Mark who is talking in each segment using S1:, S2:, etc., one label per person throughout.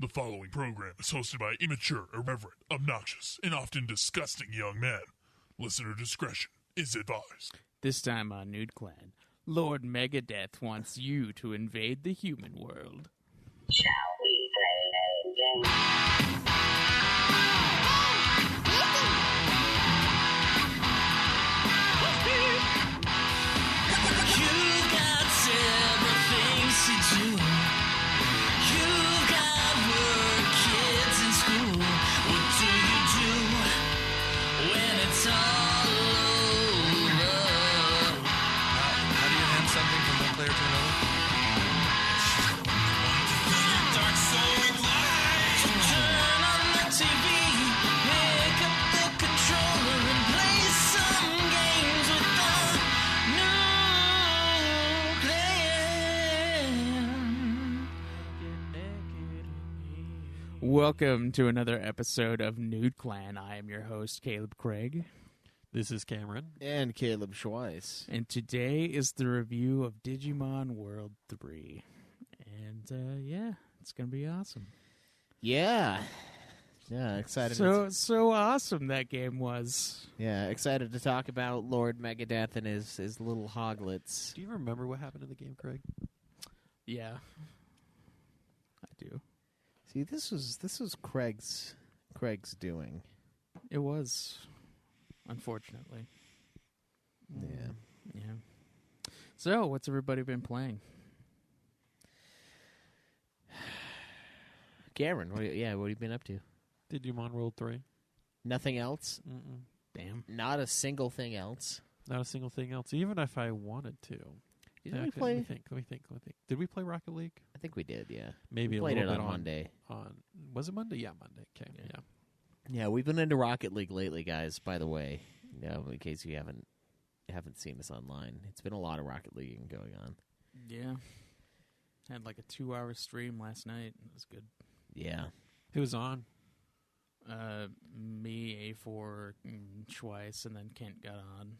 S1: The following program is hosted by immature, irreverent, obnoxious, and often disgusting young men. Listener discretion is advised.
S2: This time on Nude Clan, Lord Megadeth wants you to invade the human world.
S3: Shall we play legend?
S4: You've got several things to do. You've got work, kids in school. What do you do when it's all over?
S5: How do you hand something from one player to another?
S4: Dark soul light. Turn on the TV, pick up the controller and play some games with the Nude Clan.
S2: Welcome to another episode of Nude Clan. I am your host, Caleb Craig,
S5: This is Cameron.
S6: And Caleb Schweiss.
S2: and today is the review of Digimon World 3. And, yeah, it's going to be awesome.
S6: Yeah. Yeah, excited.
S2: So awesome that game was.
S6: Excited to talk about Lord Megadeth and his little hoglets.
S5: Do you remember what happened in the game, Craig?
S2: Yeah, I do.
S6: See, this was Craig's doing.
S2: It was, unfortunately.
S6: Yeah.
S2: Yeah. So, what's everybody been playing?
S6: Cameron, what have you been up to?
S5: Digimon World 3.
S6: Nothing else?
S5: Mm-mm.
S2: Damn.
S6: Not a single thing else.
S5: Not a single thing else, even if I wanted to.
S6: Didn't
S5: Yeah,
S6: we
S5: okay,
S6: play?
S5: Let me think. Did we play Rocket League?
S6: I think we did, yeah.
S5: Maybe
S6: We
S5: a
S6: played
S5: little
S6: it
S5: bit
S6: on Monday.
S5: Was it Monday? Yeah, Monday. Okay,
S2: Yeah.
S5: yeah.
S6: Yeah, we've been into Rocket League lately, guys, by the way. In case you haven't seen us online. It's been a lot of Rocket League going on.
S2: Yeah. Had like a 2-hour stream last night. It was good.
S6: Yeah.
S5: Who was on?
S2: Me, A4, Schweiss, and then Kent got on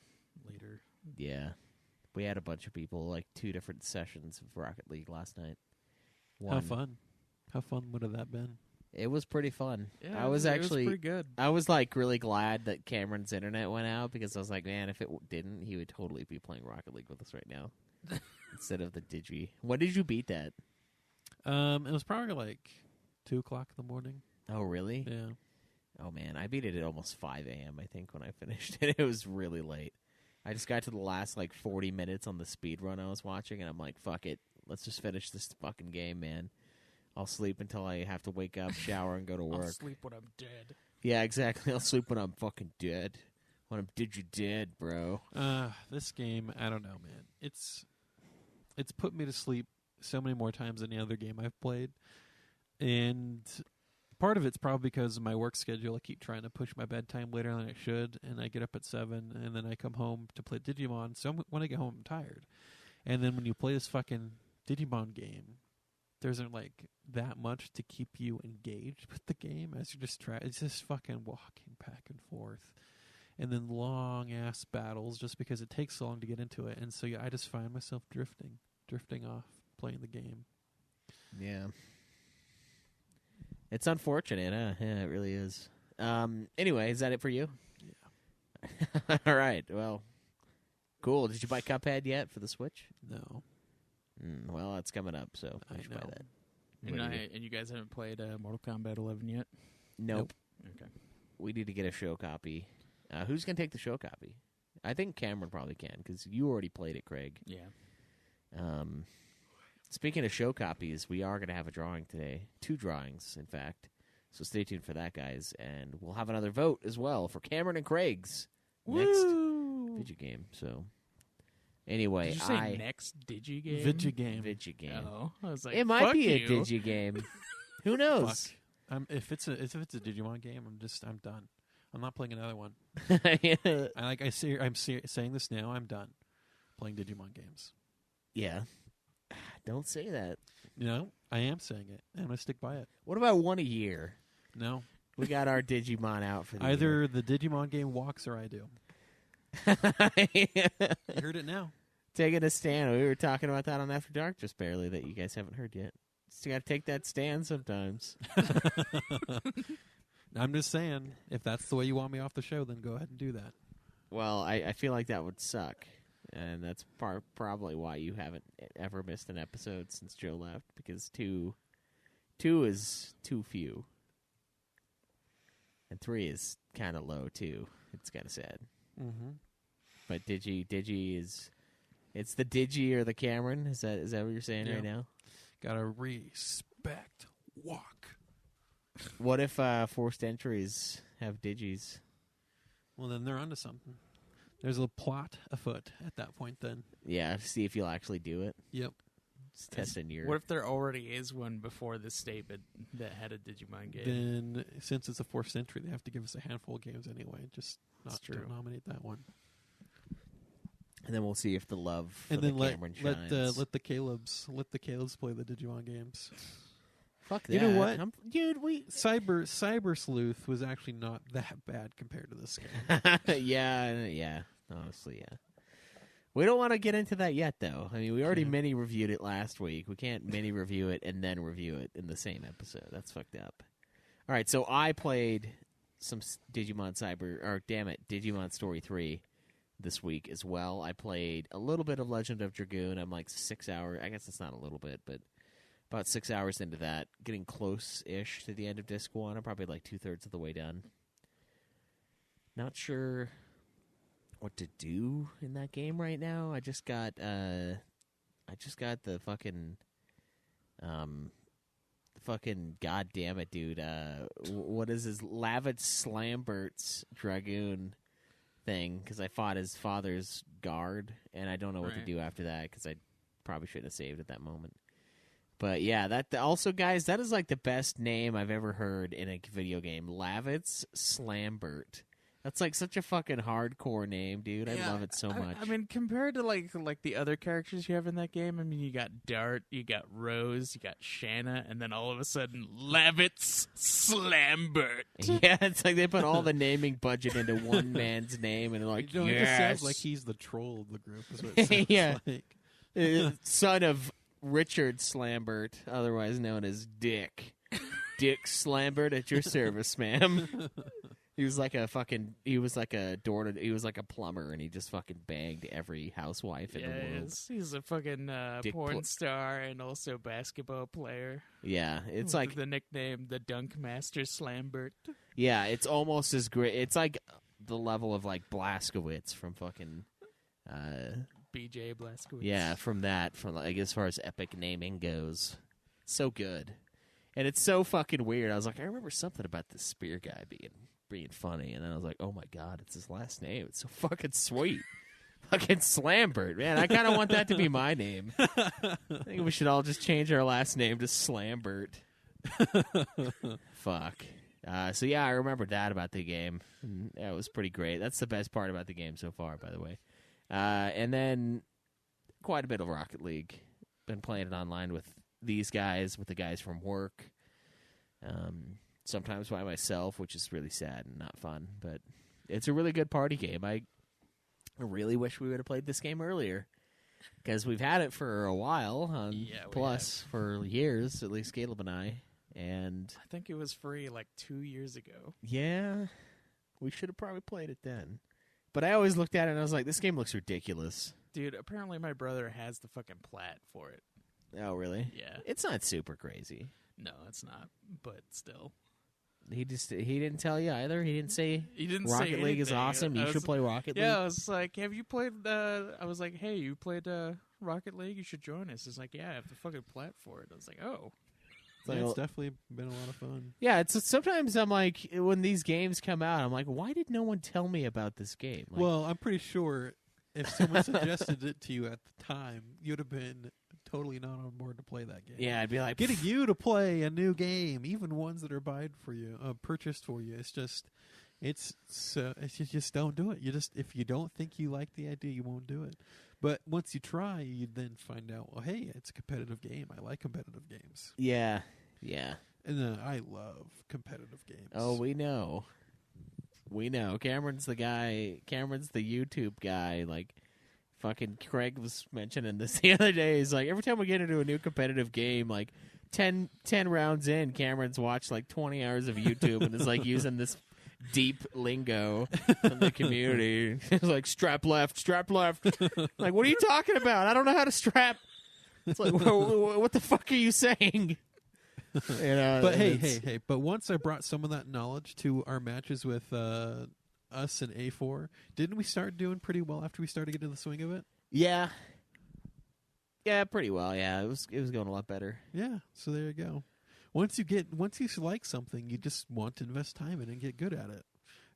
S2: later.
S6: Yeah. We had a bunch of people, like 2 different sessions of Rocket League last night.
S5: How fun. How fun would have that been?
S6: It was pretty fun.
S2: Yeah,
S6: I was
S2: it
S6: actually
S2: was pretty good.
S6: I was like really glad that Cameron's internet went out because I was like, man, if it didn't, he would totally be playing Rocket League with us right now instead of the Digi. When did you beat that?
S5: It was probably like 2 o'clock in the morning.
S6: Oh, really?
S5: Yeah.
S6: Oh, man. I beat it at almost 5 a.m., I think, when I finished it. It was really late. I just got to the last, 40 minutes on the speed run I was watching, and I'm like, fuck it. Let's just finish this fucking game, man. I'll sleep until I have to wake up, shower, and go to work.
S2: I'll sleep when I'm dead.
S6: Yeah, exactly. I'll sleep when I'm fucking dead. When I'm dead, bro.
S5: This game, I don't know, man. It's put me to sleep so many more times than any other game I've played. And part of it's probably because of my work schedule. I keep trying to push my bedtime later than I should, and I get up at 7, and then I come home to play Digimon. So when I get home, I'm tired. And then when you play this fucking Digimon game, there isn't that much to keep you engaged with the game as you just try. It's just fucking walking back and forth, and then long ass battles just because it takes so long to get into it. And so I just find myself drifting off playing the game.
S6: Yeah. It's unfortunate, huh? Yeah, it really is. Anyway, is that it for you?
S5: Yeah.
S6: All right. Well, cool. Did you buy Cuphead yet for the Switch?
S5: No.
S6: Well, it's coming up, so
S5: I
S6: you should buy
S5: know.
S6: that.
S2: And you guys haven't played Mortal Kombat 11 yet?
S6: Nope.
S2: Okay.
S6: We need to get a show copy. Who's going to take the show copy? I think Cameron probably can, because you already played it, Craig.
S2: Yeah.
S6: Speaking of show copies, we are going to have a drawing today. 2 drawings, in fact. So stay tuned for that, guys. And we'll have another vote as well for Cameron and Craig's next video game. So, anyway,
S2: Did you say next Digigame?
S5: Vigigame.
S2: Oh, I was like,
S6: it might
S2: fuck
S6: be a
S2: you.
S6: Digigame. Who knows?
S5: Fuck. If it's a Digimon game, I'm done. I'm not playing another one. I'm saying this now. I'm done playing Digimon games.
S6: Yeah. Don't say that.
S5: No, I am saying it. I'm going to stick by it.
S6: What about one a year?
S5: No.
S6: We got our Digimon out for the
S5: Either the Digimon game walks or I do.
S6: year.
S5: You heard it now.
S6: Taking a stand. We were talking about that on After Dark just barely that you guys haven't heard yet. Just got to take that stand sometimes.
S5: I'm just saying, if that's the way you want me off the show, then go ahead and do that.
S6: Well, I feel like that would suck. And that's probably why you haven't ever missed an episode since Joe left, because two is too few. And 3 is kind of low, too. It's kind of sad.
S5: Mm-hmm.
S6: But Digi is... It's the Digi or the Cameron? Is that what you're saying right now?
S5: Gotta respect walk.
S6: What if forced entries have Digis?
S5: Well, then they're onto something. There's a plot afoot at that point then.
S6: Yeah, to see if you'll actually do it.
S5: Yep.
S6: Just testing your...
S2: What if there already is one before this statement that had a Digimon game?
S5: Then, since it's a 4th century, they have to give us a handful of games anyway. Just not to nominate that one.
S6: And then we'll see if the love for
S5: and
S6: the
S5: then
S6: Cameron shines.
S5: let the Calebs play the Digimon games.
S6: Fuck that.
S5: You know what?
S6: Dude,
S5: Cyber Sleuth was actually not that bad compared to this game.
S6: yeah. Honestly, yeah. We don't want to get into that yet, though. I mean, we already mini reviewed it last week. We can't mini review it and then review it in the same episode. That's fucked up. All right, so I played some Digimon Digimon Story 3 this week as well. I played a little bit of Legend of Dragoon. I'm like 6 hours. I guess it's not a little bit, but about 6 hours into that. Getting close-ish to the end of Disc 1. I'm probably like 2/3 of the way done. Not sure what to do in that game right now. I just got the fucking god damn it, dude. What is his Lavitz Slambert's Dragoon thing, because I fought his father's guard, and I don't know what to do after that, because I probably shouldn't have saved at that moment. But yeah, that also, guys, that is like the best name I've ever heard in a video game. Lavitz Slambert. That's like such a fucking hardcore name, dude. I love it so much.
S2: I mean, compared to like the other characters you have in that game, I mean, you got Dart, you got Rose, you got Shanna, and then all of a sudden, Lavitz Slambert.
S6: Yeah, it's like they put all the naming budget into one man's name, and they're like,
S5: It
S6: yes.
S5: just sounds like he's the troll of the group. Is what it sounds
S6: Yeah.
S5: like.
S6: Son of Richard Slambert, otherwise known as Dick. Dick Slambert at your service, ma'am. He was like a plumber, and he just fucking banged every housewife in the world.
S2: He's a fucking
S6: Dick
S2: porn star and also basketball player.
S6: Yeah, it's
S2: With
S6: like
S2: the nickname the Dunk Master Slambert.
S6: yeah, it's almost as great. It's like the level of like Blazkowicz from fucking
S2: BJ Blazkowicz.
S6: yeah, from like as far as epic naming goes, so good, and it's so fucking weird. I was like, I remember something about this spear guy being funny, and then I was like, oh my god, it's his last name. It's so fucking sweet. Fucking Slambert, man. I kind of want that to be my name. I think we should all just change our last name to Slambert. Fuck. So yeah, I remember that about the game. That was pretty great. That's the best part about the game so far, by the way. And then quite a bit of Rocket League. Been playing it online with these guys, with the guys from work. Sometimes by myself, which is really sad and not fun. But it's a really good party game. I really wish we would have played this game earlier, because we've had it for a while, plus for years, at least Caleb and I. And
S2: I think it was free like 2 years ago.
S6: yeah, we should have probably played it then. But I always looked at it and I was like, this game looks ridiculous.
S2: Dude, apparently my brother has the fucking plat for it.
S6: Oh, really?
S2: Yeah.
S6: It's not super crazy.
S2: No, it's not, but still.
S6: He didn't tell you either? He didn't say Rocket
S2: say
S6: League is
S2: anything.
S6: awesome, you should play Rocket League?
S2: Yeah, I was like, have you played, I was like, hey, you played Rocket League? You should join us. It's like, yeah, I have the fucking plat for it. I was like, oh.
S5: Yeah, it's definitely been a lot of fun.
S6: Yeah, it's sometimes I'm like, when these games come out, I'm like, why did no one tell me about this game? Like,
S5: Well, I'm pretty sure if someone suggested it to you at the time, you'd have been totally not on board to play that game.
S6: yeah, I'd be like,
S5: Getting you to play a new game, even ones that are purchased for you, you just don't do it. If you don't think you like the idea, you won't do it. But once you try, you then find out, well, hey, it's a competitive game. I like competitive games.
S6: yeah.
S5: And I love competitive games.
S6: Oh, we know. Cameron's the guy. Cameron's the YouTube guy. Like, fucking Craig was mentioning this the other day. He's like, every time we get into a new competitive game, like, 10 rounds in, Cameron's watched like 20 hours of YouTube and is like using this deep lingo from the community. It's like strap left, strap left. Like, what are you talking about? I don't know how to strap. It's like, what the fuck are you saying?
S5: But hey! But once I brought some of that knowledge to our matches with us and A4, didn't we start doing pretty well after we started getting the swing of it?
S6: Yeah, pretty well. Yeah, it was going a lot better.
S5: Yeah, so there you go. Once you like something, you just want to invest time in it and get good at it.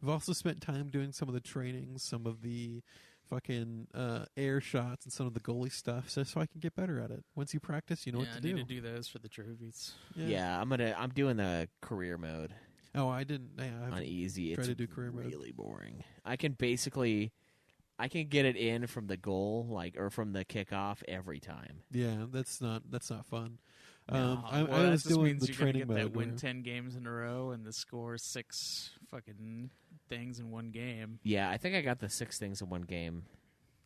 S5: I've also spent time doing some of the trainings, some of the fucking air shots, and some of the goalie stuff, so I can get better at it. Once you practice, you know what to do.
S2: I need to do those for the trophies.
S6: Yeah, I'm doing the career mode.
S5: Oh, I didn't. Yeah, I
S6: on easy.
S5: Try
S6: It's
S5: to do career mode.
S6: Really boring. I can get it in from the goal, or from the kickoff every time.
S5: Yeah, that's not fun.
S2: No,
S5: I
S2: that
S5: was
S2: just
S5: doing
S2: means
S5: the
S2: you're
S5: training
S2: gonna get
S5: mode.
S2: that win
S5: where-
S2: 10 games in a row and the score 6 fucking things in one game.
S6: Yeah, I think I got the 6 things in one game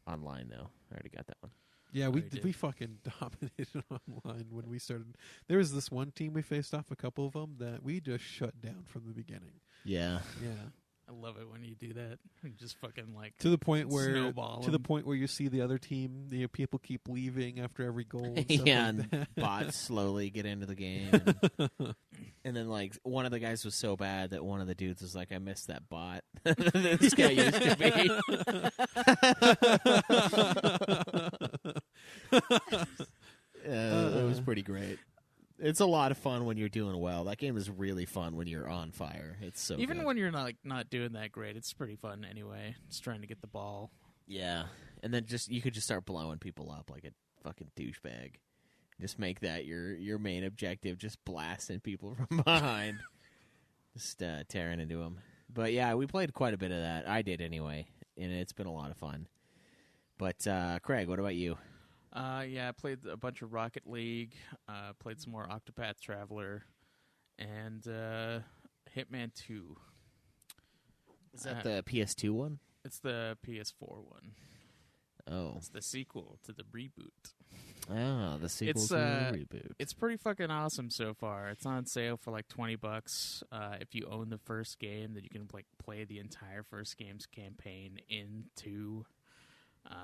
S6: online though. I already got that one.
S5: Yeah,
S2: you did.
S5: we fucking dominated online when we started. There was this one team we faced off, a couple of them, that we just shut down from the beginning.
S6: Yeah.
S5: Yeah.
S2: I love it when you do that. And just fucking
S5: To the point where
S2: snowball
S5: to the
S2: them.
S5: point where you see the other team, people keep leaving after every goal. And stuff
S6: Yeah,
S5: like
S6: and
S5: that.
S6: bots slowly get into the game. And then, one of the guys was so bad that one of the dudes was like, I missed that bot this guy used to be. It was pretty great. It's a lot of fun when you're doing well. That game is really fun when you're on fire. It's so
S2: Even
S6: good.
S2: when you're not doing that great, it's pretty fun anyway. Just trying to get the ball.
S6: Yeah. And then you could just start blowing people up like a fucking douchebag. Just make that your main objective, just blasting people from behind. Just tearing into them. But yeah, we played quite a bit of that. I did anyway, and it's been a lot of fun. But Craig, what about you?
S2: Yeah, I played a bunch of Rocket League, played some more Octopath Traveler, and Hitman 2.
S6: Is that the PS2 one?
S2: It's the PS4 one.
S6: Oh.
S2: It's the sequel to the reboot.
S6: Oh, the sequel
S2: It's,
S6: to the reboot.
S2: It's pretty fucking awesome so far. It's on sale for like $20. If you own the first game, then you can play the entire first game's campaign in 2.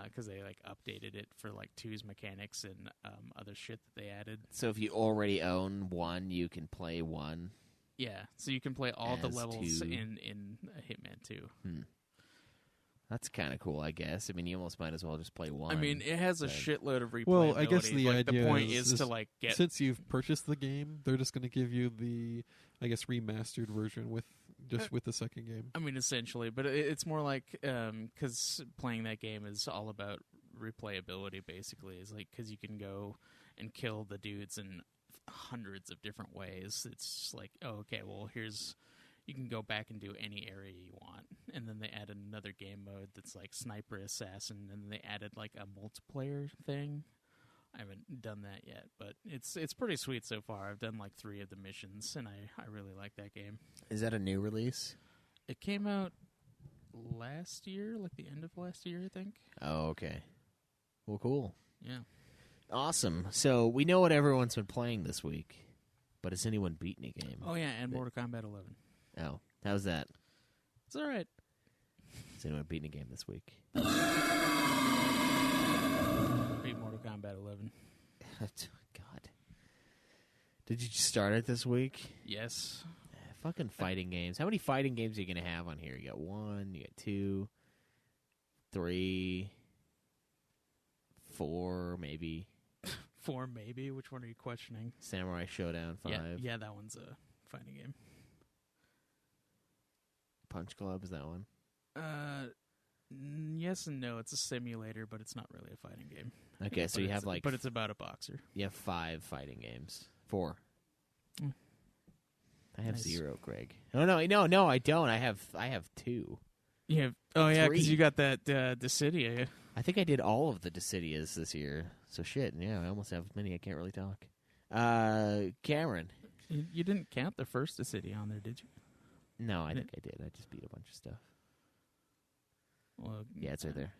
S2: Because they updated it for 2's mechanics and other shit that they added.
S6: So if you already own 1, you can play 1.
S2: Yeah, so you can play all the
S6: As
S2: levels
S6: 2.
S2: in Hitman 2.
S6: That's kind of cool, I guess. I mean, you almost might as well just play 1.
S2: I mean, it has a
S6: but-
S2: shitload of replayability.
S5: Well, I guess the
S2: the
S5: idea
S2: point
S5: is
S2: is to get.
S5: Since you've purchased the game, they're just going to give you the, I guess, remastered version with the second game.
S2: I mean, essentially, but it's more like because playing that game is all about replayability. Basically, is because you can go and kill the dudes in hundreds of different ways. It's just you can go back and do any area you want, and then they added another game mode that's like Sniper Assassin, and then they added a multiplayer thing. I haven't done that yet, but it's pretty sweet so far. I've done 3 of the missions, and I really like that game.
S6: Is that a new release?
S2: It came out last year, the end of last year, I think.
S6: Oh, okay. Well, cool.
S2: Yeah.
S6: Awesome. So we know what everyone's been playing this week, but has anyone beaten a game?
S2: Oh, yeah, and Mortal Kombat 11.
S6: Oh, how's that?
S2: It's all right.
S6: Has anyone beaten a game this week?
S2: Beat Mortal Kombat 11.
S6: God. Did you start it this week?
S2: Yes.
S6: Fucking fighting games. How many fighting games are you going to have on here? You got 1, you got 2, 3, 4, maybe.
S2: 4, maybe. Which one are you questioning?
S6: Samurai Showdown 5.
S2: Yeah, that one's a fighting game.
S6: Punch Club, is that one?
S2: Yes and no. It's a simulator, but it's not really a fighting game.
S6: Okay, so
S2: But
S6: you have
S2: it's- But it's about a boxer.
S6: You have 5 fighting games. 4.
S2: Mm.
S6: I have
S2: Nice.
S6: 0, Greg. Oh no, I don't. I have 2.
S2: Yeah. Oh, yeah, because
S6: 3.
S2: you got that Dissidia.
S6: I think I did all of the Dissidias this year. So shit, yeah, I almost have many. I can't really talk. Cameron.
S2: You didn't count the first Dissidia on there, did you?
S6: No, I think I did. I just beat a bunch of stuff.
S2: Well,
S6: Yeah, it's right there.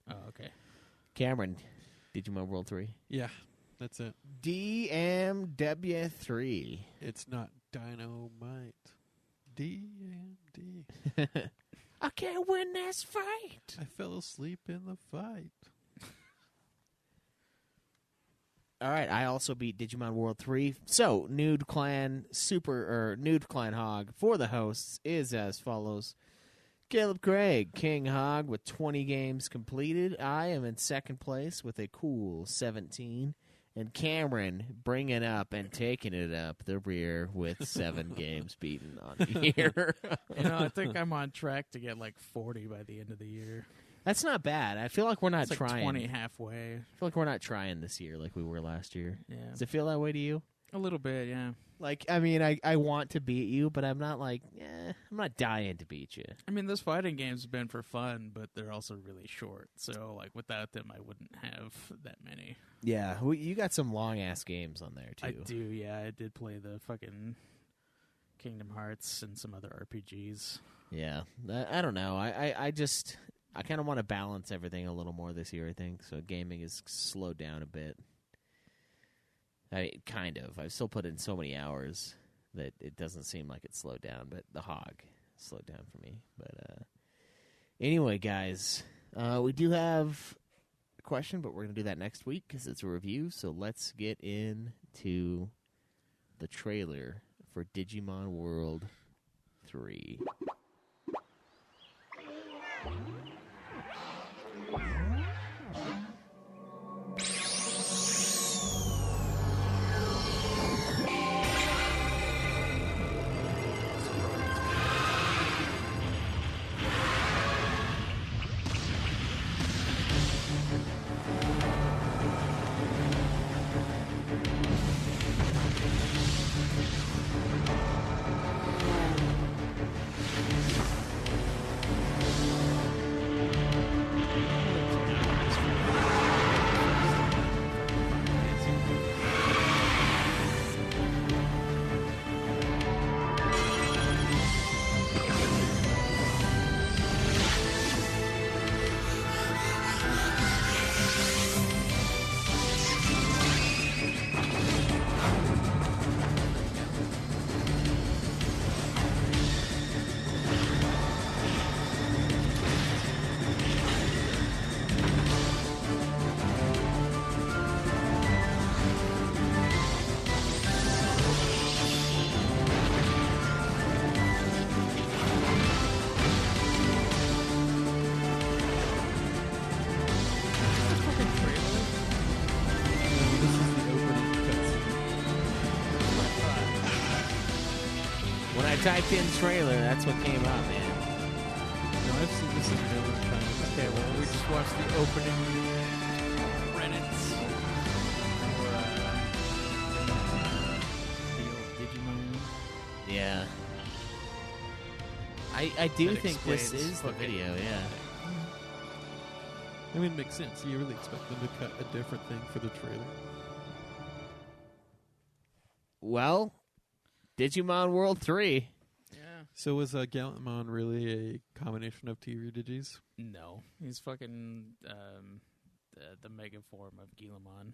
S2: Oh, okay.
S6: Cameron, Digimon World 3.
S5: Yeah. That's it.
S6: DMW3.
S5: It's not dynamite. DMD.
S6: I can't win this fight.
S5: I fell asleep in the fight.
S6: All right, I also beat Digimon World 3. So, Nude Clan Nude Clan Hog for the hosts is as follows. Caleb Craig, King Hog with 20 games completed. I am in second place with a cool 17. And Cameron bringing up and taking it up the rear with 7 games beaten on the year.
S2: I think I'm on track to get like 40 by the end of the year.
S6: That's not bad. I feel like we're not
S2: It's like
S6: trying.
S2: 20 halfway.
S6: I feel like we're not trying this year like we were last year.
S2: Yeah.
S6: Does it feel that way to you?
S2: A little bit, yeah.
S6: Like, I mean, I want to beat you, but I'm not like, I'm not dying to beat you.
S2: I mean, those fighting games have been for fun, but they're also really short. So, like, without them, I wouldn't have that many.
S6: Yeah, you got some long-ass games on there, too.
S2: I do, yeah. I did play the fucking Kingdom Hearts and some other RPGs.
S6: Yeah, I don't know. I kind of want to balance everything a little more this year, I think. So gaming is slowed down a bit. Kind of. I've still put in so many hours that it doesn't seem like it's slowed down, but the hog slowed down for me. But anyway, guys, we do have a question, but we're going to do that next week because it's a review. So let's get into the trailer for Digimon World 3. When I typed in trailer, that's what came up, man.
S5: No, I've seen this in a million times.
S2: Okay, well, we just watched the opening credits for the old Digimon.
S6: Yeah. I do
S2: That
S6: think this
S2: explains
S6: is the
S2: fucking
S6: video, yeah.
S5: I mean, it makes sense. You really expect them to cut a different thing for the trailer.
S6: Well, Digimon World 3.
S2: Yeah.
S5: So was Gallantmon really a combination of two Digis?
S2: No, he's fucking the mega form of Gilamon.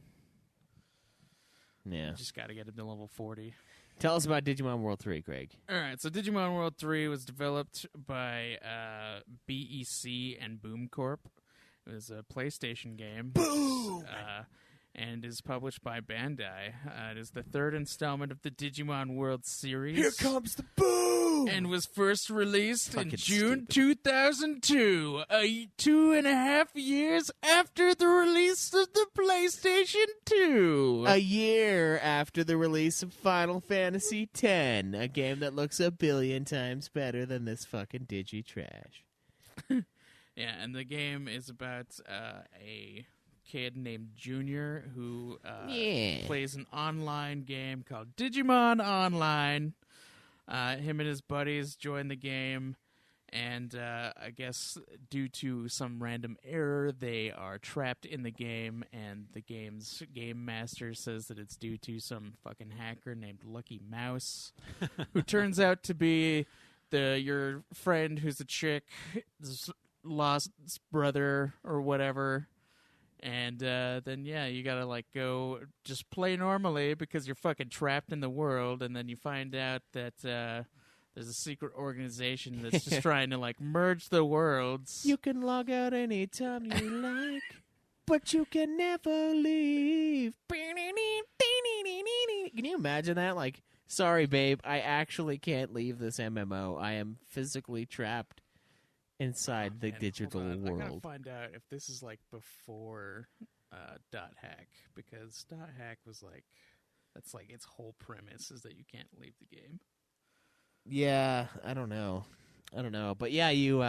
S6: Yeah.
S2: You just got to get him to level 40.
S6: Tell us about Digimon World 3, Greg.
S2: All right, so Digimon World 3 was developed by BEC and Boom Corp. It was a PlayStation game. Boom! And is published by Bandai. It is the third installment of the Digimon World series.
S6: Here comes the boom!
S2: And was first released in
S6: Fucking
S2: June
S6: stupid.
S2: 2002, 2.5 years after the release of the PlayStation 2.
S6: A year after the release of Final Fantasy X, a game that looks a billion times better than this fucking Digi trash.
S2: Yeah, and the game is about a kid named Junior who plays an online game called Digimon Online. Him and his buddies join the game, and I guess due to some random error, they are trapped in the game, and the game's game master says that it's due to some fucking hacker named Lucky Mouse, who turns out to be your friend who's a chick, lost brother or whatever. And then, yeah, you gotta, like, go just play normally because you're fucking trapped in the world, and then you find out that there's a secret organization that's just trying to, like, merge the worlds.
S6: You can log out anytime you like, but you can never leave. Can you imagine that? Like, sorry, babe, I actually can't leave this MMO. I am physically trapped inside the
S2: And
S6: digital
S2: hold on, I gotta
S6: world.
S2: find out if this is, like, before Dot Hack, because Dot Hack was, like, that's, like, its whole premise is that you can't leave the game.
S6: Yeah, I don't know. But yeah, you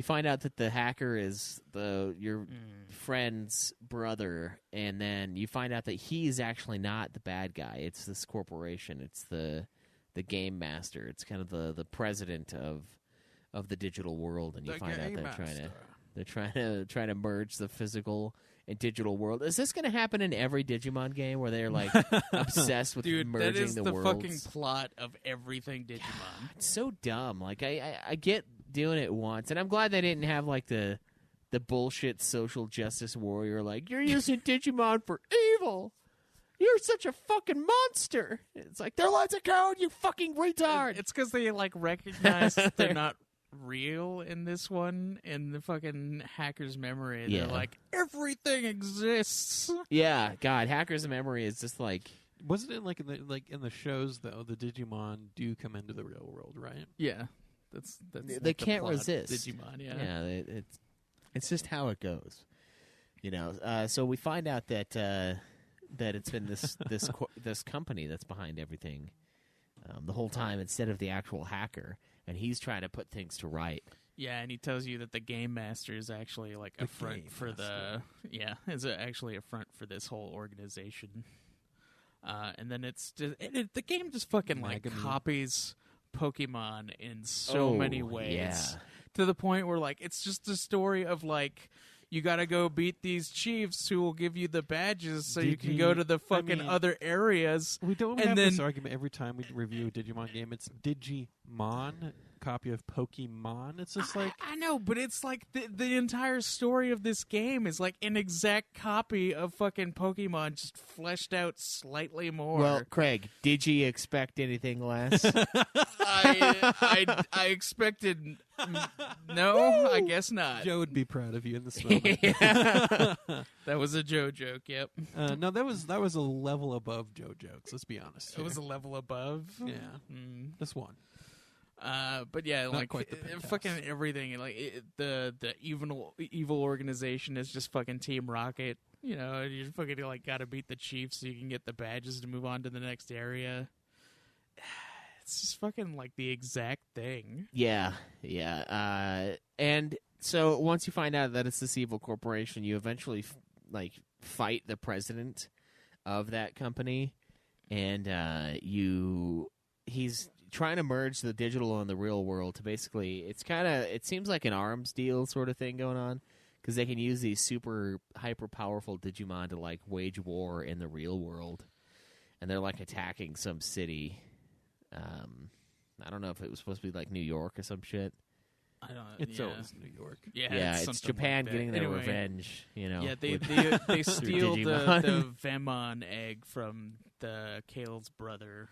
S6: find out that the hacker is your friend's brother, and then you find out that he's actually not the bad guy. It's this corporation. It's the game master. It's kind of the president of the digital world, and you find out they're trying to merge the physical and digital world. Is this going to happen in every Digimon game where they're like obsessed with
S2: Dude,
S6: merging
S2: that is the
S6: worlds?
S2: fucking plot of everything Digimon.
S6: It's so dumb. Like I get doing it once, and I'm glad they didn't have like the bullshit social justice warrior like, you're using Digimon for evil. You're such a fucking monster. It's like, they're lines of code, you fucking retard.
S2: It's because they, like, recognize that they're not real in this one, in the fucking hacker's memory.
S6: Yeah.
S2: They're like, everything exists.
S6: Yeah, God, Hacker's Memory is just like,
S5: Wasn't it like in the shows though? The Digimon do come into the real world, right?
S2: Yeah. That's
S6: they
S2: the
S6: can't
S2: plot of
S6: resist.
S2: Digimon, yeah.
S6: It's just how it goes, you know. So we find out that it's been this company that's behind everything the whole time, instead of the actual hacker, and he's trying to put things to right.
S2: Yeah, and he tells you that the game master is actually like a front for is actually a front for this whole organization. And then it's just the game just fucking like copies Pokemon in so many ways,
S6: yeah.
S2: to the point where like it's just a story of like, you gotta go beat these chiefs who will give you the badges so you can go to the fucking other areas.
S5: We don't
S2: and
S5: have
S2: then,
S5: this argument every time we review a Digimon game. It's Digimon, copy of Pokemon. It's just like,
S2: I know, but it's like the entire story of this game is like an exact copy of fucking Pokemon, just fleshed out slightly more.
S6: Well, Craig, did you expect anything less?
S2: I expected no, I guess not.
S5: Joe would be proud of you in this moment.
S2: That was a Joe joke. Yep,
S5: No, that was a level above Joe jokes. Let's be honest.
S2: it was a level above.
S5: Yeah, just one.
S2: But yeah,
S5: Not
S2: like
S5: quite the penthouse.
S2: fucking everything. Like the evil organization is just fucking Team Rocket. You know, you fucking like got to beat the chief so you can get the badges to move on to the next area. It's just fucking like the exact thing.
S6: Yeah. And so once you find out that it's this evil corporation, you eventually fight the president of that company, and he's trying to merge the digital and the real world to basically, it seems like an arms deal sort of thing going on, because they can use these super hyper powerful Digimon to like wage war in the real world, and they're like attacking some city. I don't know if it was supposed to be like New York or some shit.
S2: I don't.
S5: It's
S2: yeah.
S5: always New York.
S2: Yeah,
S6: It's
S2: something
S6: Japan
S2: like that.
S6: getting their
S2: Anyway,
S6: revenge. You know.
S2: Yeah, they
S6: with-
S2: steal the
S6: Digimon.
S2: Vemon egg from the Kale's brother,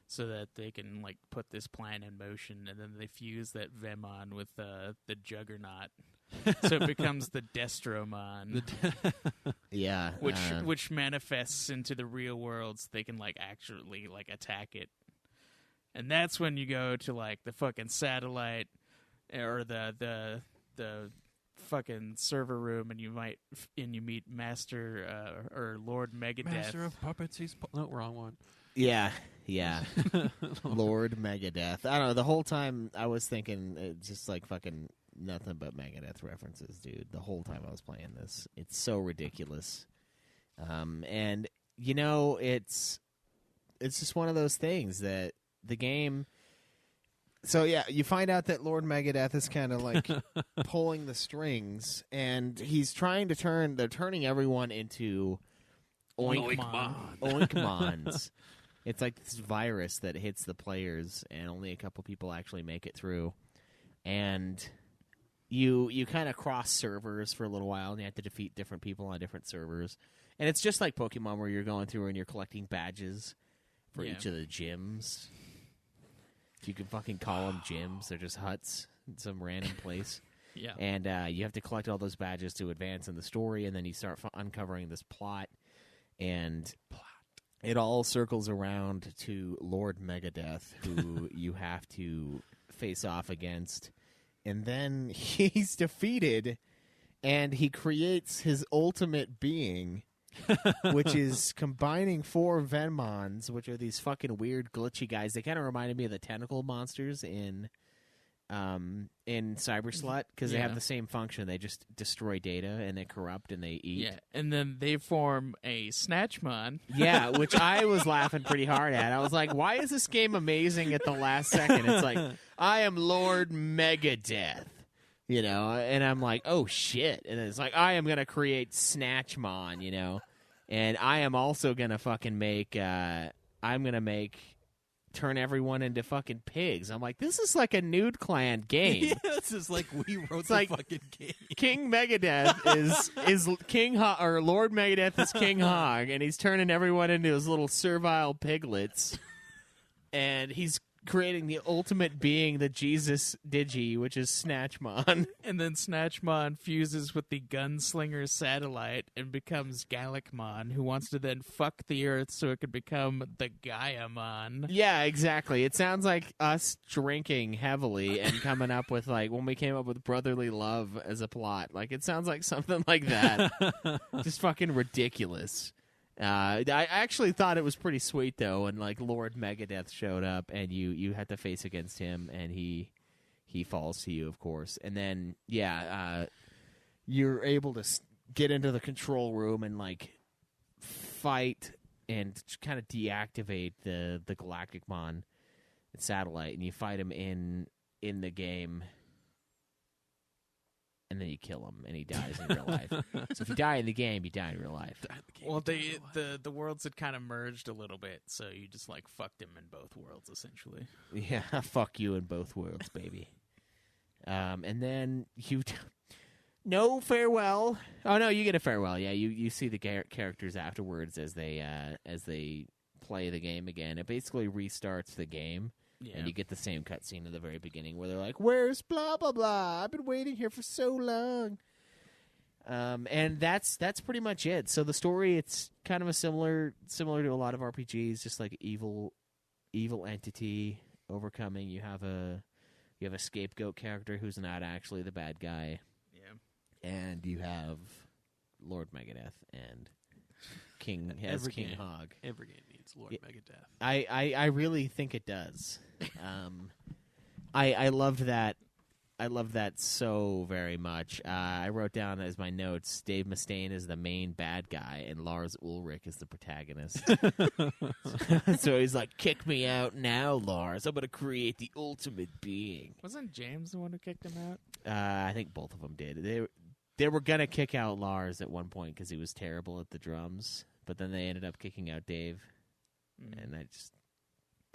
S2: so that they can like put this plan in motion, and then they fuse that Vemon with the Juggernaut, so it becomes the Destromon,
S6: Yeah.
S2: which manifests into the real world, so they can like actually like attack it. And that's when you go to like the fucking satellite or the fucking server room, and you meet Master or Lord Megadeth.
S5: Master of Puppets. He's no, wrong one.
S6: Yeah. Lord Megadeth. I don't know. The whole time I was thinking it's just like fucking nothing but Megadeth references, dude. The whole time I was playing this. It's so ridiculous. And, you know, it's just one of those things that the game... So, yeah, you find out that Lord Megadeth is kind of like pulling the strings, and he's trying to they're turning everyone into Oinkmons. It's like this virus that hits the players, and only a couple people actually make it through. And you kind of cross servers for a little while, and you have to defeat different people on different servers. And it's just like Pokemon, where you're going through and you're collecting badges for each of the gyms. If you can fucking call them gyms, they're just huts in some random place.
S2: Yeah.
S6: And you have to collect all those badges to advance in the story, and then you start uncovering this plot. And it all circles around to Lord Megadeth, who you have to face off against. And then he's defeated, and he creates his ultimate being, which is combining 4 Venmons, which are these fucking weird, glitchy guys. They kind of reminded me of the tentacle monsters in Cyber Slut, because they have the same function. They just destroy data, and they corrupt, and they eat.
S2: Yeah, and then they form a Snatchmon.
S6: Yeah, which I was laughing pretty hard at. I was like, why is this game amazing at the last second? It's like, I am Lord Megadeth, you know? And I'm like, oh, shit. And it's like, I am going to create Snatchmon, you know? And I am also going to fucking turn everyone into fucking pigs. I'm like, this is like a Nude Clan game.
S5: Yeah, this is like we wrote the
S6: like
S5: fucking game.
S6: King Megadeth is King Hog, or Lord Megadeth is King Hog, and he's turning everyone into his little servile piglets. And he's creating the ultimate being, the Jesus Digi, which is Snatchmon.
S2: And then Snatchmon fuses with the Gunslinger satellite and becomes Gallicmon, who wants to then fuck the Earth so it could become the Gaiamon.
S6: Yeah, exactly. It sounds like us drinking heavily and coming up with, like, when we came up with brotherly love as a plot. Like, it sounds like something like that. Just fucking ridiculous. I actually thought it was pretty sweet, though, when, like, Lord Megadeth showed up, and you had to face against him, and he falls to you, of course. And then, you're able to get into the control room and, like, fight and kind of deactivate the Galacticmon satellite, and you fight him in the game. And then you kill him, and he dies in real life. So if you die in the game, you die in real life.
S2: Well, the worlds had kind of merged a little bit, so you just like fucked him in both worlds, essentially.
S6: Yeah, fuck you in both worlds, baby. And then you no farewell. Oh no, you get a farewell. Yeah, you see the characters afterwards as they play the game again. It basically restarts the game. Yeah. And you get the same cutscene at the very beginning where they're like, "Where's blah blah blah? I've been waiting here for so long." And that's pretty much it. So the story, it's kind of a similar to a lot of RPGs, just like evil entity overcoming. You have a scapegoat character who's not actually the bad guy. Yeah. And you have Lord Megadeth and King Hog.
S5: Every game needs Lord Megadeth.
S6: I really think it does. I loved that. I love that so very much. I wrote down as my notes, Dave Mustaine is the main bad guy, and Lars Ulrich is the protagonist. So he's like, kick me out now, Lars. I'm going to create the ultimate being.
S2: Wasn't James the one who kicked him out?
S6: I think both of them did. They were going to kick out Lars at one point because he was terrible at the drums, but then they ended up kicking out Dave, and they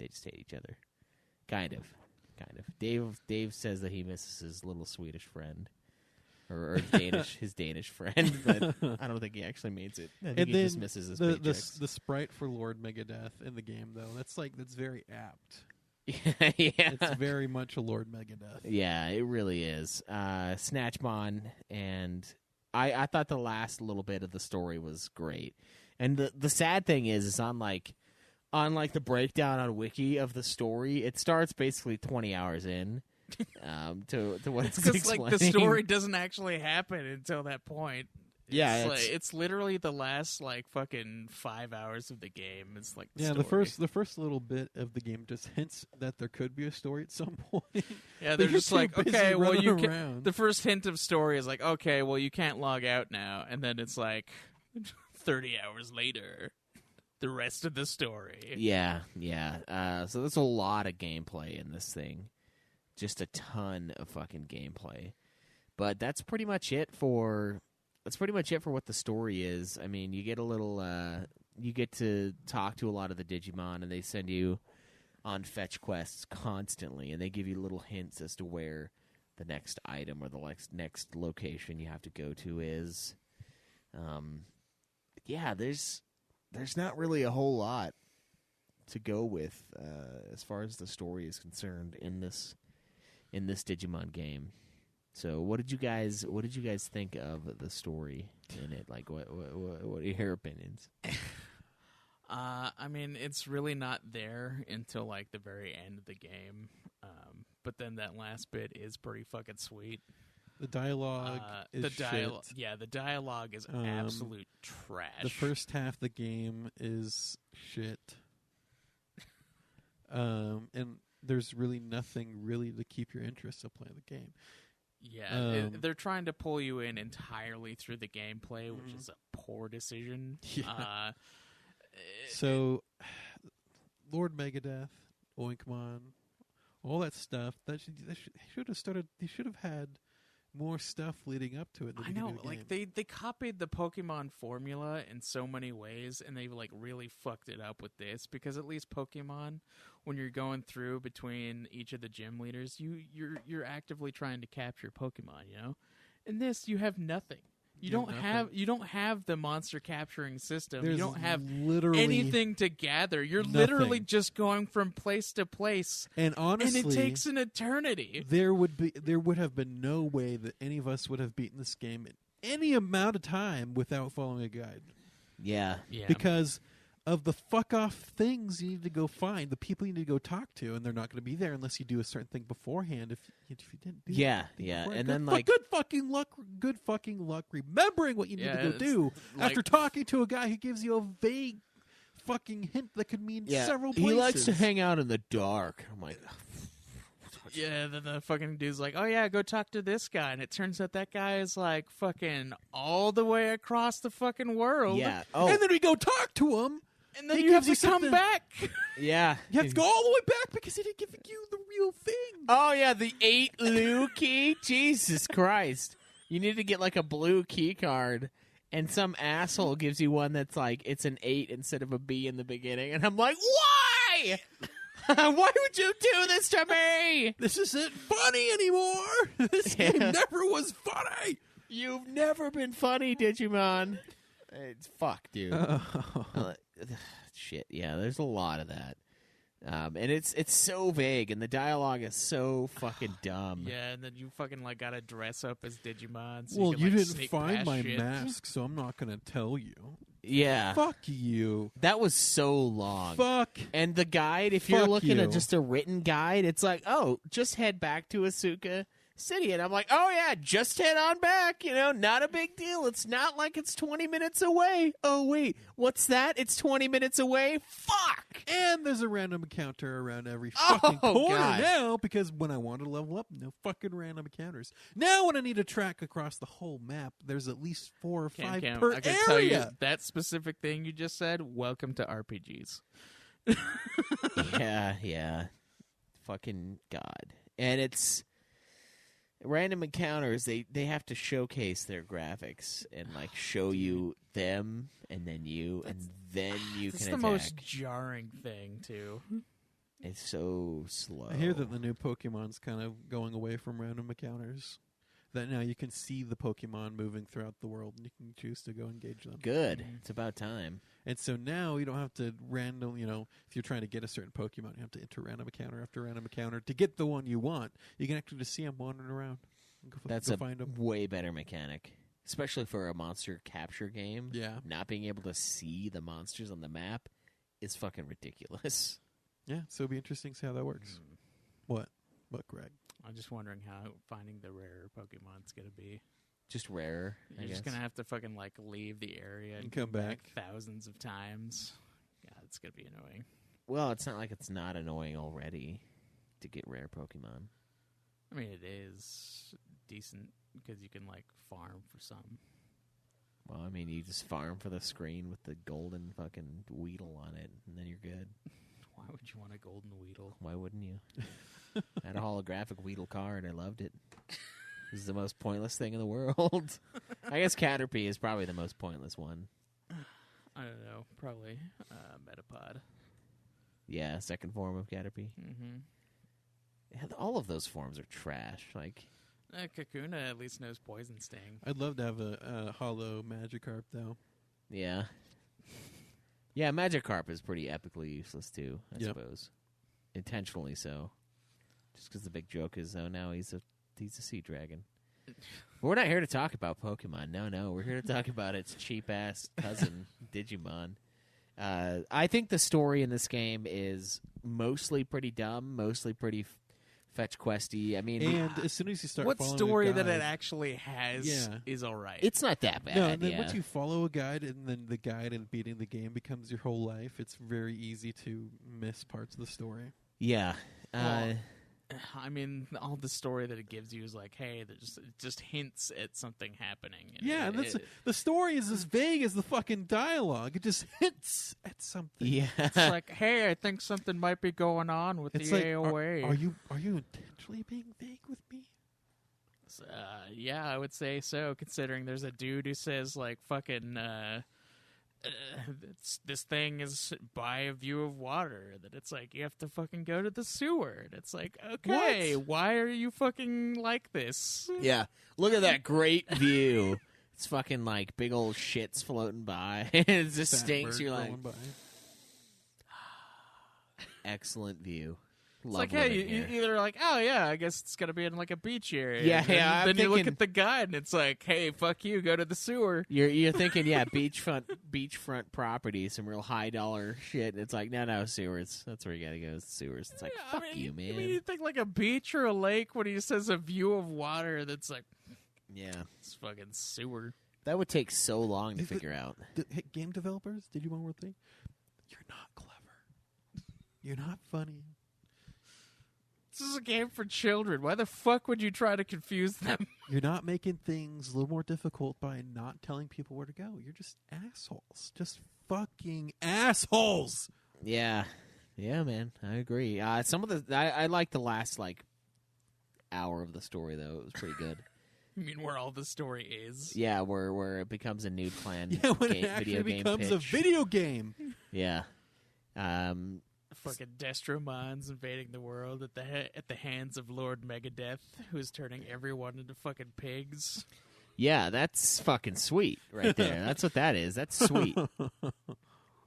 S6: just hate each other. Kind of. Dave says that he misses his little Swedish friend, or his Danish friend, but I don't think he actually means it. I think he just misses his paychecks.
S5: The sprite for Lord Megadeth in the game, though, that's very apt.
S6: Yeah.
S5: It's very much a Lord Megadeth.
S6: Yeah, it really is. Snatchmon, and I thought the last little bit of the story was great. And the sad thing is on the breakdown on Wiki of the story, it starts basically 20 hours in to what it's explaining.
S2: Like the story doesn't actually happen until that point.
S6: Yeah,
S2: it's literally the last like fucking 5 hours of the game. It's like
S5: the first little bit of the game just hints that there could be a story at some point.
S2: Yeah, they're just like, okay, well you can. The first hint of story is like, okay, well you can't log out now, and then it's like 30 hours later, the rest of the story.
S6: Yeah. So there's a lot of gameplay in this thing, just a ton of fucking gameplay. But that's pretty much it for. That's pretty much it for what the story is. I mean, you get a little, you get to talk to a lot of the Digimon, and they send you on fetch quests constantly, and they give you little hints as to where next item or the next location you have to go to is. There's not really a whole lot to go with as far as the story is concerned in this Digimon game. So what did you guys think of the story in it? Like what are your opinions?
S2: I mean, it's really not there until like the very end of the game. But then that last bit is pretty fucking sweet.
S5: The dialogue is shit.
S2: Yeah, the dialogue is absolute trash.
S5: The first half of the game is shit. And there's really nothing really to keep your interest of playing the game.
S2: Yeah, they're trying to pull you in entirely through the gameplay, which is a poor decision.
S5: Yeah. So, Lord Megadeth, Oinkmon, all that stuff. They should have started. They should have had more stuff leading up to it.
S2: I know, like they copied the Pokemon formula in so many ways, and they like really fucked it up with this, because at least Pokemon, when you're going through between each of the gym leaders, you're actively trying to capture Pokemon, you know. In this, you have nothing. You don't have the monster capturing system.
S5: There's
S2: you don't have
S5: literally
S2: anything to gather. You're
S5: nothing.
S2: literally just going from place to place,
S5: and honestly,
S2: and it takes an eternity.
S5: There would have been no way that any of us would have beaten this game in any amount of time without following a guide.
S6: Yeah.
S5: Because of the fuck off things you need to go find, the people you need to go talk to, and they're not going to be there unless you do a certain thing beforehand. If you didn't do
S6: and then like
S5: good fucking luck remembering what you need to go do after talking to a guy who gives you a vague fucking hint that could mean several places.
S6: He likes to hang out in the dark. I'm like,
S2: yeah, then the fucking dude's like, oh yeah, go talk to this guy. And it turns out that guy is like fucking all the way across the fucking world.
S6: yeah.
S5: And then we go talk to him.
S2: And then
S5: He
S2: you have
S5: gives
S2: to
S5: you
S2: come
S5: something.
S2: back.
S6: Yeah.
S5: You have to go all the way back because he didn't give you the real thing.
S6: Oh, yeah, the 8 Lu key? Jesus Christ. You need to get like a blue key card, and some asshole gives you one that's like, it's an 8 instead of a B in the beginning. And I'm like, why? Why would you do this to me?
S5: This isn't funny anymore. This game never was funny.
S6: You've never been funny, Digimon. It's fuck, dude. Shit, yeah, there's a lot of that. And it's so vague, and the dialogue is so fucking dumb.
S2: Yeah, and then you fucking like gotta dress up as Digimon. So
S5: Well,
S2: you,
S5: you
S2: can, like,
S5: didn't
S2: sneak
S5: find
S2: past
S5: my
S2: shit.
S5: mask, so I'm not going to tell you.
S6: Yeah.
S5: Fuck you.
S6: That was so long.
S5: Fuck.
S6: And the guide, if you're
S5: Fuck
S6: looking
S5: you.
S6: at just a written guide, it's like, oh, just head back to Asuka City. And I'm like, oh, yeah, just head on back. You know, not a big deal. It's not like it's 20 minutes away. Oh, wait, what's that? It's 20 minutes away? Fuck!
S5: And there's a random encounter around every fucking corner
S6: God.
S5: now, because when I want to level up, no fucking random encounters. Now when I need to track across the whole map, there's at least 4 or 5 per
S2: I can
S5: area.
S2: tell you that specific thing you just said. Welcome to RPGs.
S6: Yeah. Fucking God. And it's random encounters. They have to showcase their graphics and like show you them and then you and then you
S2: That's
S6: can
S2: the
S6: attack.
S2: most jarring thing, too.
S6: It's so slow.
S5: I hear that the new Pokemon's kind of going away from random encounters. That now you can see the Pokemon moving throughout the world, and you can choose to go engage them.
S6: Good. It's about time.
S5: And so now you don't have to if you're trying to get a certain Pokemon, you have to enter random encounter after random encounter to get the one you want. You can actually just see them wandering around.
S6: That's
S5: go
S6: a
S5: find them.
S6: way better mechanic, especially for a monster capture game.
S5: Yeah.
S6: Not being able to see the monsters on the map is fucking ridiculous.
S5: Yeah, so it'll be interesting to see how that works. What, Greg?
S2: I'm just wondering how finding the rare Pokemon's gonna be.
S6: Just rarer. I
S2: You're just
S6: guess.
S2: gonna have to fucking like leave the area and
S5: come back
S2: thousands of times. God, it's gonna be annoying.
S6: Well, it's not like it's not annoying already to get rare Pokemon.
S2: I mean, it is decent because you can like farm for some.
S6: Well, I mean, you just farm for the screen with the golden fucking Weedle on it, and then you're good.
S2: Why would you want a golden Weedle?
S6: Why wouldn't you? I had a holographic Weedle card. I loved it. This is the most pointless thing in the world. I guess Caterpie is probably the most pointless one.
S2: I don't know. Probably Metapod.
S6: Yeah, second form of Caterpie.
S2: Mm-hmm.
S6: Yeah, all of those forms are trash. Like,
S2: Kakuna at least knows Poison Sting.
S5: I'd love to have a hollow Magikarp, though.
S6: Yeah. Yeah, Magikarp is pretty epically useless, too, I
S5: Yep.
S6: suppose. Intentionally so. Just because the big joke is, oh, now he's a sea dragon. But we're not here to talk about Pokemon. No. We're here to talk about its cheap-ass cousin, Digimon. I think the story in this game is mostly pretty dumb, mostly pretty fetch questy. I mean,
S5: And as soon as you start
S2: What
S5: following
S2: story
S5: a guide,
S2: that it actually has is all right.
S6: it's not that bad.
S5: No, and then
S6: yeah.
S5: once you follow a guide, and then the guide and beating the game becomes your whole life, it's very easy to miss parts of the story.
S6: Yeah.
S2: Well, I mean, all the story that it gives you is like, hey, it just hints at something happening. And
S5: Yeah, and the story is as vague as the fucking dialogue. It just hints at something.
S6: Yeah.
S2: it's like, hey, I think something might be going on with
S5: It's
S2: the
S5: like,
S2: AOA.
S5: are you intentionally being vague with me?
S2: Yeah, I would say so, considering there's a dude who says, like, fucking, this thing is by a view of water, that it's like, you have to fucking go to the sewer. And it's like, okay, why are you fucking like this?
S6: Yeah. Look at that great view. It's fucking like big old shits floating by. It just
S5: Fat
S6: stinks.
S5: bird
S6: You're like,
S5: going by.
S6: excellent view.
S2: It's
S6: Love
S2: like, hey,
S6: living
S2: you
S6: here.
S2: either like, oh yeah, I guess it's gonna be in like a beach area.
S6: Yeah,
S2: And then,
S6: yeah, I'm
S2: Then you look
S6: thinking-
S2: at the guide, and it's like, hey, fuck you, go to the sewer.
S6: You're thinking, yeah, beachfront property, some real high dollar shit. And it's like, no, sewers. That's where you gotta go. Sewers. It's like,
S2: Yeah,
S6: fuck
S2: I mean,
S6: you, man.
S2: I mean, you think like a beach or a lake when he says a view of water. That's like,
S6: Yeah,
S2: it's fucking sewer.
S6: that would take so long to
S5: Is it-
S6: figure out.
S5: Hey, game developers, Digimon World thing, you're not clever. You're not funny.
S2: This is a game for children. Why the fuck would you try to confuse them?
S5: You're not making things a little more difficult by not telling people where to go. You're just assholes. Just fucking assholes.
S6: Yeah, man, I agree. Some of the I like the last like hour of the story though. It was pretty good.
S2: I mean, where all the story is.
S6: Yeah, where it becomes a Nude Clan
S5: Yeah, when it
S6: video
S5: actually
S6: game
S5: becomes a
S6: pitch.
S5: video game.
S6: Yeah.
S2: Fucking Destromons invading the world at the hands of Lord Megadeth, who's turning everyone into fucking pigs.
S6: Yeah, that's fucking sweet right there. That's what that is. That's sweet.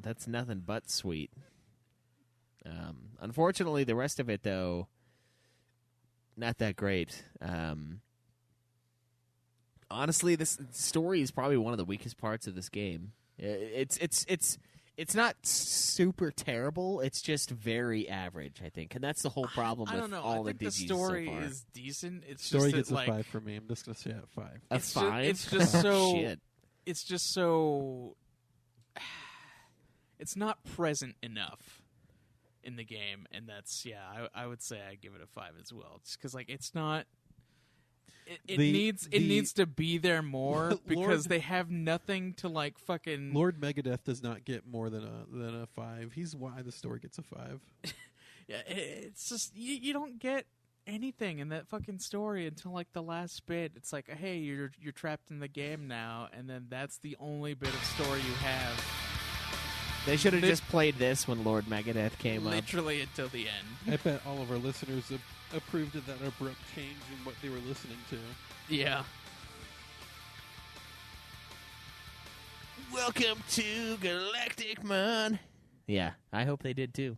S6: That's nothing but sweet. Unfortunately, the rest of it, though, not that great. Honestly, this story is probably one of the weakest parts of this game. It's not super terrible. It's just very average, I think, and that's the whole problem
S2: I
S6: with
S2: don't know.
S6: all
S2: I think
S6: the
S2: the
S6: Digis
S2: story
S6: so far.
S2: is decent. It's
S5: Story
S2: just
S5: gets
S2: that,
S5: a
S2: like,
S5: 5 for me. I'm just going to say a 5.
S6: A
S2: it's ju-
S6: 5?
S2: it's just so-
S6: Shit.
S2: It's just so. It's not present enough in the game, and that's I would say I give it a 5 as well, just because like it's not. It needs to be there more because they have nothing to like fucking.
S5: Lord Megadeth does not get more than a 5. He's why the story gets a 5.
S2: Yeah, it's just you don't get anything in that fucking story until like the last bit. It's like, hey, you're trapped in the game now, and then that's the only bit of story you have.
S6: They should have just played this when Lord Megadeth came up.
S2: Literally until the end.
S5: I bet all of our listeners approved of that abrupt change in what they were listening to.
S2: Yeah.
S6: Welcome to Galactic Mon. Yeah, I hope they did too.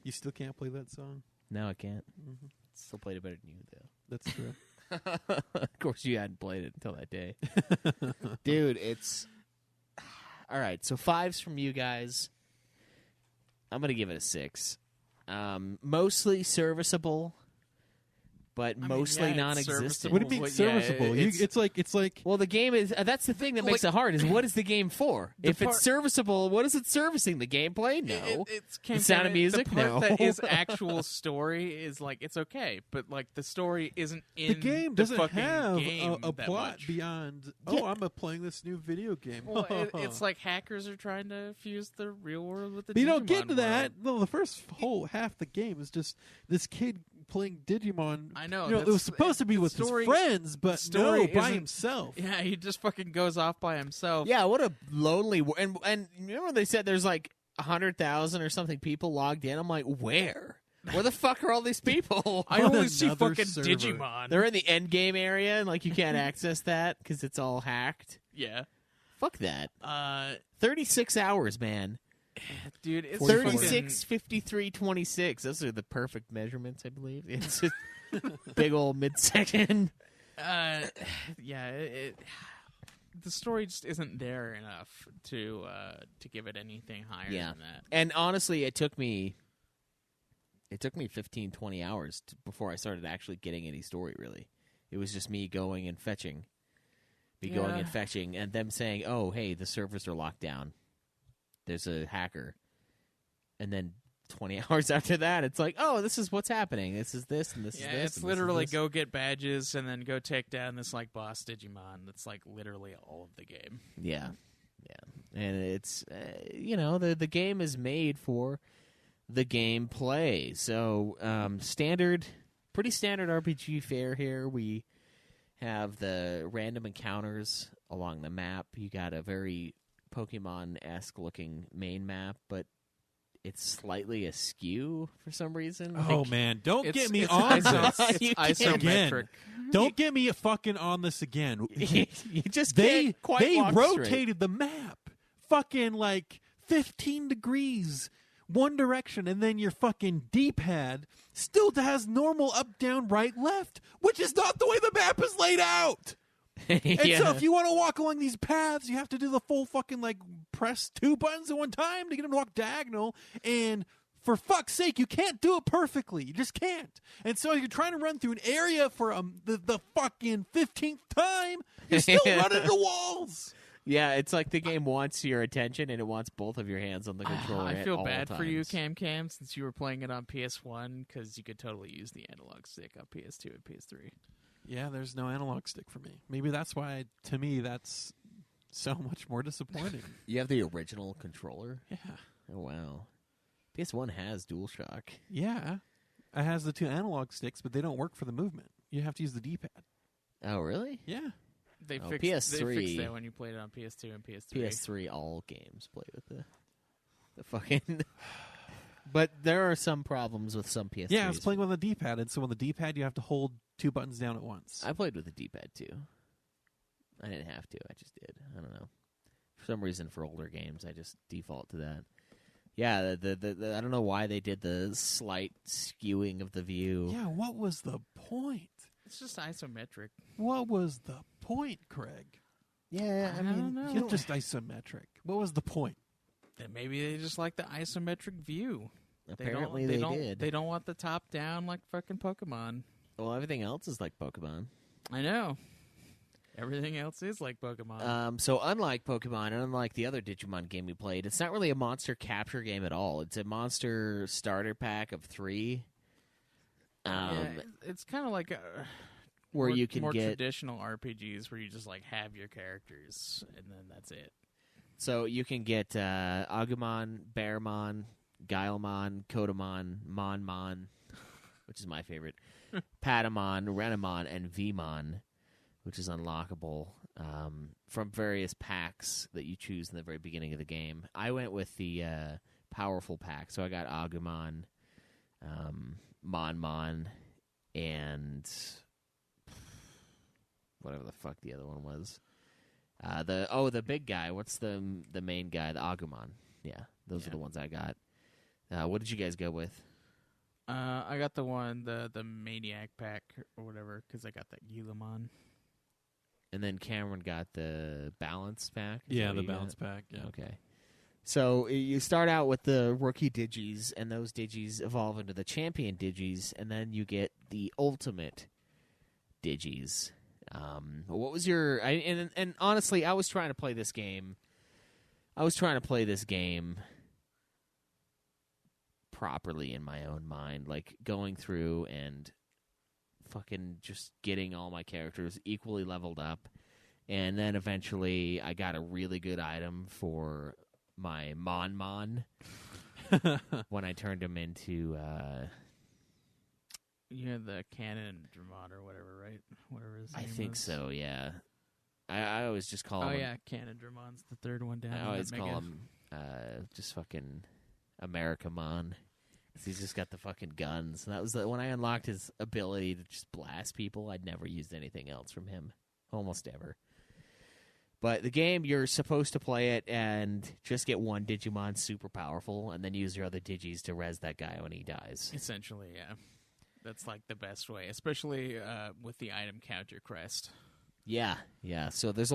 S5: You still can't play that song?
S6: No, I can't.
S5: Mm-hmm.
S6: Still played it better than you, though.
S5: That's true.
S6: Of course, you hadn't played it until that day. Dude, it's... All right, so 5s from you guys. I'm going to give it a 6. Mostly serviceable, but mostly
S2: it's
S6: non-existent.
S2: serviceable.
S5: What do you mean
S2: Well,
S5: serviceable?
S2: yeah,
S5: it's like
S6: Well, the game is... that's the thing that makes it hard, is what is the game for? If
S2: part-
S6: it's serviceable, what is it servicing? The gameplay? No.
S2: It's
S6: The Sound of Music?
S2: The part
S6: No.
S2: that is actual story is like it's okay, but like the story isn't in
S5: the game doesn't
S2: fucking
S5: have
S2: game
S5: a
S2: that
S5: plot
S2: much.
S5: beyond.
S6: Yeah.
S5: Oh, I'm playing this new video game.
S2: Well, it's like hackers are trying to fuse the real world with the.
S5: But you don't
S2: Digimon
S5: get to that.
S2: world.
S5: No, the first whole half the game is just this kid playing Digimon.
S2: I know,
S5: You know, it was supposed to be with his
S2: story-
S5: friends, but
S2: story
S5: no, by
S2: isn't-
S5: himself.
S2: Yeah, he just fucking goes off by himself.
S6: Yeah, what a lonely... And remember they said there's like 100,000 or something people logged in? I'm like, where? Where the fuck are all these people?
S2: I only see
S5: Another
S2: fucking
S5: server.
S2: Digimon.
S6: They're in the end game area, and like you can't access that because it's all hacked.
S2: Yeah.
S6: Fuck that. 36 hours, man.
S2: Dude, it's
S6: 36, 53, 26. Those are the perfect measurements, I believe. It's just big old midsection.
S2: Yeah, the story just isn't there enough to give it anything higher than that.
S6: And honestly, it took me 15, 20 hours before I started actually getting any story, really. It was just me going and fetching. Going and fetching, and them saying, oh, hey, the servers are locked down. There's a hacker. And then 20 hours after that, it's like, oh, this is what's happening. This is this, and this is this.
S2: It's
S6: and
S2: literally
S6: this is
S2: go get badges and then go take down this like boss Digimon. That's like literally all of the game.
S6: this. Yeah. And it's, the game is made for the gameplay. So, pretty standard RPG fare here. We have the random encounters along the map. You got a very Pokemon-esque looking main map, but it's slightly askew for some reason.
S5: Oh man, don't get me
S2: it's
S5: on this.
S2: It's isometric.
S5: Again. Don't get me fucking on this again.
S6: You just
S5: They
S6: can't quite walk
S5: rotated
S6: straight.
S5: the map fucking like 15 degrees one direction, and then your fucking D-pad still has normal up, down, right, left, which is not the way the map is laid out. And so if you want to walk along these paths, you have to do the full fucking like press 2 buttons at one time to get them to walk diagonal. And for fuck's sake, you can't do it perfectly. You just can't. And so you're trying to run through an area for the fucking 15th time. You're still running into walls.
S6: Yeah, it's like the game wants your attention, and it wants both of your hands on the controller.
S2: I feel
S6: at all
S2: bad for you,
S6: times.
S2: Cam, since you were playing it on PS1, because you could totally use the analog stick on PS2 and PS3.
S5: Yeah, there's no analog stick for me. Maybe that's why, to me, that's so much more disappointing.
S6: You have the original controller?
S5: Yeah.
S6: Oh, wow. PS1 has DualShock.
S5: Yeah. It has the 2 analog sticks, but they don't work for the movement. You have to use the D-pad.
S6: Oh, really?
S5: Yeah.
S2: They
S6: Oh,
S2: fixed
S6: PS3.
S2: that when you played it on PS2 and PS3.
S6: PS3, all games play with the fucking... But there are some problems with some PS3s.
S5: Yeah, I was playing with the D-pad, and so on the D-pad, you have to hold 2 buttons down at once.
S6: I played with the D-pad, too. I didn't have to. I just did. I don't know. For some reason, for older games, I just default to that. Yeah, the I don't know why they did the slight skewing of the view.
S5: Yeah, what was the point?
S2: It's just isometric.
S5: What was the point, Craig?
S6: Yeah,
S2: I don't know.
S5: It's just isometric. What was the point?
S2: Then maybe they just like the isometric view.
S6: Apparently
S2: they
S6: did.
S2: They don't want the top down like fucking Pokemon.
S6: Well, everything else is like Pokemon.
S2: I know. Everything else is like Pokemon.
S6: So unlike Pokemon and unlike the other Digimon game we played, it's not really a monster capture game at all. It's a monster starter pack of 3.
S2: Yeah, it's kind of like
S6: Where
S2: more,
S6: you can
S2: more
S6: get...
S2: traditional RPGs where you just like have your characters and then that's it.
S6: So you can get Agumon, Bearmon, Guilemon, Kodamon, Monmon, which is my favorite, Patamon, Renamon, and Vmon, which is unlockable from various packs that you choose in the very beginning of the game. I went with the powerful pack, so I got Agumon, Monmon, and whatever the fuck the other one was. The big guy. What's the main guy? The Agumon. Yeah, those are the ones I got. What did you guys go with?
S2: I got the Maniac pack or whatever because I got that Guilemon.
S6: And then Cameron got the balance pack. Is
S5: Yeah,
S6: that
S5: the
S6: what you
S5: balance
S6: got?
S5: pack. Yeah.
S6: Okay. So you start out with the rookie Digis, and those Digis evolve into the champion Digis, and then you get the ultimate Digis. What was your... And honestly, I was trying to play this game properly in my own mind, like going through and fucking just getting all my characters equally leveled up, and then eventually I got a really good item for my Monmon when I turned him into
S2: You had the Cannon Dramon or whatever, right? Whatever his
S6: I
S2: name
S6: think
S2: was.
S6: so, yeah. I always just call
S2: Oh
S6: him
S2: yeah, Cannon Dramon's the third one down.
S6: I
S2: in
S6: always
S2: that
S6: call
S2: mega.
S6: him just fucking Americamon. He's just got the fucking guns. And that was when I unlocked his ability to just blast people. I'd never used anything else from him, almost ever. But the game, you're supposed to play it and just get one Digimon super powerful, and then use your other Digis to res that guy when he dies.
S2: Essentially, yeah. That's like the best way, especially with the item counter crest.
S6: Yeah. So there's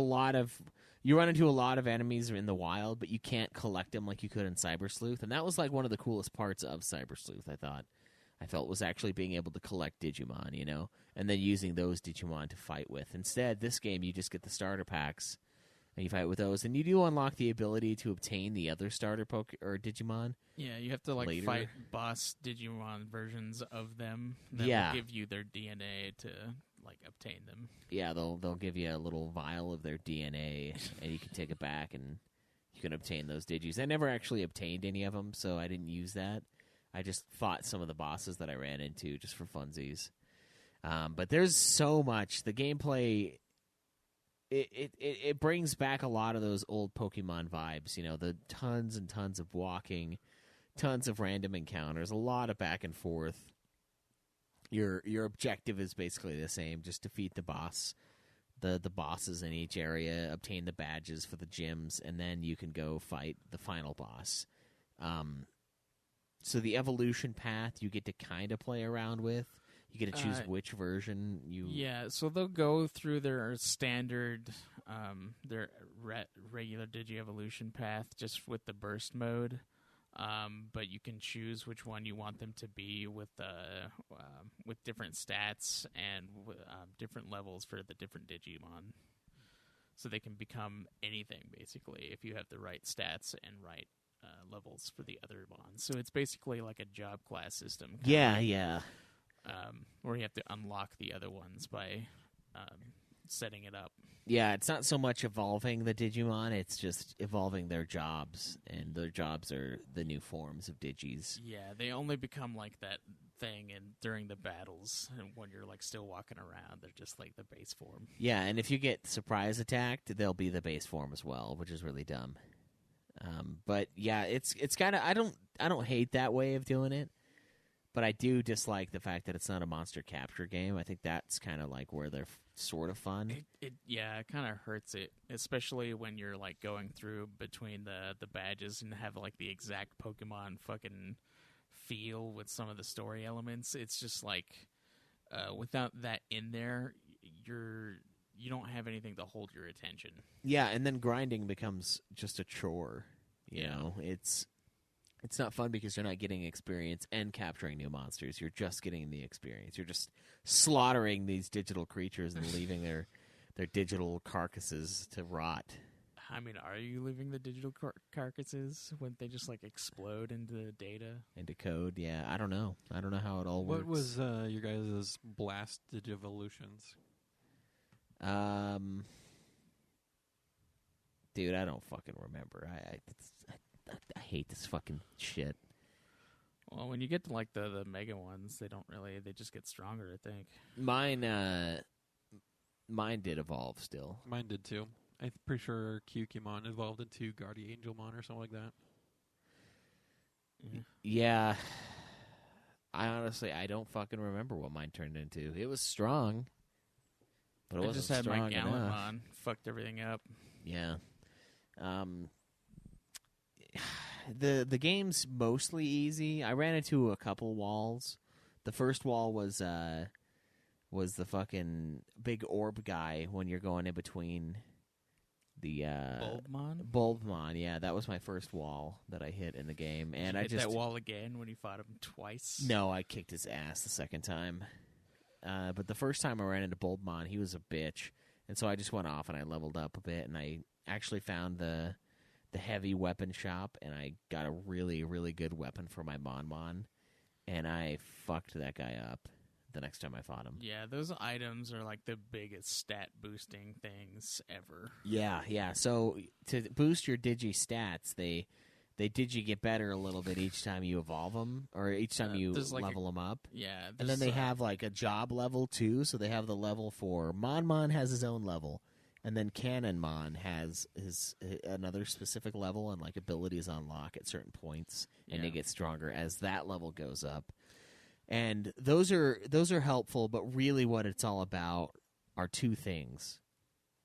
S6: you run into a lot of enemies in the wild, but you can't collect them like you could in Cyber Sleuth, and that was like one of the coolest parts of Cyber Sleuth. I felt was actually being able to collect Digimon, and then using those Digimon to fight with. Instead, this game you just get the starter packs and you fight with those, and you do unlock the ability to obtain the other starter Digimon.
S2: Yeah, you have to
S6: later.
S2: fight boss Digimon versions of them that
S6: Yeah.
S2: will give you their DNA to obtain them.
S6: Yeah, they'll give you a little vial of their DNA, and you can take it back, and you can obtain those Digis. I never actually obtained any of them, so I didn't use that. I just fought some of the bosses that I ran into just for funsies. But there's so much. The gameplay, it brings back a lot of those old Pokemon vibes. The tons and tons of walking, tons of random encounters, a lot of back and forth. Your objective is basically the same: just defeat the boss, the bosses in each area, obtain the badges for the gyms, and then you can go fight the final boss. So the evolution path you get to kind of play around with. You get to choose which version you.
S2: Yeah, so they'll go through their standard, their regular Digi-evolution path just with the burst mode. But you can choose which one you want them to be with different stats and different levels for the different Digimon. So they can become anything, basically, if you have the right stats and right levels for the other ones. So it's basically like a job class system.
S6: Yeah.
S2: Where you have to unlock the other ones by setting it up.
S6: Yeah, it's not so much evolving the Digimon, it's just evolving their jobs, and their jobs are the new forms of Digis.
S2: Yeah, they only become like that thing during the battles, and when you're still walking around, they're just like the base form.
S6: Yeah, and if you get surprise attacked, they'll be the base form as well, which is really dumb. But yeah, it's kind of I don't hate that way of doing it. But I do dislike the fact that it's not a monster capture game. I think that's kind of like where they're sort of fun.
S2: It kind of hurts it, especially when you're going through between the badges and have the exact Pokemon fucking feel with some of the story elements. It's just without that in there, you don't have anything to hold your attention.
S6: Yeah, and then grinding becomes just a chore. You know, it's not fun because you're not getting experience and capturing new monsters. You're just getting the experience. You're just slaughtering these digital creatures and leaving their digital carcasses to rot.
S2: I mean, are you leaving the digital carcasses? Wouldn't they just explode into data?
S6: Into code? Yeah, I don't know. I don't know how it all works.
S5: What was your guys' blast Digivolutions?
S6: Dude, I don't fucking remember. I hate this fucking shit.
S2: Well, when you get to the mega ones, they just get stronger, I think.
S6: Mine did evolve still.
S5: Mine did too. I'm pretty sure Kyukimon evolved into Guardian Angelmon or something like that.
S6: Yeah. I don't fucking remember what mine turned into. It was strong, but it wasn't
S2: just had
S6: strong
S2: my
S6: enough.
S2: Gallantmon. Fucked everything up.
S6: Yeah. The game's mostly easy. I ran into a couple walls. The first wall was the fucking big orb guy when you're going in between the Bulbmon. Yeah, that was my first wall that I hit in the game, and
S2: Did
S6: I
S2: you hit that wall again when you fought him twice.
S6: No, I kicked his ass the second time. But the first time I ran into Bulbmon, he was a bitch, and so I just went off and I leveled up a bit, and I actually found the heavy weapon shop, and I got a really, really good weapon for my Mon, and I fucked that guy up the next time I fought him.
S2: Yeah, those items are the biggest stat boosting things ever.
S6: Yeah. So to boost your Digi stats, they Digi get better a little bit each time you evolve them, or each time you level them up.
S2: Yeah.
S6: And then they have a job level too, so they have the level for Mon has his own level. And then Cannonmon has another specific level and like abilities unlock at certain points, and they get stronger as that level goes up. And those are helpful, but really what it's all about are two things: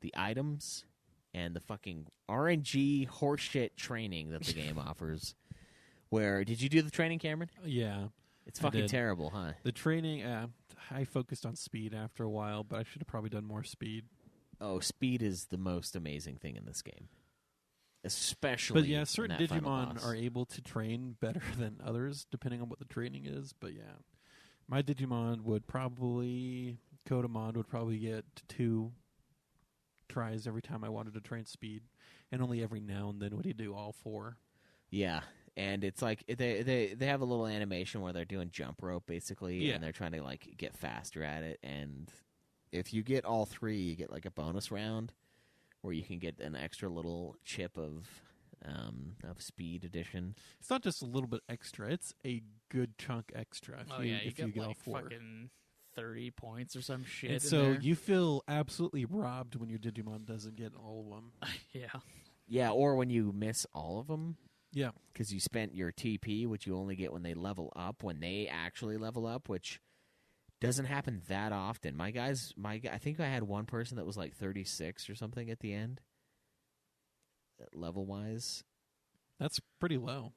S6: the items and the fucking RNG horseshit training that the game offers. Where did you do the training, Cameron?
S5: Yeah.
S6: It's fucking terrible, huh?
S5: The training, I focused on speed after a while, but I should have probably done more speed.
S6: Oh, speed is the most amazing thing in this game. Especially
S5: But yeah, certain
S6: in that final
S5: Digimon
S6: boss.
S5: are able to train better than others, depending on what the training is. But yeah, my Digimon would probably, Kodamon would probably get 2 tries every time I wanted to train speed, and only every now and then would he do all 4.
S6: Yeah, and it's like they have a little animation where they're doing jump rope basically, and they're trying to like get faster at it. And if you get all 3, you get like a bonus round where you can get an extra little chip of speed addition.
S5: It's not just a little bit extra; it's a good chunk extra. If you get all 4.
S2: Fucking 30 points or some shit.
S5: And
S2: in
S5: so
S2: there.
S5: you feel absolutely robbed when your Digimon doesn't get all of them.
S2: Yeah.
S6: Yeah, or when you miss all of them.
S5: Yeah.
S6: Because you spent your TP, which you only get when they level up, when they actually level up, which doesn't happen that often. I think I had one person that was like 36 or something at the end, level-wise.
S5: That's pretty low.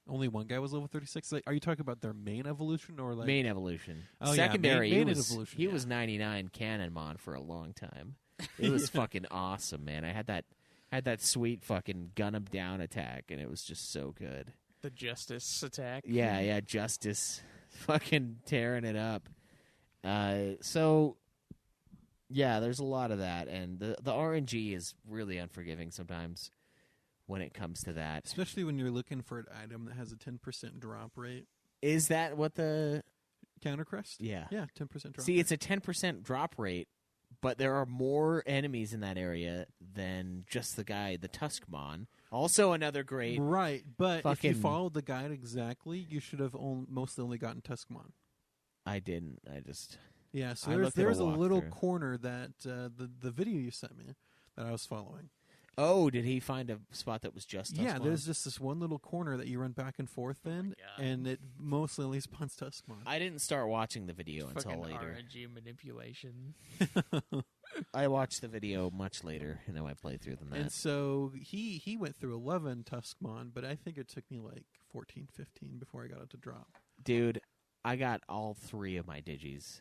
S5: Only one guy was level 36. Like, are you talking about their main evolution or like
S6: Main evolution.
S5: Oh,
S6: Secondary,
S5: yeah, main
S6: he
S5: evolution.
S6: was 99 Cannonmon for a long time. It was fucking awesome, man. I had that sweet fucking gun him down attack, and it was just so good.
S2: The Justice attack.
S6: Yeah, Justice fucking tearing it up. So, yeah, there's a lot of that, and the RNG is really unforgiving sometimes when it comes to that.
S5: Especially when you're looking for an item that has a 10% drop rate.
S6: Is that what the...
S5: Counter Crest?
S6: Yeah.
S5: Yeah, 10% drop
S6: See,
S5: rate.
S6: it's a 10% drop rate, but there are more enemies in that area than just the Tuskmon. Also another great...
S5: Right, but if you
S6: fucking-
S5: followed the guide exactly, you should have mostly only gotten Tuskmon.
S6: I didn't. I just...
S5: Yeah, so
S6: I
S5: there's
S6: looked at a
S5: a little
S6: walkthrough.
S5: corner that the video you sent me that I was following.
S6: Oh, did he find a spot that was just Tuskmon?
S5: Yeah, there's just this one little corner that you run back and forth in,
S2: God.
S5: and it mostly only spawns Tuskmon.
S6: I didn't start watching the video until
S2: Fucking
S6: later.
S2: RNG manipulation.
S6: I watched the video much later, and then I played through them that.
S5: And so he went through 11 Tuskmon, but I think it took me like 14, 15 before I got it to drop.
S6: Dude, I got all 3 of my Digis,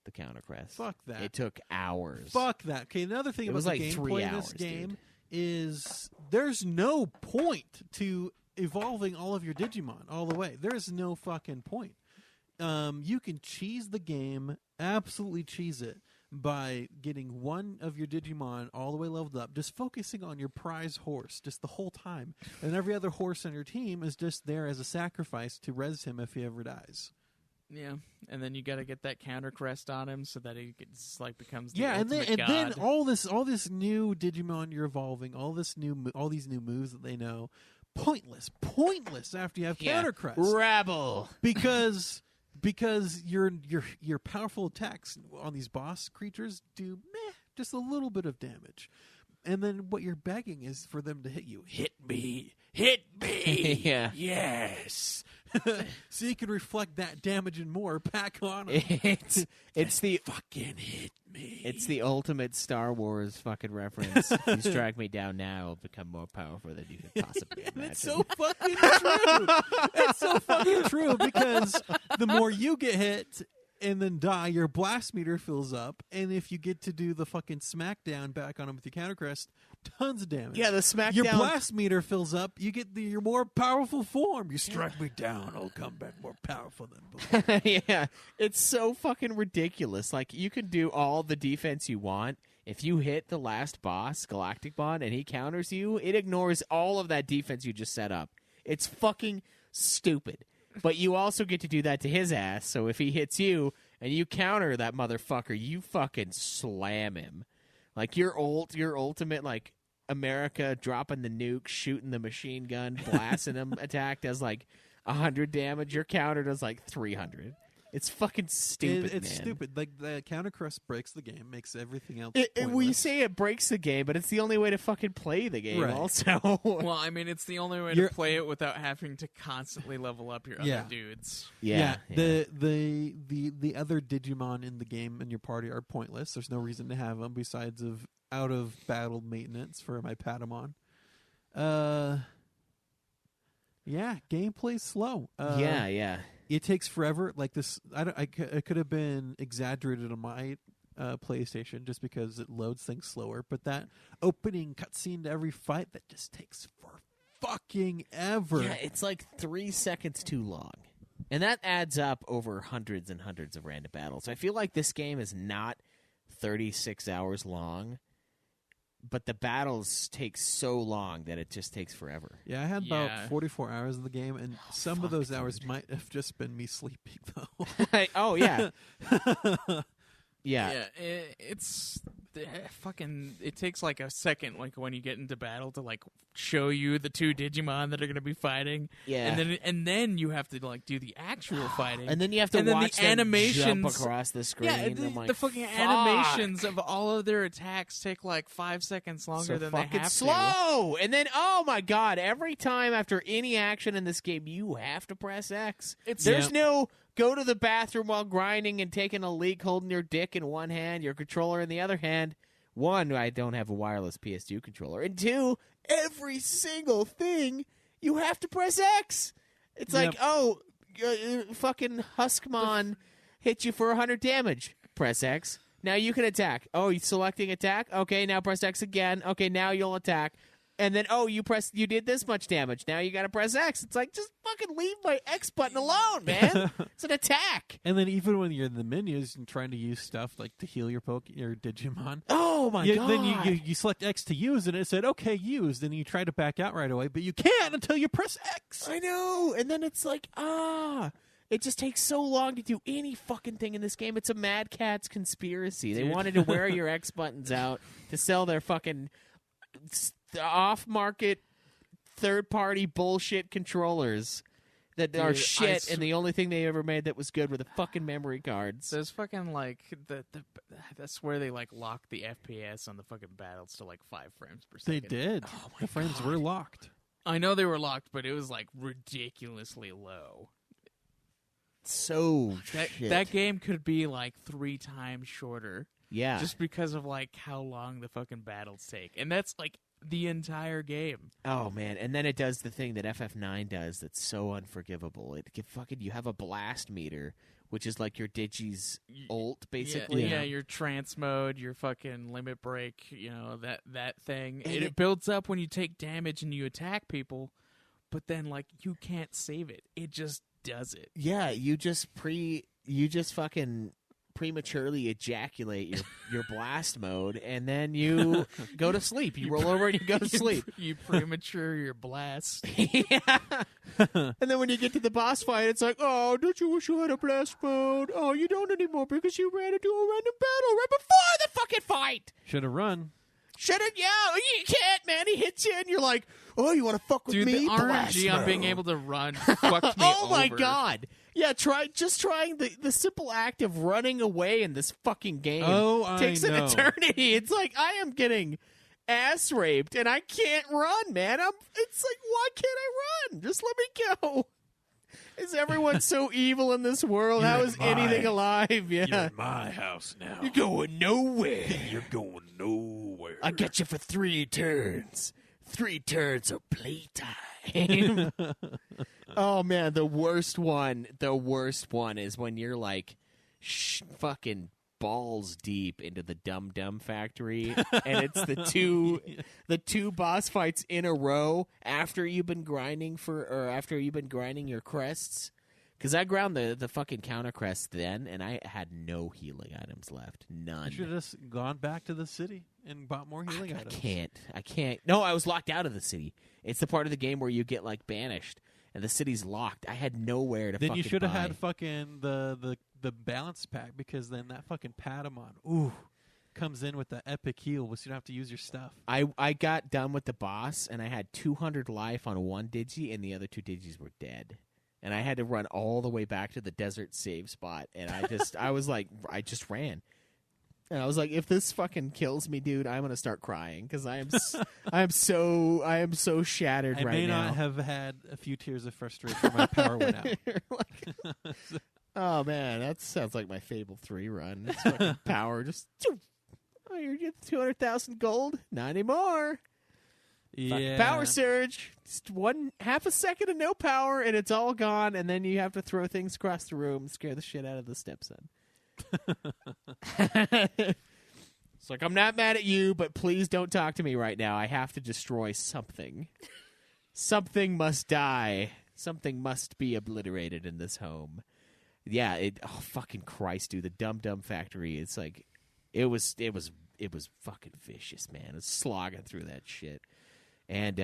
S6: the Counter Crest.
S5: Fuck that.
S6: It took hours.
S5: Fuck that. Okay, another thing
S6: It
S5: about
S6: was
S5: the
S6: like 3
S5: gameplay in
S6: hours,
S5: this game
S6: dude.
S5: is there's no point to evolving all of your Digimon all the way. There's no fucking point. You can cheese the game, absolutely cheese it, by getting one of your Digimon all the way leveled up, just focusing on your prize horse just the whole time. And every other horse on your team is just there as a sacrifice to res him if he ever dies.
S2: Yeah, and then you got to get that counter crest on him so that he gets, like, becomes the
S5: Yeah, and then
S2: ultimate
S5: then
S2: god.
S5: all this new Digimon you're evolving, all these new moves that they know, pointless after you have Counter Crest.
S6: Rabble!
S5: because your powerful attacks on these boss creatures do just a little bit of damage. And then what you're begging is for them to hit you. Hit me.
S6: Yeah.
S5: Yes. So you can reflect that damage and more back on them.
S6: It's the
S5: Fucking hit me.
S6: It's the ultimate Star Wars fucking reference. If you strike me down now, I'll become more powerful than you could possibly imagine.
S5: It's so fucking true. It's so fucking true because the more you get hit and then die, your blast meter fills up, and if you get to do the fucking smackdown back on him with your counter crest, tons of damage.
S6: Yeah, the smackdown.
S5: Your blast meter fills up, you get your more powerful form. You strike me down, I'll come back more powerful than before.
S6: Yeah, it's so fucking ridiculous. Like, you can do all the defense you want. If you hit the last boss, Galactic Bond, and he counters you, it ignores all of that defense you just set up. It's fucking stupid. But you also get to do that to his ass, so if he hits you and you counter that motherfucker, you fucking slam him. Like, your ultimate, like, America dropping the nuke, shooting the machine gun, blasting him attack does, like, 100 damage. Your counter does, like, 300. It's fucking stupid,
S5: It's
S6: man.
S5: stupid. Like the counter crest breaks the game, makes everything else.
S6: Well, you
S5: pointless.
S6: say it breaks the game, but it's the only way to fucking play the game.
S5: Right.
S6: Also,
S2: Well, I mean, it's the only way
S5: You're-
S2: to play it without having to constantly level up your
S5: Yeah.
S2: other dudes.
S6: yeah.
S5: The other Digimon in the game in your party are pointless. There's no reason to have them besides of out of battle maintenance for my Patamon. Yeah, gameplay's slow.
S6: Yeah.
S5: It takes forever. Like this, it could have been exaggerated on my PlayStation just because it loads things slower. But that opening cutscene to every fight that just takes for fucking ever.
S6: Yeah, it's like 3 seconds too long. And that adds up over hundreds and hundreds of random battles. I feel like this game is not 36 hours long, but the battles take so long that it just takes forever.
S5: Yeah, I had
S2: Yeah.
S5: about 44 hours of the game, and some of those hours might have just been me sleeping, though.
S6: Oh, yeah.
S2: Yeah, it's fucking. It takes like a second, like when you get into battle, to like show you the two Digimon that are going to be fighting.
S6: Yeah.
S2: and then you have to like do the actual fighting,
S6: And then you have to
S2: And then the
S6: watch them
S2: animations-
S6: jump across the screen.
S2: yeah,
S6: I'm like,
S2: the fucking
S6: "Fuck."
S2: animations of all of their attacks take like 5 seconds longer
S6: So
S2: than they
S6: fucking
S2: have to.
S6: slow. And then, oh my god! Every time after any action in this game, you have to press X. There's no go to the bathroom while grinding and taking a leak, holding your dick in one hand, your controller in the other hand. One, I don't have a wireless PS2 controller, and two, every single thing you have to press X. It's like, oh, fucking Huskmon hit you for 100 damage. Press X. Now you can attack. Oh, you selecting attack? Okay, now press X again. Okay, now you'll attack. And then, oh, you did this much damage. Now you got to press X. It's like, just fucking leave my X button alone, man. It's an attack.
S5: And then even when you're in the menus and trying to use stuff like to heal your Digimon,
S6: Oh my god.
S5: then you select X to use, and it said, okay, use. Then you try to back out right away, but you can't until you press X.
S6: I know. And then it's like, it just takes so long to do any fucking thing in this game. It's a Mad Catz conspiracy. They wanted to wear your X buttons out to sell their fucking off-market, third-party bullshit controllers that are shit, and the only thing they ever made that was good were the fucking memory cards.
S2: There's fucking like that's where they like locked the FPS on the fucking battles to like 5 frames per
S5: They
S2: second.
S5: did. The frames were locked.
S2: I know they were locked, but it was like ridiculously low.
S6: So shit.
S2: That game could be like 3 times shorter,
S6: Yeah.
S2: just because of like how long the fucking battles take, and that's like the entire game.
S6: Oh man, and then it does the thing that FF9 does that's so unforgivable. You have a blast meter, which is like your Digi's ult, basically.
S2: Yeah, your trance mode, your fucking limit break, that thing.
S6: And
S2: It builds up when you take damage and you attack people, but then like you can't save it. It just does it.
S6: Yeah, you just fucking prematurely ejaculate your blast mode, and then you go to sleep. You roll over and you go to sleep.
S2: You premature your blast.
S6: Yeah. And then when you get to the boss fight, it's like, oh, don't you wish you had a blast mode? Oh, you don't anymore because you ran into a random battle right before the fucking fight.
S5: Should have run.
S6: Shouldn't, yeah, you can't, man. He hits you, and you're like, oh, you want to fuck with
S2: Dude,
S6: me?
S2: the
S6: Blast
S2: RNG on being
S6: mode.
S2: able to run fucked me
S6: Oh my
S2: over.
S6: god. Yeah, trying the simple act of running away in this fucking game takes an eternity. It's like I am getting ass raped and I can't run, man. It's like, why can't I run? Just let me go. Is everyone so evil in this world? How is anything alive? Yeah.
S1: You're in my house now.
S6: You're going nowhere.
S1: You're going nowhere.
S6: I got you for 3 turns. 3 turns of playtime. Oh man, the worst one is when you're like fucking balls deep into the Dum Dum Factory, and it's the two boss fights in a row after you've been grinding your crests. Because I ground the fucking counter crests then, and I had no healing items left. None.
S5: You should have just gone back to the city and bought more healing items.
S6: I can't. No, I was locked out of the city. It's the part of the game where you get like banished, and the city's locked. I had nowhere to.
S5: Then
S6: fucking
S5: you should have
S6: buy.
S5: had fucking the balance pack, because then that fucking Patamon comes in with the epic heal, so you don't have to use your stuff.
S6: I got done with the boss, and I had 200 life on one Digi, and the other 2 Digis were dead. and I had to run all the way back to the desert save spot, and I just ran. And I was like, if this fucking kills me, dude, I'm gonna start crying because I am so shattered
S5: I
S6: right
S5: may
S6: now.
S5: not have had a few tears of frustration when my power went out.
S6: Oh man, that sounds like my Fable 3 run. It's fucking power just. Oh, you're getting 200,000 gold? Not anymore.
S5: Yeah.
S6: Power surge. Just half a second of no power, and it's all gone. And then you have to throw things across the room and scare the shit out of the stepson. It's like, I'm not mad at you, but please don't talk to me right now. I have to destroy something. Something must die. Something must be obliterated in this home. Yeah, oh fucking Christ, dude. The Dum Dum Factory, it's like it was fucking vicious, man. It's slogging through that shit. And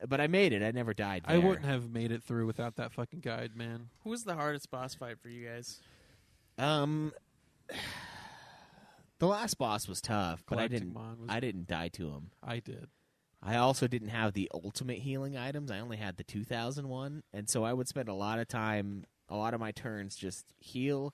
S6: but I made it. I never died there.
S5: I wouldn't have made it through without that fucking guide, man.
S2: Who was the hardest boss fight for you guys?
S6: The last boss was tough, but I
S5: Galacticmon
S6: didn't die to him.
S5: I did.
S6: I also didn't have the ultimate healing items. I only had the 2001, and so I would spend a lot of my turns just heal,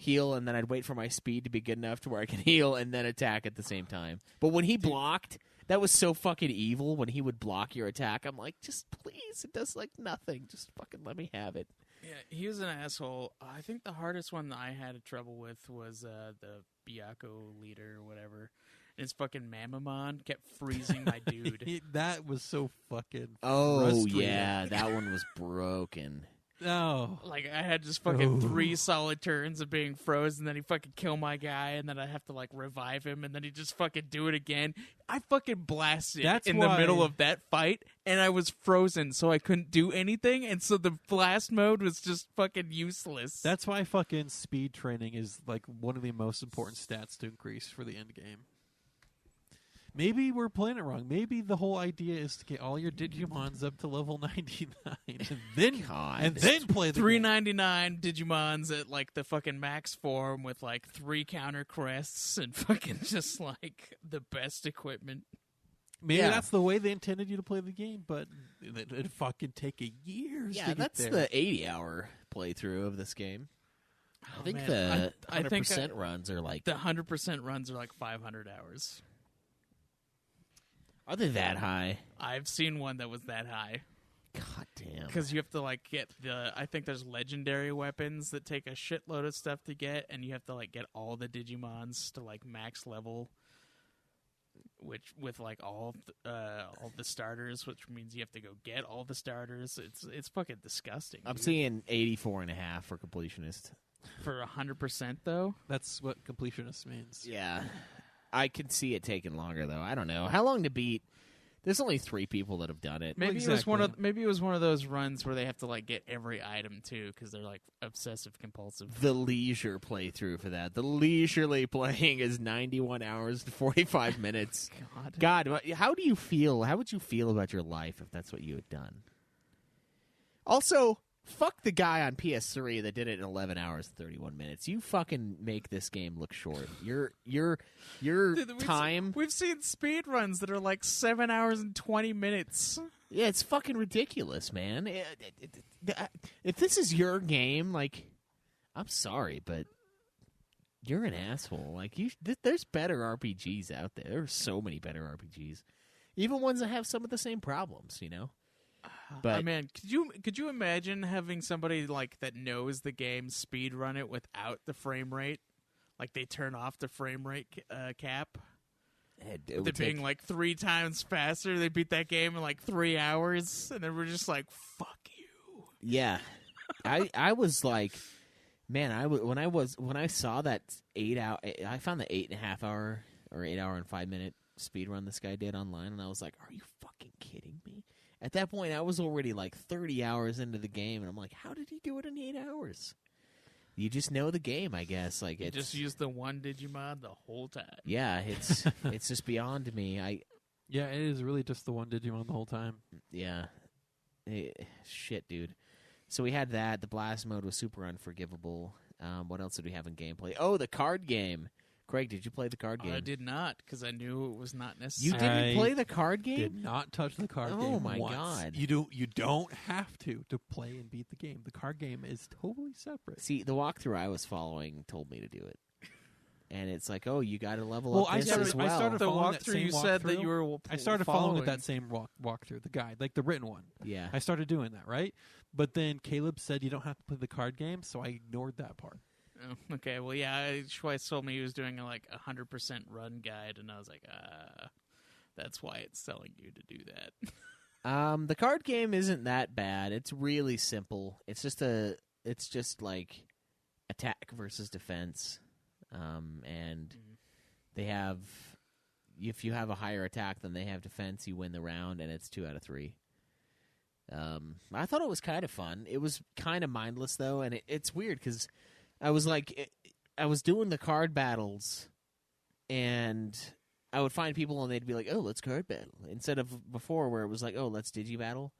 S6: and then I'd wait for my speed to be good enough to where I could heal and then attack at the same time. But when he blocked, that was so fucking evil. When he would block your attack, I'm like, just please, it does like nothing. Just fucking let me have it.
S2: Yeah, he was an asshole. I think the hardest one that I had trouble with was the Byaku leader or whatever. And his fucking Mamamon kept freezing my dude.
S5: That was so fucking
S6: Oh,
S5: frustrating.
S6: yeah, that one was broken.
S5: No.
S2: Like, I had just fucking 3 solid turns of being frozen, and then he fucking kill my guy, and then I have to, like, revive him, and then he just fucking do it again. I fucking blasted in the middle of that fight, and I was frozen, so I couldn't do anything, and so the blast mode was just fucking useless.
S5: That's why fucking speed training is like one of the most important stats to increase for the end game. Maybe we're playing it wrong. Maybe the whole idea is to get all your Digimons up to level 99 and then play the game.
S2: 399 Digimons at like the fucking max form with like 3 counter crests and fucking just like the best equipment.
S5: Maybe
S6: Yeah.
S5: that's the way they intended you to play the game, but it'd fucking take years to
S6: Yeah,
S5: get
S6: that's
S5: there.
S6: the 80-hour playthrough of this game. I think
S2: man.
S6: the
S2: I think
S6: 100% runs are like...
S2: The 100% runs are like 500 hours.
S6: Are they that high?
S2: I've seen one that was that high.
S6: God damn.
S2: Because you have to like get I think there's legendary weapons that take a shitload of stuff to get, and you have to like get all the Digimons to like max level, which with like all the starters, which means you have to go get all the starters. It's fucking disgusting.
S6: I'm
S2: dude.
S6: seeing 84.5 for completionist.
S2: For 100% though.
S5: That's what completionist means.
S6: Yeah. I could see it taking longer, though. I don't know. How long to beat? There's only 3 people that have done it.
S2: Maybe
S5: exactly.
S2: it was one of those runs where they have to like get every item too, because they're like obsessive compulsive.
S6: The leisure playthrough for that. The leisurely playing is 91 hours to 45 minutes. God, how do you feel? How would you feel about your life if that's what you had done? Also, fuck the guy on PS3 that did it in 11 hours and 31 minutes. You fucking make this game look short. Your
S2: Dude,
S6: time...
S2: We've seen speed runs that are like 7 hours and 20 minutes.
S6: Yeah, it's fucking ridiculous, man. If this is your game, like, I'm sorry, but you're an asshole. Like, there's better RPGs out there. There are so many better RPGs. Even ones that have some of the same problems, you know? But
S2: man, could you imagine having somebody like that knows the game speed run it without the frame rate? Like they turn off the frame rate cap.
S6: it would
S2: They're being like 3 times faster. They beat that game in like 3 hours, and then we're just like, "Fuck you."
S6: Yeah, I was like, man, when I saw that 8 hour, I found the 8.5 hour or 8 hour and 5 minute speed run this guy did online, and I was like, are you fucking kidding me? At that point, I was already like 30 hours into the game, and I'm like, how did he do it in 8 hours? You just know the game, I guess. Like,
S2: You just use the one Digimon the whole time.
S6: yeah, it's just beyond me.
S5: Yeah, it is really just the one Digimon the whole time.
S6: Yeah, shit, dude. So we had that. The blast mode was super unforgivable. What else did we have in gameplay? Oh, the card game. Craig, did you play the card game?
S2: I did not, because I knew it was not
S6: You
S2: necessary.
S6: didn't
S5: I
S6: play the card game?
S5: Did not touch the card game.
S6: Oh, my
S5: once.
S6: God.
S5: You don't have to play and beat the game. The card game is totally separate.
S6: See, the walkthrough I was following told me to do it. And it's like, oh, you got to level
S5: Well,
S6: up
S5: I
S6: this
S5: started-
S6: as
S5: I
S6: well.
S5: started
S2: the
S5: following that
S2: walkthrough,
S5: same
S2: you said that
S5: walkthrough.
S2: you were
S5: I started following that same walkthrough, the guide, like the written one.
S6: Yeah.
S5: I started doing that, right? But then Caleb said you don't have to play the card game, so I ignored that part.
S2: Oh, okay, well, yeah, Schweiss told me he was doing a 100% run guide, and I was like, that's why it's telling you to do that.
S6: The card game isn't that bad. It's really simple. It's just like attack versus defense. And they have, if you have a higher attack than they have defense, you win the round, and it's 2 out of 3. I thought it was kind of fun. It was kind of mindless, though, and it's weird because I was doing the card battles, and I would find people, and they'd be like, oh, let's card battle, instead of before where it was like, oh, let's digi-battle.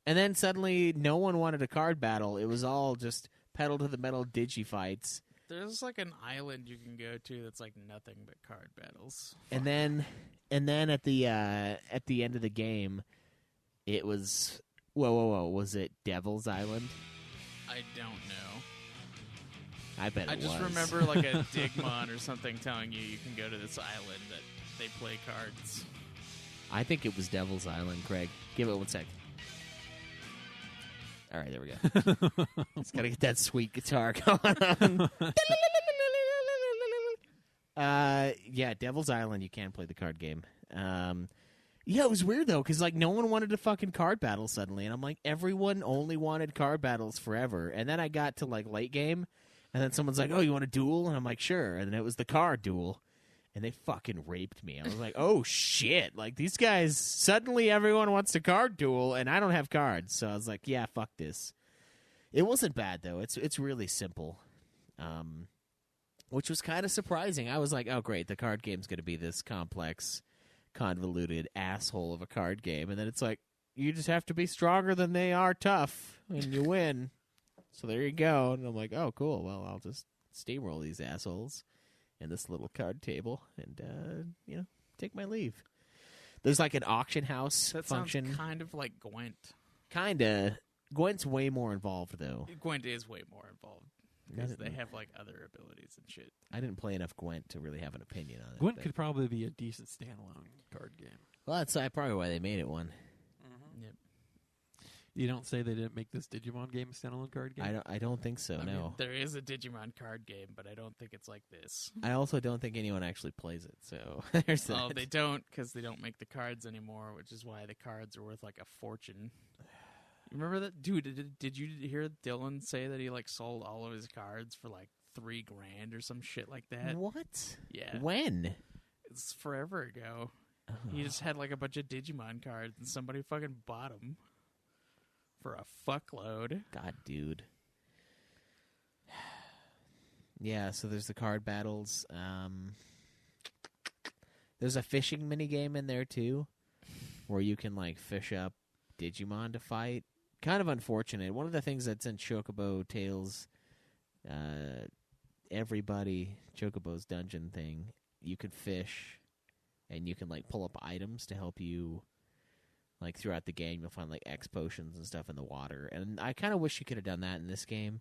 S6: And then suddenly no one wanted a card battle. It was all just pedal to the metal digi-fights.
S2: There's an island you can go to that's nothing but card battles.
S6: And then at the end of the game, it was whoa, was it Devil's Island?
S2: I don't know.
S6: I bet
S2: I
S6: it
S2: just
S6: was.
S2: remember a Digimon or something telling you can go to this island that they play cards.
S6: I think it was Devil's Island, Craig. Give it 1 sec. All right, there we go. Just gotta get that sweet guitar going on. Yeah, Devil's Island. You can play the card game. Yeah, it was weird though, because no one wanted a fucking card battle suddenly, and I'm like, everyone only wanted card battles forever. And then I got to late game, and then someone's like, "Oh, you want a duel?" And I'm like, "Sure." And then it was the card duel, and they fucking raped me. I was like, "Oh shit!" These guys suddenly everyone wants to card duel, and I don't have cards, so I was like, "Yeah, fuck this." It wasn't bad though. It's really simple, which was kind of surprising. I was like, "Oh great, the card game's going to be this complex, convoluted asshole of a card game," and then it's like, you just have to be stronger than they are tough, and you win. So there you go. And I'm like, oh, cool. Well, I'll just steamroll these assholes in this little card table and, take my leave. There's an auction house
S2: That
S6: function.
S2: sounds kind of like Gwent.
S6: Kinda. Gwent's way more involved, though.
S2: Gwent is way more involved. Because they have other abilities and shit.
S6: I didn't play enough Gwent to really have an opinion on it.
S5: Gwent
S6: but-
S5: could probably be a decent standalone card game.
S6: Well, that's probably why they made it one.
S2: Yep.
S5: You don't say they didn't make this Digimon game a standalone card game?
S6: I don't think so,
S2: I mean,
S6: no.
S2: there is a Digimon card game, but I don't think it's like this.
S6: I also don't think anyone actually plays it, so there's that.
S2: Oh, they don't, because they don't make the cards anymore, which is why the cards are worth a fortune. You remember that? Dude, did you hear Dylan say that he sold all of his cards for $3,000 or some shit like that?
S6: What?
S2: Yeah.
S6: When?
S2: It's forever ago. He just had a bunch of Digimon cards, and somebody fucking bought them for a fuckload.
S6: God, dude. Yeah, so there's the card battles. There's a fishing minigame in there, too, where you can, fish up Digimon to fight. Kind of unfortunate. One of the things that's in Chocobo Tales, Chocobo's dungeon thing, you can fish, and you can, pull up items to help you. Throughout the game, you'll find, X potions and stuff in the water. And I kind of wish you could have done that in this game,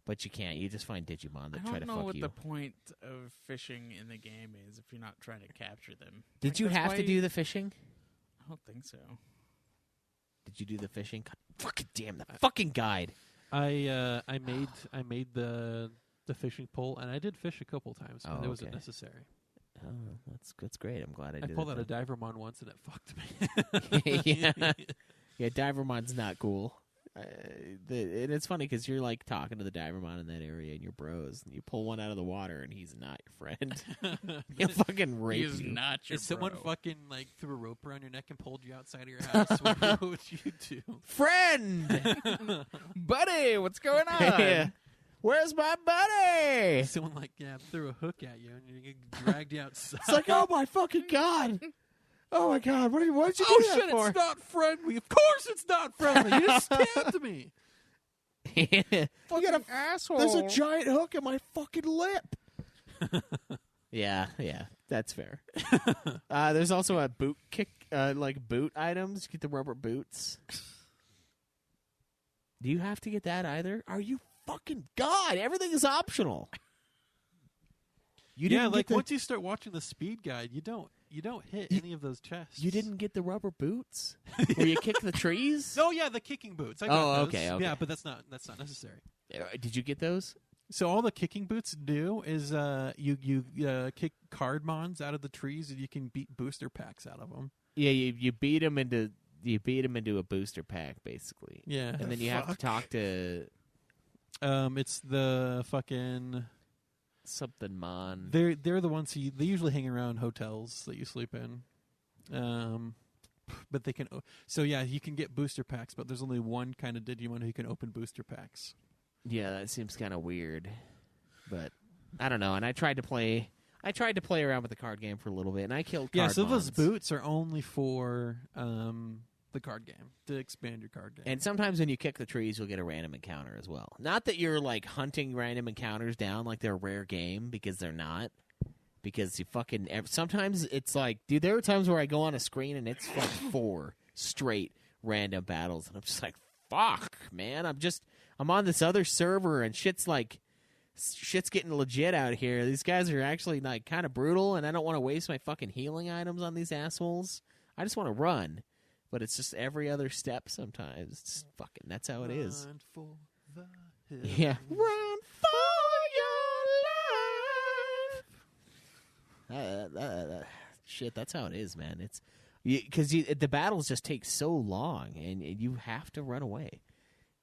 S6: but you can't. You just find Digimon that try to
S2: I don't know
S6: fuck
S2: what
S6: you.
S2: the point of fishing in the game is if you're not trying to capture them.
S6: Did you
S2: that's
S6: have
S2: why
S6: to do the fishing?
S2: I don't think so.
S6: Did you do the fishing? God, fucking damn, the fucking guide.
S5: I made the fishing pole, and I did fish a couple times, but
S6: Oh,
S5: it wasn't
S6: okay.
S5: necessary.
S6: Oh, that's great. I'm glad I
S5: I
S6: did
S5: pulled
S6: it
S5: out a
S6: then.
S5: Divermon once, and it fucked me.
S6: Yeah, Divermon's not cool. And it's funny because you're talking to the Divermon in that area and you're bros, and you pull one out of the water and he's not your friend. He'll fucking rape
S2: He's
S6: you.
S2: not your
S5: If someone
S2: bro.
S5: fucking threw a rope around your neck and pulled you outside of your house, what would you do?
S6: Friend!
S2: Buddy, what's going on?
S6: Yeah. Where's my buddy?
S5: Someone threw a hook at you and you get dragged outside.
S6: It's like, oh my fucking God. Oh my God, what did you do
S5: Oh
S6: that
S5: shit!
S6: for?
S5: It's not friendly. Of course, it's not friendly. You just stabbed me.
S6: You got
S2: asshole.
S6: There's a giant hook in my fucking lip. Yeah, that's fair. There's also a boot kick, like boot items. You get the rubber boots. Do you have to get that either? Are you fucking God? Everything is optional.
S5: Once you start watching the speed guide, you don't hit any of those chests.
S6: You didn't get the rubber boots where you kick the trees.
S5: Oh yeah, the kicking boots. I got those.
S6: Okay.
S5: Yeah, but that's not necessary.
S6: Did you get those?
S5: So all the kicking boots do is you kick cardmons out of the trees, and you can beat booster packs out of them.
S6: Yeah, you beat them into a booster pack basically.
S5: Yeah,
S6: and then you have to talk to.
S5: It's the fucking
S6: something mon.
S5: They're the ones they usually hang around hotels that you sleep in. But they can. So yeah, you can get booster packs, but there's only one kind of Digimon who can open booster packs.
S6: Yeah, that seems kind of weird, but I don't know. And I tried to play around with the card game for a little bit, and I killed.
S5: Yeah, so those boots are only for the card game to expand your card game.
S6: And sometimes when you kick the trees, you'll get a random encounter as well. Not that you're like hunting random encounters down like they're a rare game, because they're not. Because you fucking sometimes it's like, dude, there are times where I go on a screen and it's like 4 straight random battles, and I'm just like, fuck, man, I'm on this other server, and shit's getting legit out here. These guys are actually like kind of brutal, and I don't want to waste my fucking healing items on these assholes. I just want to run, but it's just every other step sometimes. It's fucking, that's how it is.
S5: Run for the hills.
S6: Yeah. Run for your life. Shit, that's how it is, man. It's because the battles just take so long, and you have to run away.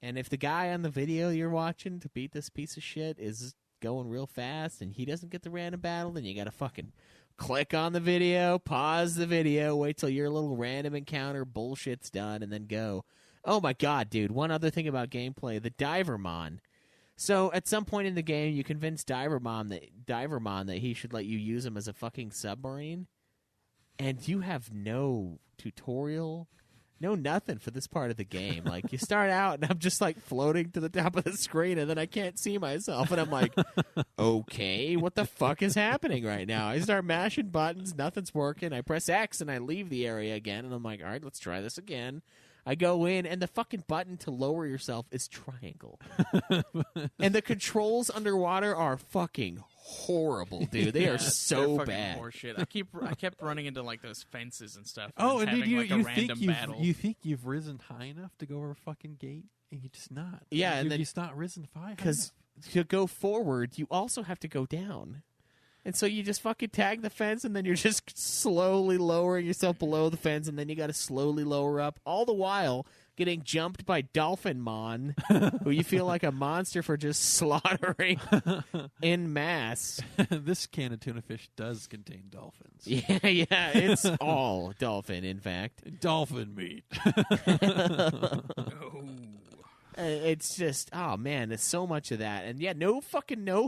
S6: And if the guy on the video you're watching to beat this piece of shit is going real fast and he doesn't get the random battle, then you gotta fucking click on the video, pause the video, wait till your little random encounter bullshit's done, and then go. Oh my god, dude, one other thing about gameplay, the Divermon. So at some point in the game, you convince Divermon that he should let you use him as a fucking submarine, and you have no tutorial, no nothing for this part of the game. Like, you start out, and I'm just, like, floating to the top of the screen, and then I can't see myself, and I'm like, okay, what the fuck is happening right now? I start mashing buttons, nothing's working, I press X, and I leave the area again, and I'm like, all right, let's try this again. I go in, and the fucking button to lower yourself is triangle. And the controls underwater are fucking horrible, dude. They are so bad.
S2: Horseshit. I kept running into like those fences and stuff.
S5: Oh,
S2: and
S5: and
S2: having, like, a random battle.
S5: You think you've risen high enough to go over a fucking gate, and you're just not.
S6: Yeah, and then
S5: you're just not risen high.
S6: Because to go forward, you also have to go down. And so you just fucking tag the fence, and then you're just slowly lowering yourself below the fence, and then you got to slowly lower up, all the while getting jumped by Dolphinmon, who you feel like a monster for just slaughtering en masse.
S5: This can of tuna fish does contain dolphins.
S6: Yeah, it's all dolphin, in fact.
S5: Dolphin meat.
S6: It's just, oh man, there's so much of that. And yeah, no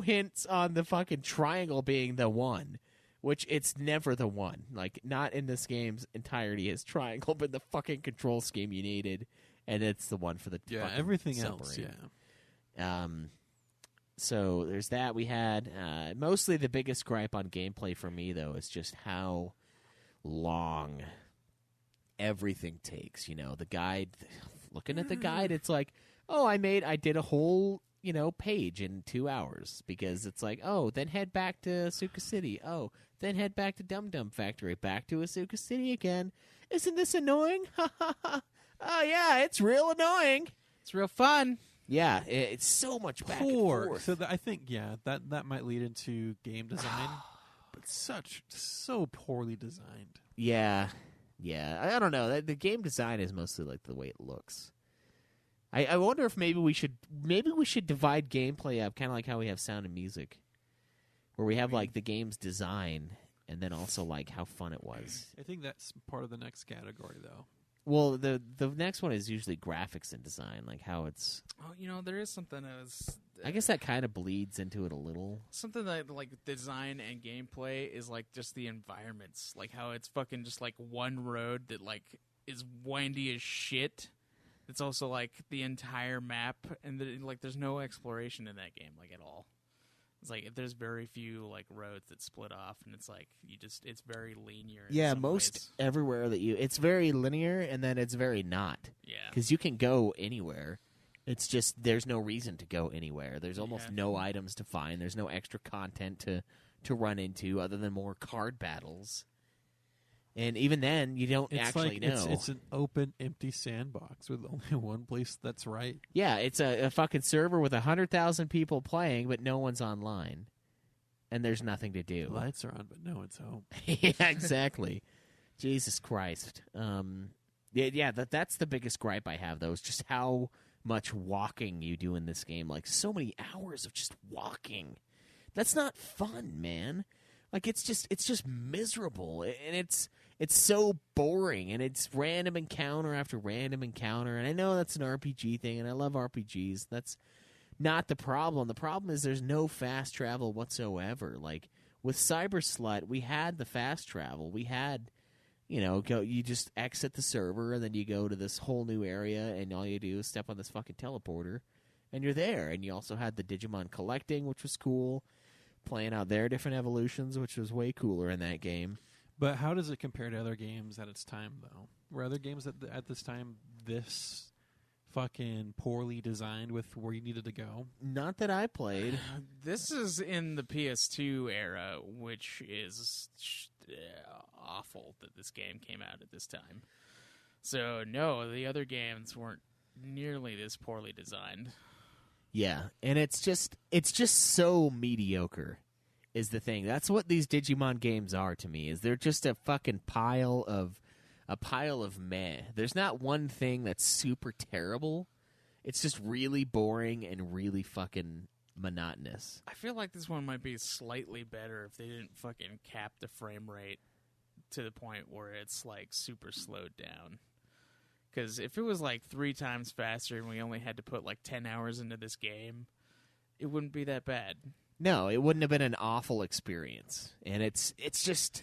S6: hints on the fucking triangle being the one, which it's never the one. Like, not in this game's entirety has triangle been the fucking control scheme you needed, and it's the one for the
S5: everything
S6: submarine.
S5: else, yeah.
S6: So there's that. We had mostly the biggest gripe on gameplay for me, though, is just how long everything takes. You know, the guide, looking at the guide, it's like, oh, I did a whole, page in 2 hours, because it's like, oh, then head back to Asuka City. Oh, then head back to Dum Dum Factory, back to Asuka City again. Isn't this annoying? Oh, yeah, it's real annoying.
S2: It's real fun.
S6: Yeah, it's so much back and forth.
S5: So I think, that might lead into game design, but so poorly designed.
S6: Yeah, I don't know. The game design is mostly like the way it looks. I wonder if maybe we should divide gameplay up, kind of like how we have sound and music, where we have like the game's design and then also like how fun it was.
S5: I think that's part of the next category, though.
S6: Well, the next one is usually graphics and design, like how it's.
S2: Oh, there is something that was.
S6: I guess that kind of bleeds into it a little.
S2: Something that like design and gameplay is like just the environments, like how it's fucking just like one road that like is windy as shit. It's also like the entire map, and like there's no exploration in that game, like at all. It's like there's very few like roads that split off, and it's like it's very linear. In
S6: Yeah,
S2: some
S6: most
S2: ways.
S6: everywhere that it's very linear, and then it's very not.
S2: Yeah.
S6: Because you can go anywhere. It's just there's no reason to go anywhere. There's almost no items to find. There's no extra content to run into other than more card battles. And even then, you don't actually know.
S5: It's an open, empty sandbox with only one place that's right.
S6: Yeah, it's a fucking server with 100,000 people playing, but no one's online. And there's nothing to do.
S5: The lights are on, but no one's home.
S6: Yeah, exactly. Jesus Christ. That's the biggest gripe I have, though, is just how much walking you do in this game. Like, so many hours of just walking. That's not fun, man. Like, it's just miserable, and it's so boring, and it's random encounter after random encounter. And I know that's an RPG thing, and I love RPGs. That's not the problem. The problem is there's no fast travel whatsoever. Like, with Cyber Slut, we had the fast travel. We had, you just exit the server, and then you go to this whole new area, and all you do is step on this fucking teleporter, and you're there. And you also had the Digimon collecting, which was cool. Playing out their different evolutions, which was way cooler in that game.
S5: But how does it compare to other games at its time, though? Were other games at this time this fucking poorly designed with where you needed to go?
S6: Not that I played.
S2: This is in the PS2 era, which is awful that this game came out at this time. So, no, the other games weren't nearly this poorly designed.
S6: Yeah, and it's just so mediocre is the thing. That's what these Digimon games are to me, is they're just a fucking pile of meh. There's not one thing that's super terrible. It's just really boring and really fucking monotonous.
S2: I feel like this one might be slightly better if they didn't fucking cap the frame rate to the point where it's like super slowed down. Because if it was like 3 times faster and we only had to put like 10 hours into this game, it wouldn't be that bad.
S6: No, it wouldn't have been an awful experience. And it's just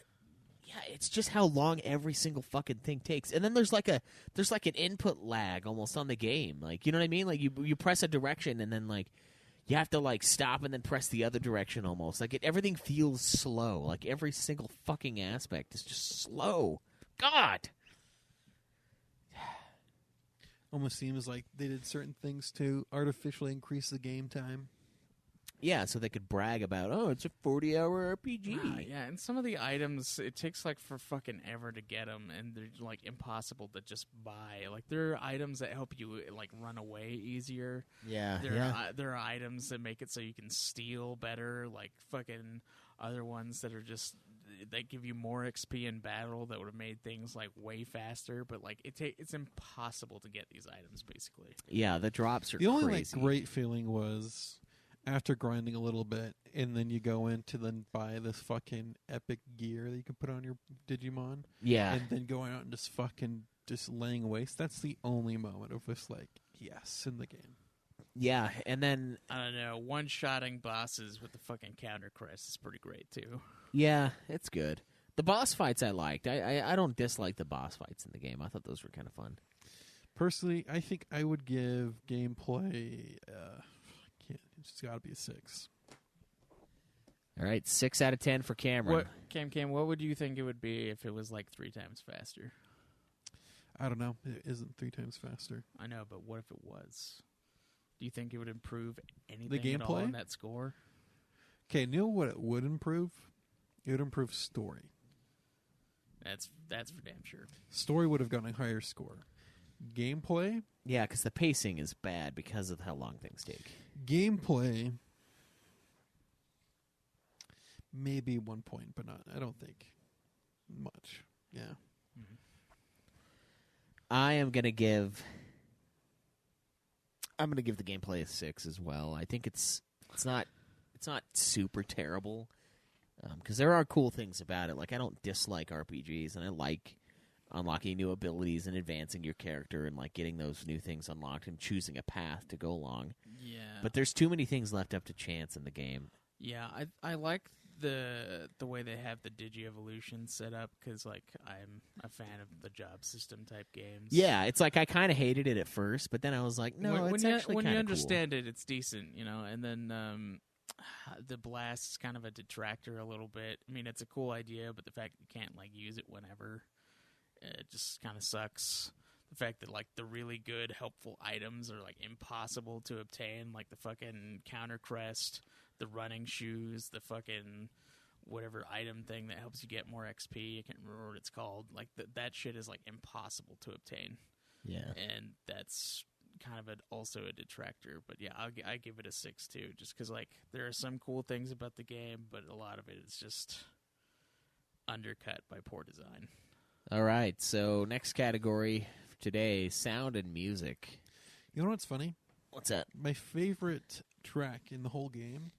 S6: how long every single fucking thing takes. And then there's like an input lag almost on the game. Like, you know what I mean? Like you press a direction and then like you have to like stop and then press the other direction almost. Like everything feels slow. Like every single fucking aspect is just slow. God.
S5: Almost seems like they did certain things to artificially increase the game time.
S6: Yeah, so they could brag about, it's a 40-hour RPG.
S2: Yeah, and some of the items, it takes like for fucking ever to get them, and they're like impossible to just buy. Like there are items that help you like run away easier.
S6: Yeah,
S2: There are items that make it so you can steal better. Like fucking other ones that are just they give you more XP in battle that would have made things like way faster. But like it's impossible to get these items basically.
S6: Yeah, the drops are
S5: the only
S6: crazy.
S5: like great feeling was after grinding a little bit, and then you go in to then buy this fucking epic gear that you can put on your Digimon.
S6: Yeah.
S5: And then going out and just laying waste. That's the only moment of just like, yes, in the game.
S6: Yeah, and then
S2: I don't know, one-shotting bosses with the fucking counter crest is pretty great too.
S6: yeah, it's good. The boss fights I liked. I don't dislike the boss fights in the game. I thought those were kind of fun.
S5: Personally, I think I would give gameplay. It's got to be a 6.
S6: All right, 6 out of 10 for Cameron.
S2: Cam, what would you think it would be if it was like 3 times faster?
S5: I don't know. It isn't 3 times faster.
S2: I know, but what if it was? Do you think it would improve anything at all
S5: gameplay?
S2: in that score?
S5: Okay, you know what it would improve? It would improve story.
S2: That's for damn sure.
S5: Story would have gotten a higher score. Gameplay?
S6: Yeah, because the pacing is bad because of how long things take.
S5: Gameplay, maybe 1 point, but not. I don't think much. Yeah.
S2: Mm-hmm.
S6: I'm gonna give the gameplay a 6 as well. I think it's not super terrible because there are cool things about it. Like I don't dislike RPGs, and I like unlocking new abilities and advancing your character and like getting those new things unlocked and choosing a path to go along.
S2: Yeah.
S6: But there's too many things left up to chance in the game.
S2: Yeah, I like the way they have the Digi-Evolution set up because like I'm a fan of the job system type games.
S6: Yeah, it's like I kind of hated it at first, but then I was like, no,
S2: when
S6: it's
S2: you,
S6: actually
S2: when
S6: kind
S2: you
S6: of
S2: understand it, it's decent, you know. And then the blast is kind of a detractor a little bit. I mean, it's a cool idea, but the fact that you can't like use it whenever, it just kind of sucks. The fact that like the really good helpful items are like impossible to obtain, like the fucking counter crest, the running shoes, the fucking whatever item thing that helps you get more XP. I can't remember what it's called. Like that shit is like impossible to obtain.
S6: Yeah.
S2: And that's kind of also a detractor. But yeah, I give it a 6 too, just because like there are some cool things about the game, but a lot of it is just undercut by poor design.
S6: All right, so next category for today, sound and music.
S5: You know what's funny?
S6: What's that?
S5: My favorite track in the whole game.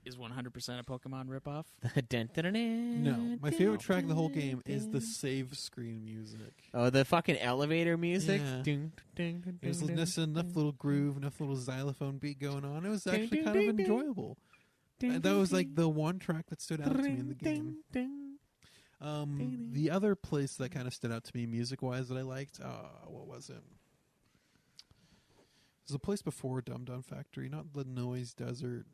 S2: Is 100% a Pokemon ripoff?
S5: No, my favorite track in the whole game is the save screen music.
S6: Oh, the fucking elevator music?
S5: Yeah.
S6: Ding, ding, ding,
S5: There's
S6: ding,
S5: enough
S6: ding,
S5: little groove, enough little xylophone beat going on. It was
S6: Ding,
S5: actually
S6: ding,
S5: kind of
S6: ding, ding.
S5: enjoyable.
S6: ding,
S5: And that was
S6: ding,
S5: like the one track that stood out to me in the
S6: ding,
S5: game.
S6: ding, ding.
S5: The other place that kind of stood out to me music-wise that I liked, what was it? There's a place before Dum Dum Factory, not the Noise Desert.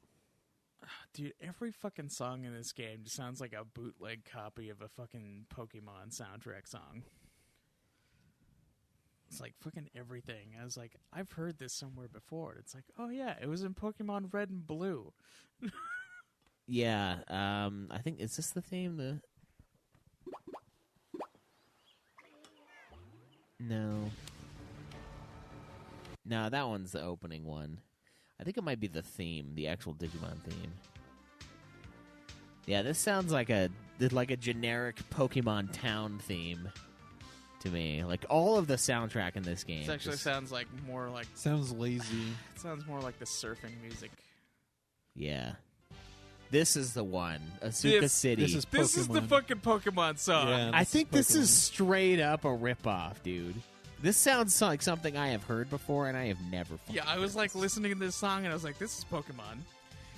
S2: Dude, every fucking song in this game just sounds like a bootleg copy of a fucking Pokemon soundtrack song. It's like fucking everything. I was like, I've heard this somewhere before. It's like, oh yeah, it was in Pokemon Red and Blue.
S6: Yeah, I think, is this the theme? No, that one's the opening one. I think it might be the theme, the actual Digimon theme. Yeah, this sounds like a generic Pokemon town theme to me. Like all of the soundtrack in this game.
S2: It actually sounds like more like
S5: Sounds lazy.
S2: it sounds more like the surfing music.
S6: Yeah. This is the one. Asuka City.
S5: This is
S2: This is the
S5: Pokemon.
S2: fucking Pokemon song.
S5: Yeah.
S6: I
S5: This is
S6: think this is
S5: Pokemon.
S6: straight up a ripoff, dude. This sounds like something I have heard before and I have never fucking
S2: Yeah, I was like listening to this song and I was like, this is Pokemon.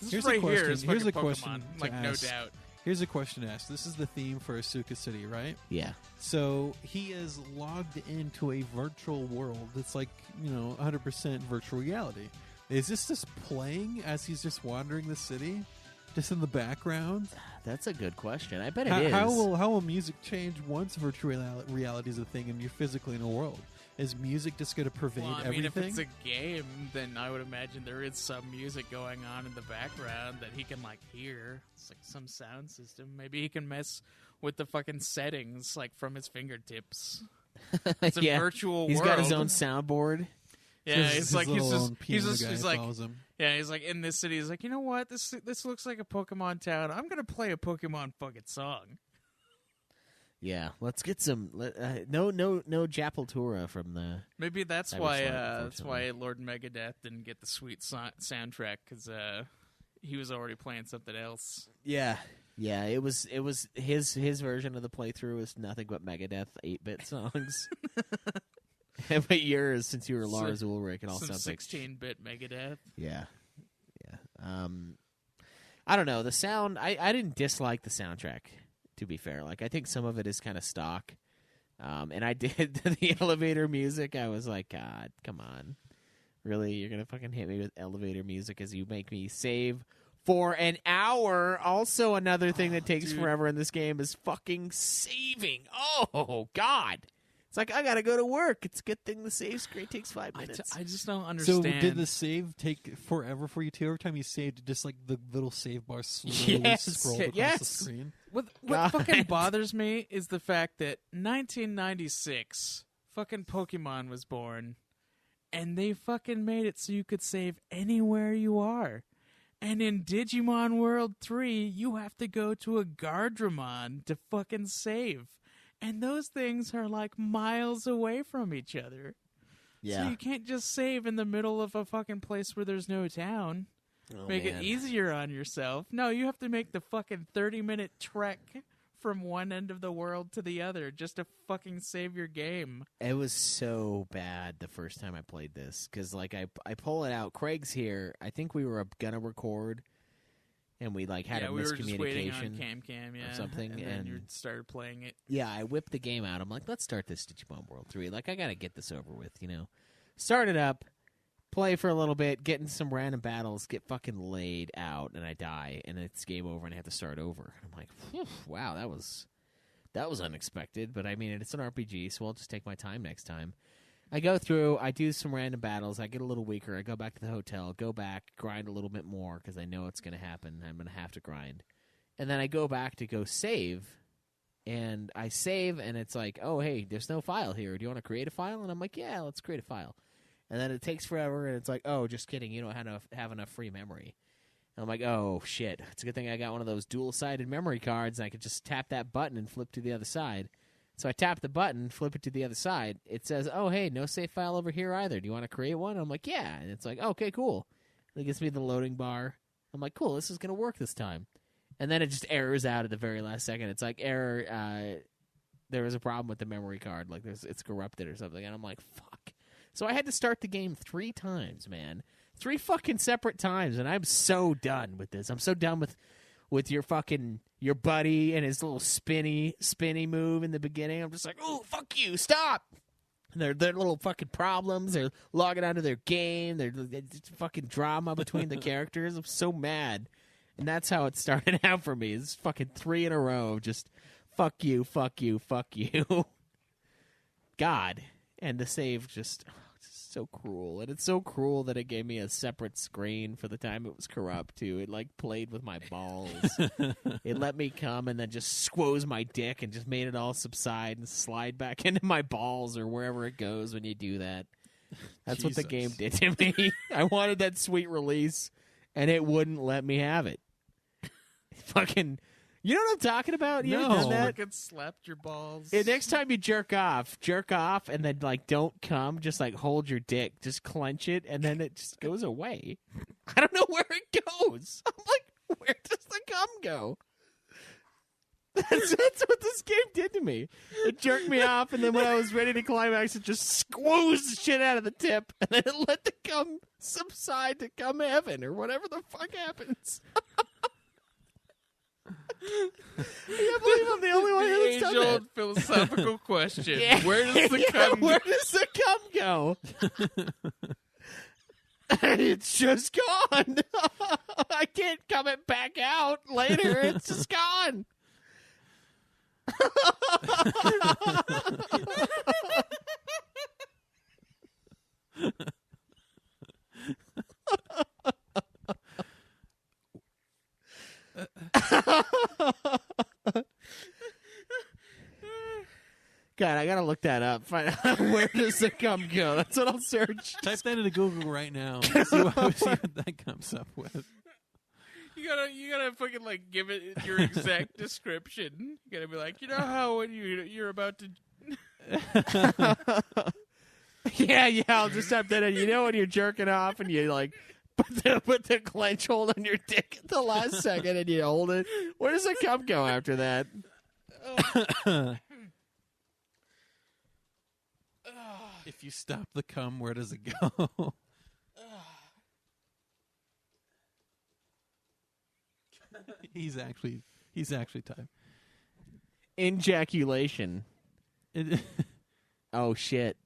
S2: This
S5: Here's
S2: is right
S5: a question.
S2: here is
S5: Here's
S2: fucking
S5: a question
S2: Pokemon.
S5: to
S2: Like, no
S5: ask.
S2: doubt.
S5: Here's a question to ask. This is the theme for Asuka City, right?
S6: Yeah.
S5: So he is logged into a virtual world. It's like, 100% virtual reality. Is this just playing as he's just wandering the city? Just in the background?
S6: That's a good question. I bet it
S5: How,
S6: is.
S5: how will music change once virtual reality is a thing and you're physically in a world? Is music just going to pervade
S2: Well, I mean,
S5: everything?
S2: if it's a game, then I would imagine there is some music going on in the background that he can, like, hear. It's like some sound system. Maybe he can mess with the fucking settings, like, from his fingertips. It's a
S6: Yeah.
S2: virtual
S6: He's
S2: world.
S6: got his own soundboard.
S2: Yeah,
S5: His-
S2: it's
S5: his
S2: like he's
S5: little
S2: just
S5: own piano guy
S2: he's like
S5: follows him.
S2: yeah, he's like in this city. He's like, you know what? This looks like a Pokemon town. I'm gonna play a Pokemon fucking song.
S6: Yeah, let's get some. No Japaltura from the.
S2: Maybe that's
S6: Cyber
S2: why
S6: Slime,
S2: that's why
S6: unfortunately.
S2: Lord Megadeth didn't get the sweet soundtrack because he was already playing something else.
S6: Yeah, it was his version of the playthrough is nothing but Megadeth 8-bit songs. But yours, since you were Lars Ulrich, and all
S2: Some
S6: sounds like
S2: 16-bit Megadeth.
S6: yeah. I don't know the sound. I didn't dislike the soundtrack. To be fair, like I think some of it is kind of stock, and I did the elevator music. I was like, God, come on, really? You're gonna fucking hit me with elevator music as you make me save for an hour? Also, another thing that takes
S2: dude.
S6: forever in this game is fucking saving. Oh God. It's like, I gotta go to work. It's a good thing the save screen takes 5 minutes.
S2: I just don't
S5: So
S2: understand.
S5: did the save take forever for you too? Every time you saved, just like the little save bar slowly
S6: Yes,
S5: scrolled across
S6: yes.
S5: the screen?
S2: What
S6: God.
S2: fucking bothers me is the fact that 1996 fucking Pokemon was born, and they fucking made it so you could save anywhere you are. And in Digimon World 3, you have to go to a Gardramon to fucking save. And those things are like miles away from each other. So you can't just save in the middle of a fucking place where there's no town.
S6: Oh,
S2: Make
S6: man.
S2: it easier on yourself. No, you have to make the fucking 30-minute trek from one end of the world to the other just to fucking save your game.
S6: It was so bad the first time I played this because, like, I pull it out. Craig's here. I think we were gonna record, and we like had a
S2: we were just waiting on
S6: miscommunication.
S2: Cam, yeah,
S6: or something,
S2: and then
S6: and-
S2: you started playing it.
S6: Yeah, I whipped the game out. I'm like, let's start this Digimon World 3. Like, I gotta get this over with, Start it up, play for a little bit, get in some random battles, get fucking laid out, and I die, and it's game over, and I have to start over. I'm like, wow, that was unexpected. But I mean, it's an RPG, so I'll just take my time next time. I go through, I do some random battles, I get a little weaker, I go back to the hotel, go back, grind a little bit more, because I know it's going to happen. I'm going to have to grind. And then I go back to go save, and I save, and it's like, oh, hey, there's no file here. Do you want to create a file? And I'm like, yeah, let's create a file. And then it takes forever, and it's like, oh, just kidding, you don't have enough free memory. And I'm like, oh, shit. It's a good thing I got one of those dual-sided memory cards, and I could just tap that button and flip to the other side. So I tap the button, flip it to the other side. It says, oh, hey, no save file over here either. Do you want to create one? I'm like, yeah. And it's like, okay, cool. It gives me the loading bar. I'm like, cool, this is going to work this time. And then it just errors out at the very last second. It's like, error, there was a problem with the memory card. Like, it's corrupted or something. And I'm like, fuck. So I had to start the game 3 times, man. 3 fucking separate times. And I'm so done with this. I'm so done with your buddy and his little spinny move in the beginning. I'm just like, oh, fuck you, stop. And their little fucking problems. They're logging out of their game. There's fucking drama between the characters. I'm so mad. And that's how it started out for me. It's fucking 3 in a row of just fuck you, fuck you, fuck you. God. And the save just so cruel. And it's so cruel that it gave me a separate screen for the time it was corrupt, too. It, like, played with my balls. It let me come and then just squoze my dick and just made it all subside and slide back into my balls or wherever it goes when you do that. That's what the game did to me. I wanted that sweet release, and it wouldn't let me have it. Fucking... You know what I'm talking about? You ever done that?
S2: Fucking slapped your balls.
S6: Next time you jerk off, and then, like, don't come. Just, like, hold your dick. Just clench it, and then it just goes away. I don't know where it goes. I'm like, where does the cum go? That's what this game did to me. It jerked me off, and then when I was ready to climax, it just squoozed the shit out of the tip, and then it let the cum subside to cum heaven, or whatever the fuck happens. I can't believe I'm the only one who's done that.
S2: Age-old philosophical question.
S6: Yeah.
S2: Where does the cum
S6: Where does the cum go? It's just gone. I can't come it back out later. It's just gone. God, I gotta look that up. Find out where does the cum go. That's what I'll search.
S5: Type that into Google right now. See what that comes up with.
S2: You gotta fucking like give it your exact description. You gotta be like, you know how when you're about to.
S6: Yeah. I'll just type that in. You know when you're jerking off and you like put the clench hold on your dick at the last second and you hold it. Where does the cum go after that?
S5: If you stop the cum, where does it go? He's actually typing.
S6: Ejaculation. Oh shit.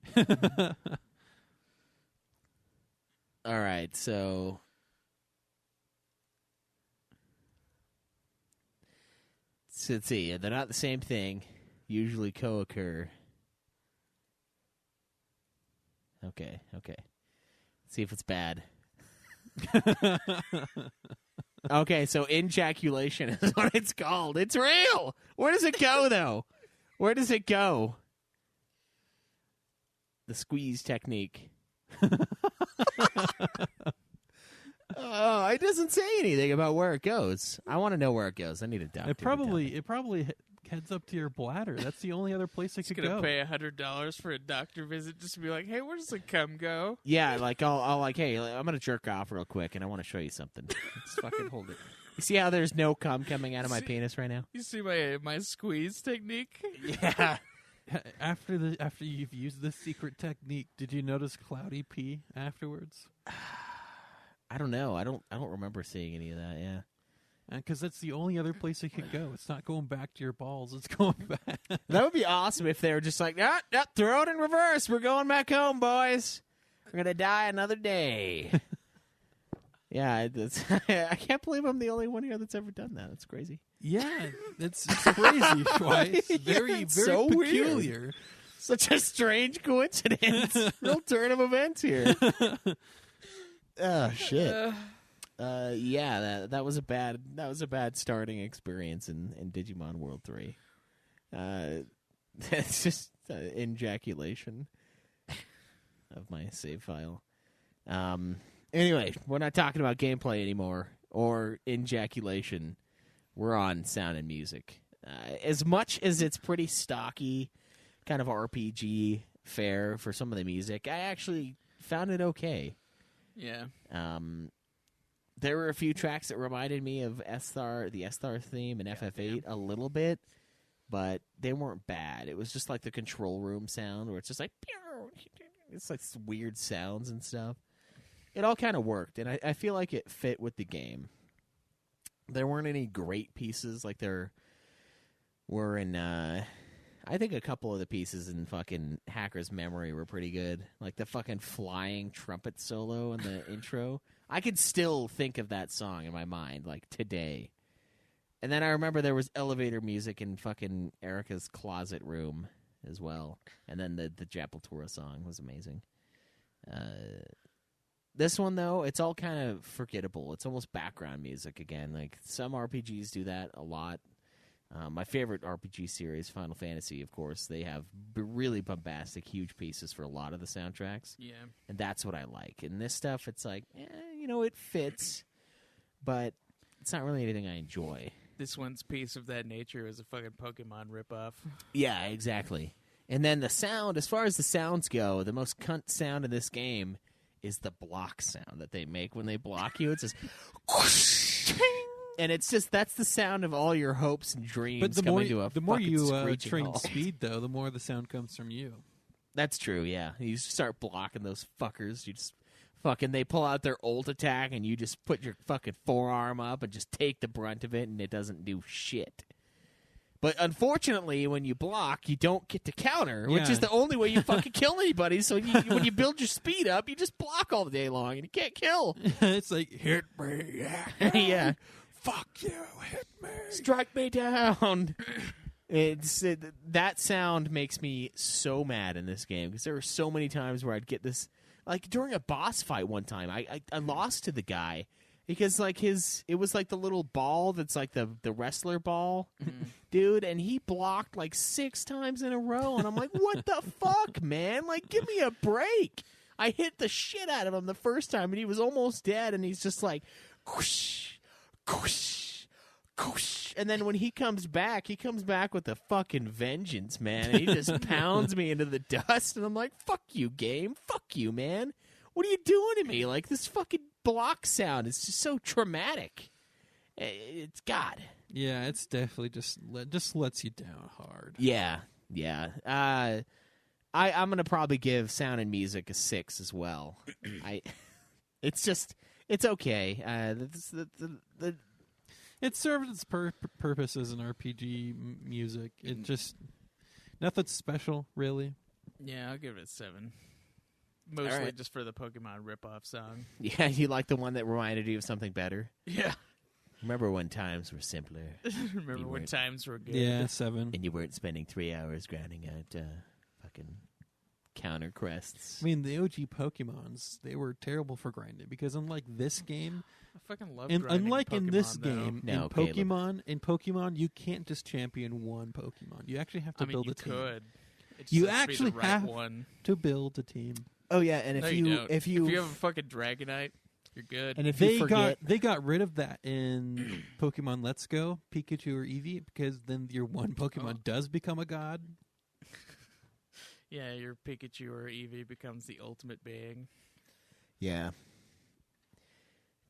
S6: All right, so let's see. They're not the same thing. Usually co-occur. Okay. Let's see if it's bad. Okay, so ejaculation is what it's called. It's real. Where does it go, though? Where does it go? The squeeze technique. Oh, it doesn't say anything about where it goes. I want to know where it goes. I need a doctor.
S5: It probably heads up to your bladder. That's the only other place it could go.
S2: Gonna pay $100 for a doctor visit just to be like, hey, where does the cum go?
S6: Yeah, like I'll like, hey, I'm gonna jerk off real quick, and I want to show you something. Let's fucking hold it. You see how there's no cum coming out of my penis right now?
S2: You see my squeeze technique?
S6: Yeah.
S5: After you've used this secret technique, did you notice cloudy pee afterwards?
S6: I don't know. I don't remember seeing any of that. Yeah.
S5: Because that's the only other place it could go. It's not going back to your balls. It's going back.
S6: That would be awesome if they were just like, throw it in reverse. We're going back home, boys. We're gonna die another day. Yeah, I can't believe I'm the only one here that's ever done that. That's crazy.
S5: Yeah, it's crazy. Why? It's very,
S6: it's
S5: very
S6: so
S5: peculiar.
S6: Weird. Such a strange coincidence. Real turn of events here. Oh shit. Yeah, that was a bad starting experience in Digimon World 3. That's just ejaculation of my save file. Anyway, we're not talking about gameplay anymore or ejaculation. We're on sound and music. As much as it's pretty stocky, kind of RPG fare for some of the music, I actually found it okay.
S2: Yeah.
S6: There were a few tracks that reminded me of the S-Star theme and FF8 a little bit, but they weren't bad. It was just like the control room sound where it's just like, it's like weird sounds and stuff. It all kind of worked, and I feel like it fit with the game. There weren't any great pieces like there were in, I think a couple of the pieces in fucking Hacker's Memory were pretty good. Like the fucking flying trumpet solo in the intro. I could still think of that song in my mind, like, today. And then I remember there was elevator music in fucking Erica's closet room as well. And then the Japaltura song was amazing. This one, though, it's all kind of forgettable. It's almost background music again. Like, some RPGs do that a lot. My favorite RPG series, Final Fantasy, of course, they have really bombastic, huge pieces for a lot of the soundtracks.
S2: Yeah.
S6: And that's what I like. And this stuff, it's like, it fits, but it's not really anything I enjoy.
S2: This one's piece of that nature is a fucking Pokemon ripoff.
S6: Yeah, exactly. And then the sound, as far as the sounds go, the most cunt sound in this game is the block sound that they make when they block you. It's just whoosh, and it's just, that's the sound of all your hopes and dreams
S5: But
S6: coming to a
S5: the more
S6: fucking
S5: you
S6: screeching
S5: train
S6: halt.
S5: speed, though, the more the sound comes from you.
S6: That's true, yeah. You start blocking those fuckers. You just fucking, they pull out their ult attack, and you just put your fucking forearm up and just take the brunt of it, and it doesn't do shit. But unfortunately, when you block, you don't get to counter, which
S5: Yeah.
S6: is the only way you fucking kill anybody. So when you build your speed up, you just block all day long, and you can't kill.
S5: It's like, hit me,
S6: Yeah.
S5: fuck you, hit me.
S6: Strike me down. That sound makes me so mad in this game because there were so many times where I'd get this, like during a boss fight one time, I lost to the guy because like it was like the little ball that's like the wrestler ball, dude, and he blocked like 6 times in a row, and I'm like, what the fuck, man? Like, give me a break. I hit the shit out of him the first time, and he was almost dead, and he's just like, whoosh, whoosh, whoosh. And then when he comes back with a fucking vengeance, man. And he just pounds me into the dust, and I'm like, fuck you, game. Fuck you, man. What are you doing to me? Like, this fucking block sound is just so traumatic. It's God.
S5: Yeah, it's definitely just lets you down hard.
S6: Yeah. I'm gonna probably give sound and music a 6 as well. It's okay.
S5: It served its purpose as an RPG music. It just nothing special, really.
S2: Yeah, I'll give it a 7. Mostly
S6: All right.
S2: just for the Pokemon ripoff song.
S6: Yeah, you like the one that reminded you of something better?
S2: Yeah.
S6: Remember when times were simpler
S2: Remember when
S6: weren't-
S2: times were good?
S5: Yeah, 7.
S6: and you weren't spending 3 hours grinding out fucking counter crests?
S5: I mean, the OG Pokemons, they were terrible for grinding because unlike this game,
S2: I fucking love
S5: and
S2: grinding
S5: unlike in
S2: Pokemon,
S5: this
S2: though.
S5: game,
S6: No,
S5: in Pokemon, you can't just champion one Pokemon. You actually have to
S2: I mean,
S5: build
S2: you
S5: a team.
S2: could. It just
S5: You
S2: has to be
S5: actually
S2: the right
S5: have
S2: one.
S5: to build a team.
S6: Oh yeah, and
S2: No, you don't. If you have a fucking Dragonite, you're good.
S6: and if you forget,
S5: They got rid of that in Pokemon Let's Go, Pikachu or Eevee, because then your one Pokemon does become a god.
S2: Yeah, your Pikachu or Eevee becomes the ultimate being.
S6: yeah.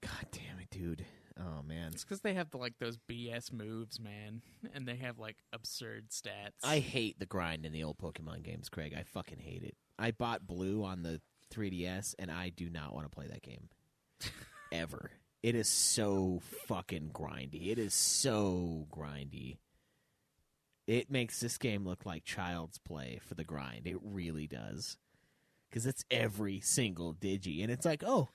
S6: God damn it, dude. Oh man,
S2: It's because they have those BS moves, man, and they have absurd stats.
S6: I hate the grind in the old Pokemon games, Craig. I fucking hate it. I bought Blue on the 3DS, and I do not want to play that game ever. It is so fucking grindy. It is so grindy. It makes this game look like child's play for the grind. It really does. because it's every single Digi, and it's like, oh,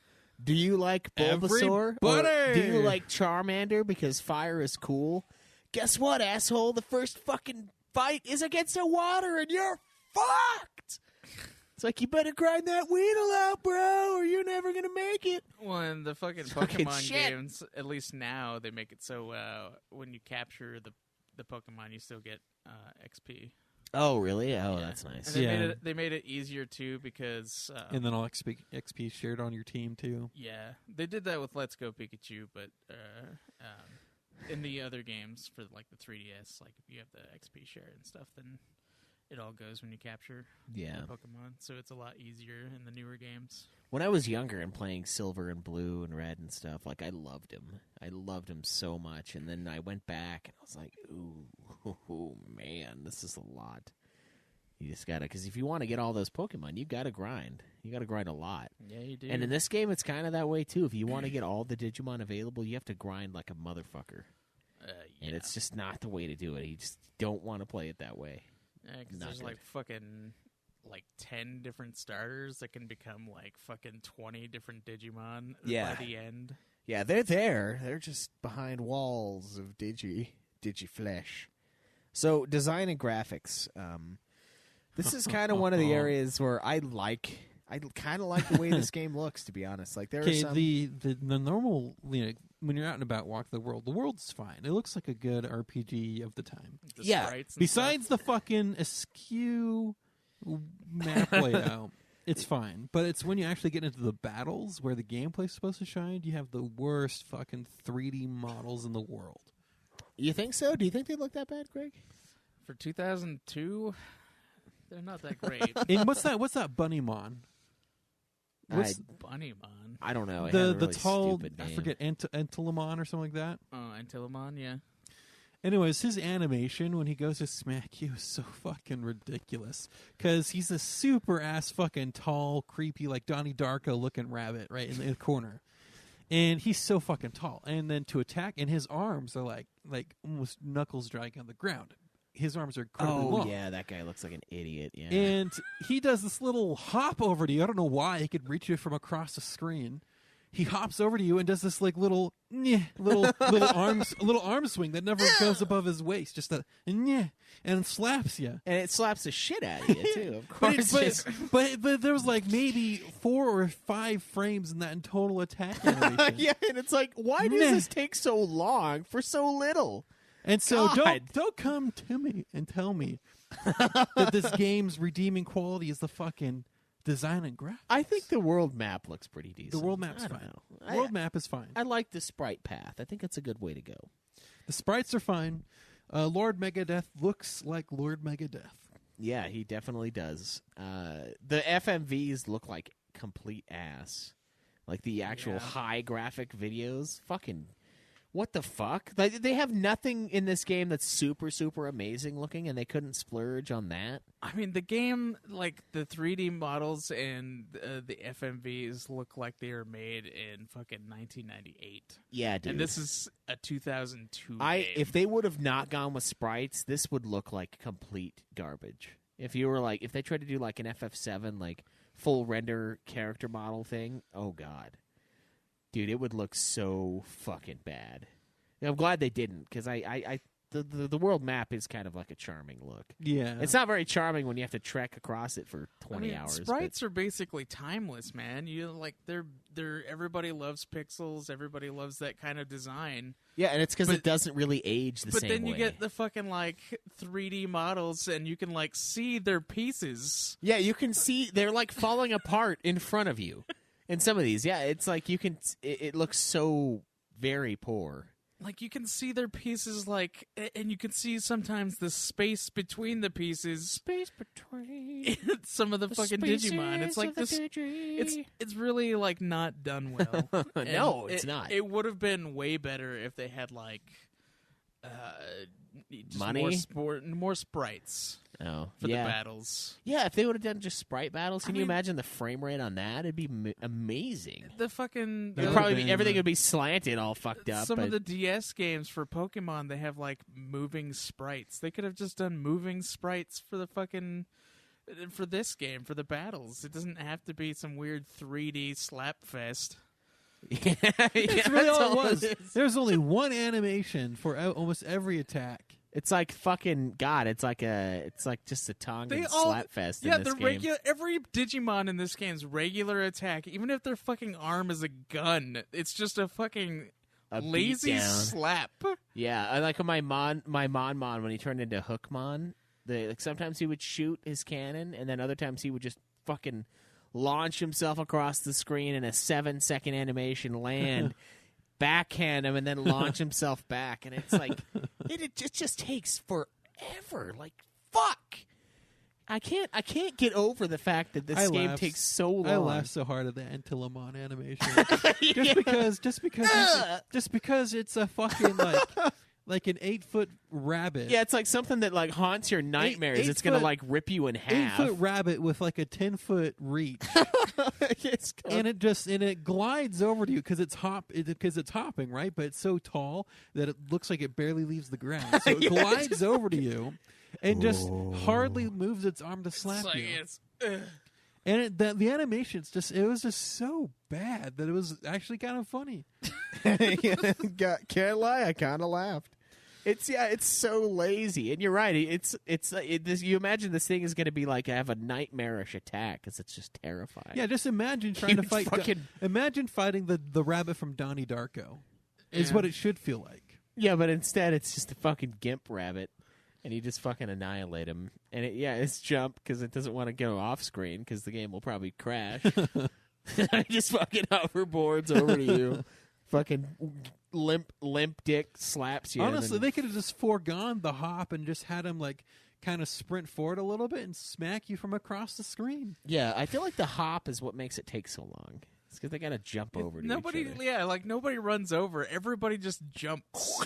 S6: do you like Bulbasaur? Or
S5: Everybody!
S6: do you like Charmander because fire is cool? Guess what, asshole? The first fucking fight is against the water, and you're fucked. It's like, you better grind that Weedle out, bro, or you're never gonna make it.
S2: Well, and the fucking
S6: Fucking
S2: Pokemon
S6: shit.
S2: games, at least now, they make it so when you capture the Pokemon, you still get XP.
S6: Oh, really? Oh,
S2: Yeah.
S6: that's nice.
S2: And they
S5: Yeah.
S2: they made it easier too because
S5: And then all XP shared on your team too.
S2: yeah, they did that with Let's Go Pikachu, but in the other games for like the 3DS, like if you have the XP share and stuff, then it all goes when you capture
S6: Yeah.
S2: the Pokemon. So it's a lot easier in the newer games.
S6: When I was younger and playing Silver and Blue and Red and stuff, like, I loved him. I loved him so much. And then I went back and I was like, ooh, man, this is a lot. You just gotta, because if you want to get all those Pokemon, you gotta grind. You gotta grind a lot.
S2: Yeah, you do.
S6: And in this game, it's kind of that way too. If you want to get all the Digimon available, you have to grind like a motherfucker.
S2: yeah.
S6: And it's just not the way to do it. You just don't want to play it that way.
S2: Yeah, 'cause
S6: Not
S2: there's
S6: good.
S2: like fucking 10 different starters that can become like fucking 20 different Digimon
S6: Yeah.
S2: by the end.
S6: Yeah, they're there. They're just behind walls of Digiflesh. So, design and graphics. This is kind of one of the areas where I kind of like the way this game looks, to be honest. Like, there are
S5: Okay,
S6: some...
S5: the normal, when you're out and about, walk the world's fine. It looks like a good RPG of the time.
S2: The
S6: Yeah,
S2: sprites and
S5: Besides
S2: stuff.
S5: the fucking askew map layout, it's fine. But it's when you actually get into the battles where the gameplay's supposed to shine, you have the worst fucking 3D models in the world.
S6: You think so? Do you think they look that bad, Greg?
S2: For 2002, they're not that great.
S5: And what's that Bunnymon? What's
S2: Bunnymon.
S6: I don't know. It
S5: the
S6: had a really
S5: tall,
S6: stupid
S5: I
S6: name.
S5: forget, Antilamon or something like that?
S2: Oh, Antilamon, yeah.
S5: Anyways, his animation when he goes to smack you is so fucking ridiculous. Because he's a super ass fucking tall, creepy, like Donnie Darko looking rabbit right in the corner. And he's so fucking tall. And then to attack, and his arms are like almost knuckles dragging on the ground. His arms are incredibly long.
S6: yeah, that guy looks like an idiot. Yeah.
S5: And he does this little hop over to you. I don't know why he could reach you from across the screen. He hops over to you and does this like little arm swing that never goes above his waist, just a and slaps you.
S6: And it slaps the shit out of you too. Of course.
S5: But there was like maybe 4 or 5 frames in that in total attack animation.
S6: Yeah, and it's like, why does this take so long for so little?
S5: And so
S6: God.
S5: don't come to me and tell me that this game's redeeming quality is the fucking design and graphics.
S6: I think the world map looks pretty decent.
S5: The world map's
S6: I don't
S5: fine.
S6: know.
S5: World map is fine.
S6: I like the sprite path. I think it's a good way to go.
S5: The sprites are fine. Lord Megadeth looks like Lord Megadeth.
S6: Yeah, he definitely does. The FMVs look like complete ass. Like the actual high graphic videos. Fucking, what the fuck? Like, they have nothing in this game that's super, super amazing looking, and they couldn't splurge on that.
S2: I mean, the game, like, the 3D models and the FMVs look like they were made in fucking 1998.
S6: Yeah, dude.
S2: And this is a 2002 game.
S6: If they would have not gone with sprites, this would look like complete garbage. If you were like, if they tried to do like an FF7, like full render character model thing, oh god, dude, it would look so fucking bad. And I'm glad they didn't, because the world map is kind of like a charming look.
S5: Yeah.
S6: It's not very charming when you have to trek across it for 20 hours.
S2: Sprites are basically timeless, man. You like they're everybody loves pixels. Everybody loves that kind of design.
S6: Yeah, and it's because
S2: but-
S6: it doesn't really age the
S2: But
S6: same
S2: then you
S6: way.
S2: get the fucking like 3D models, and you can like see their pieces.
S6: Yeah, you can see they're like falling apart in front of you. In some of these, yeah, it's like you can. It looks so very poor.
S2: Like you can see their pieces, like, and you can see sometimes the space between the pieces.
S6: Space between
S2: Some of the fucking Digimon. It's like this. It's really like not done well.
S6: No,
S2: And
S6: it's not.
S2: It would have been way better if they had like just
S6: Money?
S2: more sprites
S6: Oh,
S2: for
S6: yeah.
S2: the battles.
S6: Yeah, if they would have done just sprite battles, can
S2: I
S6: you
S2: mean-
S6: imagine the frame rate on that? It'd be amazing.
S2: The fucking
S5: That
S6: It'd
S5: would've
S6: probably
S5: been-
S6: everything would be slanted, all fucked up.
S2: some
S6: but
S2: of the DS games for Pokemon, they have like moving sprites. They could have just done moving sprites for the fucking For this game, for the battles, it doesn't have to be some weird 3D slap fest.
S6: Yeah,
S5: That's really
S6: that's
S5: all it was.
S6: is.
S5: There's only one animation for almost every attack.
S6: It's like fucking God. It's like just a tongue and slap fest.
S2: Yeah,
S6: in this
S2: the
S6: game.
S2: regular. Every Digimon in this game's regular attack, even if their fucking arm is a gun, it's just a fucking
S6: A
S2: lazy
S6: beatdown.
S2: slap.
S6: Yeah, I like my Mon when he turned into Hookmon. Sometimes he would shoot his cannon, and then other times he would just fucking launch himself across the screen in a 7-second animation, land, backhand him, and then launch himself back. And it's like it just takes forever. Like fuck. I can't get over the fact that this game takes so long.
S5: I laughed so hard at the Antilamon animation.
S6: Yeah.
S5: just because it's a fucking like an 8-foot rabbit.
S6: Yeah, it's like something that like haunts your nightmares.
S5: eight
S6: It's gonna
S5: foot-
S6: like rip you in half.
S5: 8-foot rabbit with like a 10-foot reach, and it glides over to you because it's hopping, right? But it's so tall that it looks like it barely leaves the ground. So it
S6: Yeah,
S5: glides over to you, and just hardly moves its arm to slap
S2: It's like
S5: you.
S2: it's.
S5: And the animation, it was just so bad that it was actually kind of funny.
S6: Can't lie, I kind of laughed. It's so lazy, and you're right. You imagine this thing is going to be like have a nightmarish attack because it's just terrifying.
S5: Yeah, just imagine trying to fight. Imagine fighting the rabbit from Donnie Darko. Is
S2: Yeah.
S5: what it should feel like.
S6: Yeah, but instead it's just a fucking gimp rabbit, and you just fucking annihilate him. And it's jump because it doesn't want to go off screen because the game will probably crash. I just fucking hoverboards over to you, fucking limp dick slaps you.
S5: Honestly, they could have just foregone the hop and just had him like kind of sprint forward a little bit and smack you from across the screen.
S6: Yeah, I feel like the hop is what makes it take so long. It's because they got to jump over to
S2: Nobody,
S6: each other.
S2: yeah, like nobody runs over. Everybody just jumps.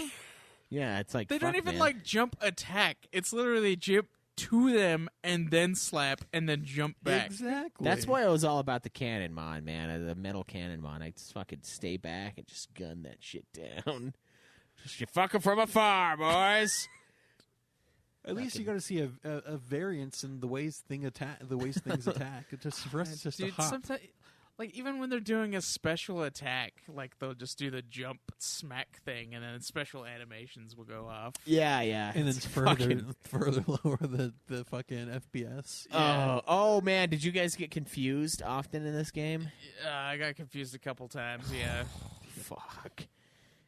S6: Yeah, it's like
S2: They don't
S6: fuck,
S2: even
S6: man.
S2: like jump attack. It's literally jump to them and then slap and then jump back.
S5: Exactly.
S6: That's why I was all about the cannon mon, man. The metal cannon mon. I just fucking stay back and just gun that shit down. Just you fucking from afar, boys.
S5: At least you're going to see a variance in the ways things attack. It just for us, it's just
S2: Dude,
S5: a hop.
S2: sometimes, like even when they're doing a special attack, like they'll just do the jump smack thing, and then special animations will go off.
S6: Yeah.
S5: And then
S6: It's
S5: further
S6: fucking-
S5: lower the fucking FPS.
S6: Oh man, did you guys get confused often in this game?
S2: I got confused a couple times. Yeah,
S6: Fuck.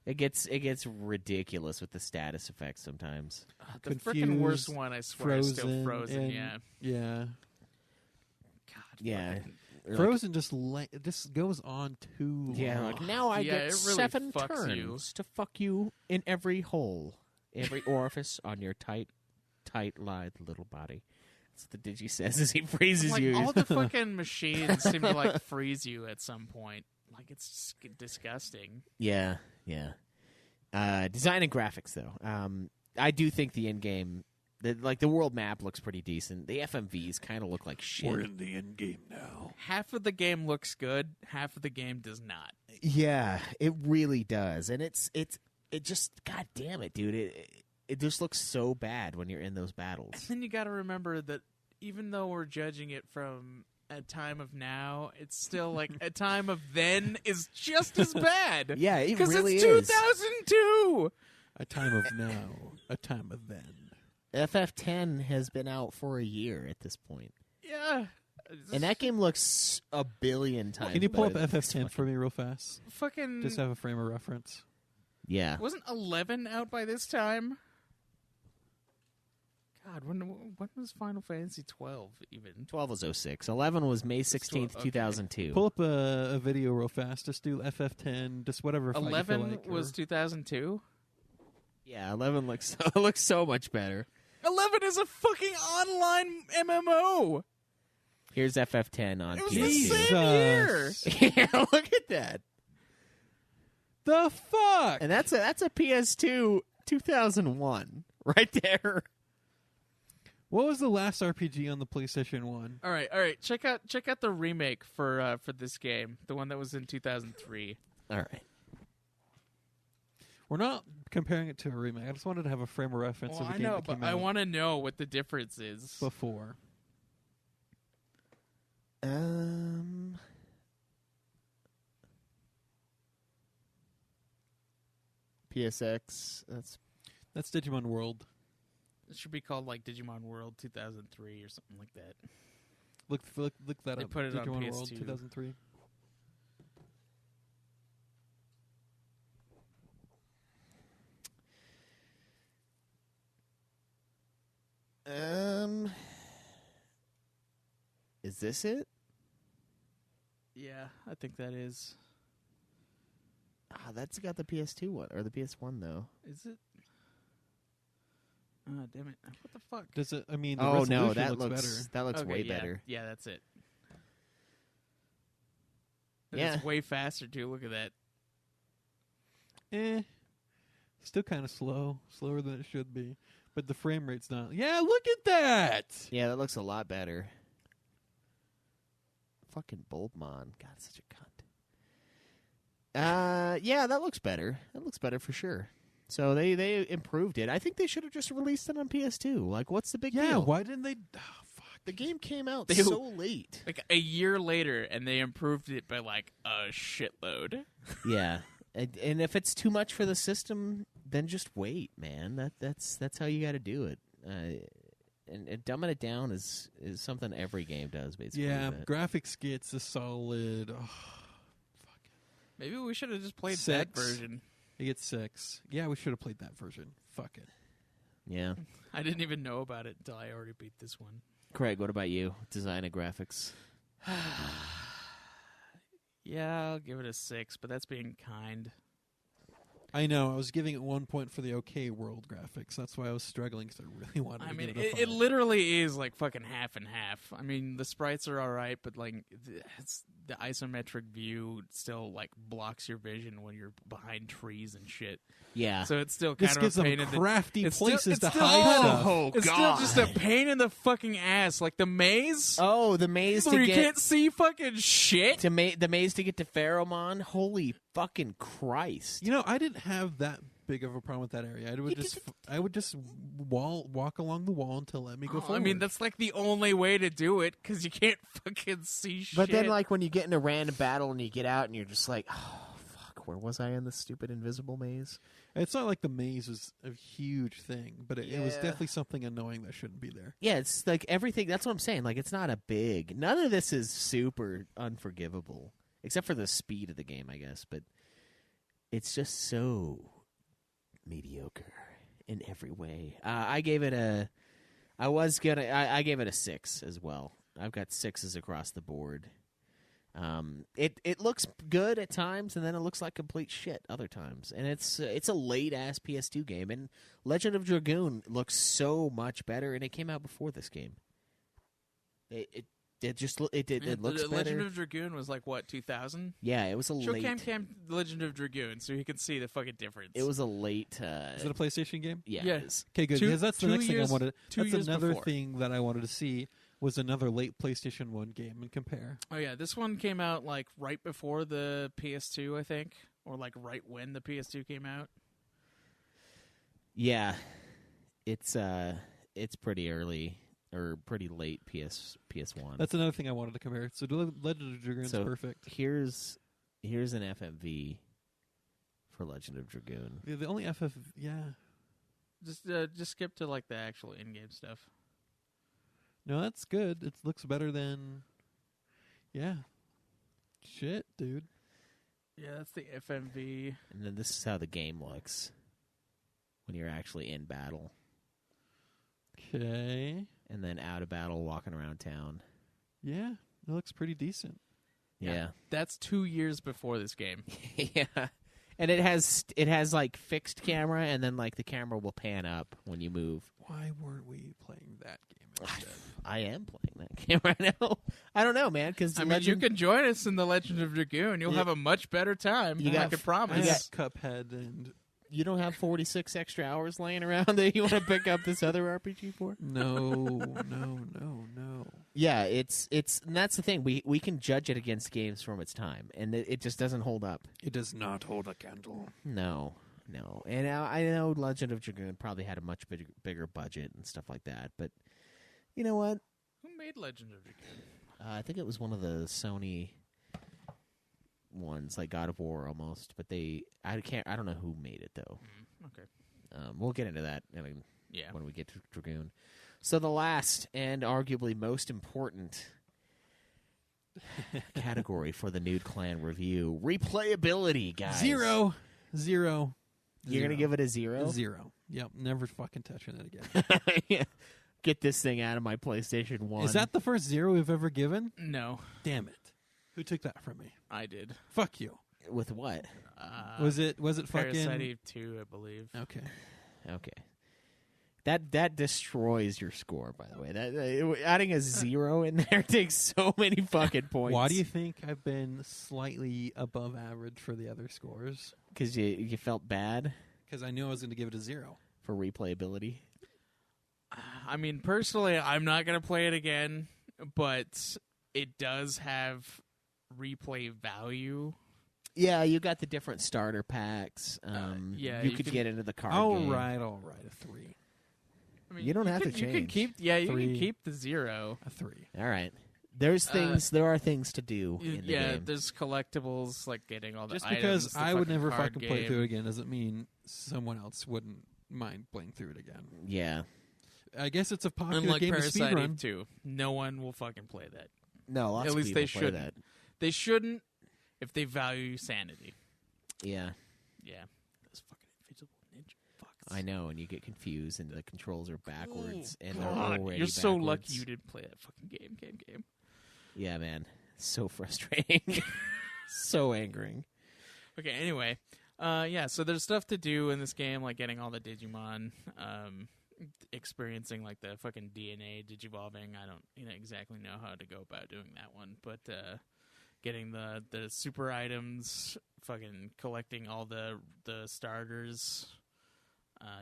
S6: It gets ridiculous with the status effects sometimes.
S2: the freaking worst
S5: Confused,
S2: one I swear is still Frozen.
S5: and-
S2: Yeah,
S5: yeah.
S2: God,
S6: Yeah.
S2: fucking-
S5: Frozen just goes on too long.
S6: Yeah, like now I
S2: Yeah,
S6: get
S2: it really
S6: 7
S2: fucks
S6: turns
S2: you.
S6: to fuck you in every hole, every orifice on your tight-lied little body. That's what the Digi says as he freezes
S2: like
S6: you.
S2: all the fucking machines seem to like freeze you at some point. Like it's just disgusting.
S6: Yeah. Design and graphics, though. I do think the in-game, the world map looks pretty decent. The FMVs kind of look like shit.
S5: We're in the end game now.
S2: Half of the game looks good, half of the game does not.
S6: Yeah, it really does, and it just, god damn it, dude, it just looks so bad when you're in those battles.
S2: And then you got to remember that even though we're judging it from a time of now, it's still like a time of then is just as bad.
S6: Yeah, it
S2: because
S6: really
S2: it's
S6: is.
S2: 2002.
S5: A time of now, a time of then.
S6: FF10 has been out for a year at this point,
S2: Yeah,
S6: and that game looks a billion times.
S5: Can you pull up
S6: better than
S5: FF10 for me real fast?
S2: fucking
S5: Just have a frame of reference.
S6: Yeah,
S2: wasn't 11 out by this time? God, when was Final Fantasy 12 even?
S6: 12 was 06. 11 was May 16th,
S2: okay.
S6: 2002.
S5: Pull up a video real fast. Just do FF10. Just whatever. fight you feel
S2: 11
S5: like,
S2: was 2002.
S6: Yeah, 11 looks so much better.
S2: 11 is a fucking online MMO.
S6: Here's FF10 on
S2: It was
S6: PS2.
S2: the same year.
S6: Yeah, look at that.
S5: the fuck.
S6: And that's a PS2 2001 right there.
S5: What was the last RPG on the PlayStation 1?
S2: All right. Check out the remake for this game, the one that was in 2003.
S6: All right.
S5: We're not comparing it to a remake. I just wanted to have a frame of reference
S2: Well,
S5: of the
S2: I
S5: game
S2: know,
S5: that
S2: but
S5: came
S2: I
S5: out
S2: want to know what the difference is.
S5: before.
S6: PSX.
S5: That's Digimon World.
S2: It should be called like Digimon World 2003 or something like that.
S5: Look that
S2: They
S5: up.
S2: put it on
S5: Digimon World
S2: PS2.
S5: 2003.
S6: Is this it?
S2: Yeah, I think that is.
S6: Ah, that's got the PS2 one or the PS1 though.
S2: Is it? Oh, damn it. What the fuck?
S5: Does it? I mean, the
S6: Oh no,
S5: resolution
S6: that
S5: looks
S6: looks
S5: better.
S6: that looks
S2: Okay,
S6: way
S2: yeah.
S6: better.
S2: Yeah, that's it. And
S6: Yeah.
S2: It's way faster, too. Look at that.
S5: Still kind of slower than it should be. But the frame rate's not. Yeah, look at that.
S6: Yeah, that looks a lot better. Fucking Bulbmon. God, such a cunt. Yeah, that looks better. That looks better for sure. So they improved it. I think they should have just released it on PS2. Like, what's the big
S5: Yeah,
S6: deal?
S5: why didn't they? Oh, fuck.
S6: The game came out
S2: They-
S6: so late.
S2: Like a year later, and they improved it by like a shitload.
S6: Yeah, and if it's too much for the system, then just wait, man. That's how you got to do it. And dumbing it down is something every game does, basically.
S5: Yeah,
S6: but-
S5: graphics gets a solid. Oh,
S2: Maybe we should have just played
S5: 6.
S2: that version.
S5: it gets 6. Yeah, we should have played that version. Fuck it.
S6: yeah.
S2: I didn't even know about it until I already beat this one.
S6: Craig, what about you? Design and graphics.
S2: Yeah, I'll give it a 6, but that's being kind.
S5: I know. I was giving it 1 point for the OK World graphics. That's why I was struggling because I really wanted
S2: I
S5: to
S2: mean,
S5: give it a 5.
S2: it literally is like fucking half and half. I mean, the sprites are all right, but like the isometric view still like blocks your vision when you're behind trees and shit.
S6: Yeah.
S2: So it's still
S5: This
S2: kind
S5: gives
S2: of a
S5: them
S2: pain in the
S5: crafty
S2: it's still-
S5: places
S2: it's
S5: to
S2: still-
S5: hide stuff.
S6: Oh,
S2: It's still just a pain in the fucking ass. Like the maze,
S6: Oh, the maze
S2: where
S6: to
S2: you
S6: get
S2: can't see fucking shit.
S6: the maze to get to Pheromon. Holy fucking Christ!
S5: You know, I didn't have that big of a problem with that area. I would just walk along the wall until let me go
S2: Oh,
S5: forward.
S2: I mean, that's like the only way to do it because you can't fucking see shit.
S6: But then, like when you get in a random battle and you get out and you're just like, oh fuck, where was I in this stupid invisible maze?
S5: It's not like the maze was a huge thing, but it was
S6: Yeah.
S5: definitely something annoying that shouldn't be there.
S6: Yeah, it's like everything. That's what I'm saying. Like it's not a big. None of this is super unforgivable, except for the speed of the game, I guess. But it's just so mediocre in every way. I gave it a. I gave it a 6 as well. I've got 6s across the board. It looks good at times, and then it looks like complete shit other times. And it's a late ass PS2 game, and Legend of Dragoon looks so much better, and it came out before this game. It looks better.
S2: Legend of Dragoon was like what 2000.
S6: Yeah, it was a
S2: Show
S6: late.
S2: Cam Legend of Dragoon so you can see the fucking difference.
S6: It was a late.
S5: Is it a PlayStation game?
S6: Yeah.
S2: Yeah.
S6: It is.
S5: Okay, good.
S2: Two-
S5: Because that's the
S2: 2
S5: next thing I
S2: years-
S5: wanted.
S2: 2
S5: That's
S2: years
S5: another
S2: before.
S5: thing that I wanted to see was another late PlayStation 1 game and compare.
S2: Oh yeah, this one came out like right before the PS2, I think, or like right when the PS2 came out.
S6: Yeah, it's pretty early or pretty late PS1.
S5: That's another thing I wanted to compare. So Legend of Dragoon's
S6: So-
S5: perfect.
S6: Here's an FMV for Legend of Dragoon.
S5: The only FF, yeah.
S2: Just skip to like the actual in-game stuff.
S5: No, that's good. It looks better than. Yeah. Shit, dude.
S2: Yeah, that's the FMV.
S6: And then this is how the game looks when you're actually in battle.
S5: Okay.
S6: And then out of battle, walking around town.
S5: Yeah, it looks pretty decent.
S6: Yeah.
S2: That's 2 years before this game.
S6: Yeah. And it has like fixed camera, and then like the camera will pan up when you move.
S5: Why weren't we playing that game instead?
S6: I am playing that game right now. I don't know, man. Because
S2: I mean, you can join us in the Legend of Dragoon. You'll
S6: Yeah.
S2: have a much better time.
S6: You
S2: I
S6: got-
S2: can
S5: I
S2: promise.
S5: got Cuphead and
S6: you don't have 46 extra hours laying around that you want to pick up this other RPG for.
S5: no.
S6: Yeah, it's and that's the thing. We can judge it against games from its time, and it just doesn't hold up.
S5: It does not hold a candle.
S6: No. And I know Legend of Dragoon probably had a much bigger budget and stuff like that, but you know what?
S2: Who made Legend of Dragoon?
S6: I think it was one of the Sony ones, like God of War almost. But I don't know who made it though.
S2: Okay.
S6: We'll get into that
S2: Yeah.
S6: when we get to Dragoon. So the last and arguably most important category for the Nude Clan review: replayability, guys.
S5: Zero.
S6: You're gonna give it a 0?
S5: 0. Yep, never fucking touching it again.
S6: Yeah. Get this thing out of my PlayStation 1.
S5: Is that the first 0 we've ever given?
S2: No,
S5: Damn it. Who took that from me?
S2: I did.
S5: Fuck you.
S6: with what?
S5: Was it fucking
S2: Parasite 2, I believe.
S5: Okay.
S6: Okay. That destroys your score, by the way. That adding a 0 in there takes so many fucking points.
S5: Why do you think I've been slightly above average for the other scores?
S6: Because you felt bad
S5: Because I knew I was going to give it a 0.
S6: for replayability.
S2: I mean, personally, I'm not going to play it again, but it does have replay value.
S6: Yeah, you got the different starter packs.
S2: Yeah,
S6: you
S2: you
S6: could
S2: can-
S6: get into the card
S5: All
S6: game.
S5: right, a 3.
S2: I mean,
S6: You don't have to
S2: You can
S6: change.
S2: keep, you can
S5: 3.
S2: keep the 0.
S5: A 3.
S6: All right. There are things to do in the
S2: Yeah,
S6: game.
S2: there's collectibles, like getting all the
S5: Just
S2: items.
S5: because
S2: the
S5: I would
S2: fucking
S5: never
S2: card
S5: fucking play
S2: game.
S5: through it again doesn't mean someone else wouldn't mind playing through it again.
S6: Yeah.
S5: I guess it's a popular
S2: Unlike
S5: game to
S2: Parasite
S5: speedrun.
S2: 2, no one will fucking play that.
S6: No, lots
S2: At
S6: of
S2: least
S6: people
S2: they
S6: play
S2: shouldn't.
S6: that.
S2: They shouldn't if they value sanity.
S6: Yeah.
S2: Yeah. Those fucking invisible ninja fucks.
S6: I know, and you get confused, and the controls are backwards, and they're
S2: God,
S6: already
S2: you're so lucky
S6: backwards.
S2: you didn't play that fucking game.
S6: Yeah, man. So frustrating. So angering.
S2: Okay, anyway. Yeah, so there's stuff to do in this game, like getting all the Digimon, experiencing like the fucking DNA digivolving. I don't exactly know how to go about doing that one, but getting the super items, fucking collecting all the starters.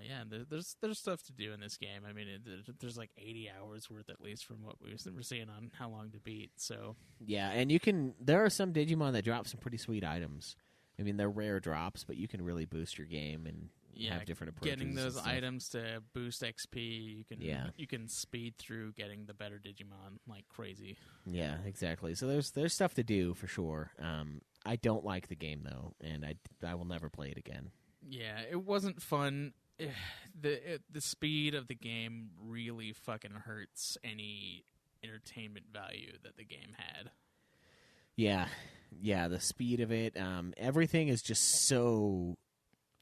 S2: Yeah, there's stuff to do in this game. I mean, there's like 80 hours worth at least from what we're seeing on how long to beat. So
S6: Yeah, and there are some Digimon that drop some pretty sweet items. I mean, they're rare drops, but you can really boost your game and have different approaches.
S2: getting
S6: and
S2: those
S6: stuff.
S2: items to boost XP, you can speed through getting the better Digimon like crazy.
S6: Yeah, exactly. So there's stuff to do for sure. I don't like the game though, and I will never play it again.
S2: Yeah, it wasn't fun. The speed of the game really fucking hurts any entertainment value that the game had.
S6: Yeah, the speed of it. Everything is just so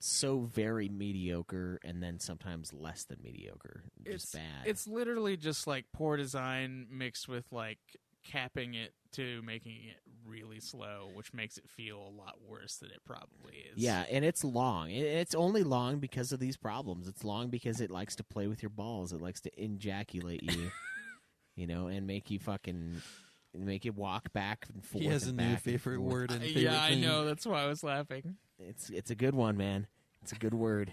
S6: very mediocre, and then sometimes less than mediocre. Just bad.
S2: It's literally just like poor design mixed with like capping it to making it really slow, which makes it feel a lot worse than it probably is.
S6: Yeah, and it's long. It's only long because of these problems. It's long because it likes to play with your balls. It likes to ejaculate you, and make you walk back and forth.
S5: He has a
S6: and
S5: new
S6: back and
S5: favorite
S6: forth.
S5: word and favorite
S2: Yeah, I
S5: thing.
S2: know. That's why I was laughing.
S6: It's a good one, man. It's a good word.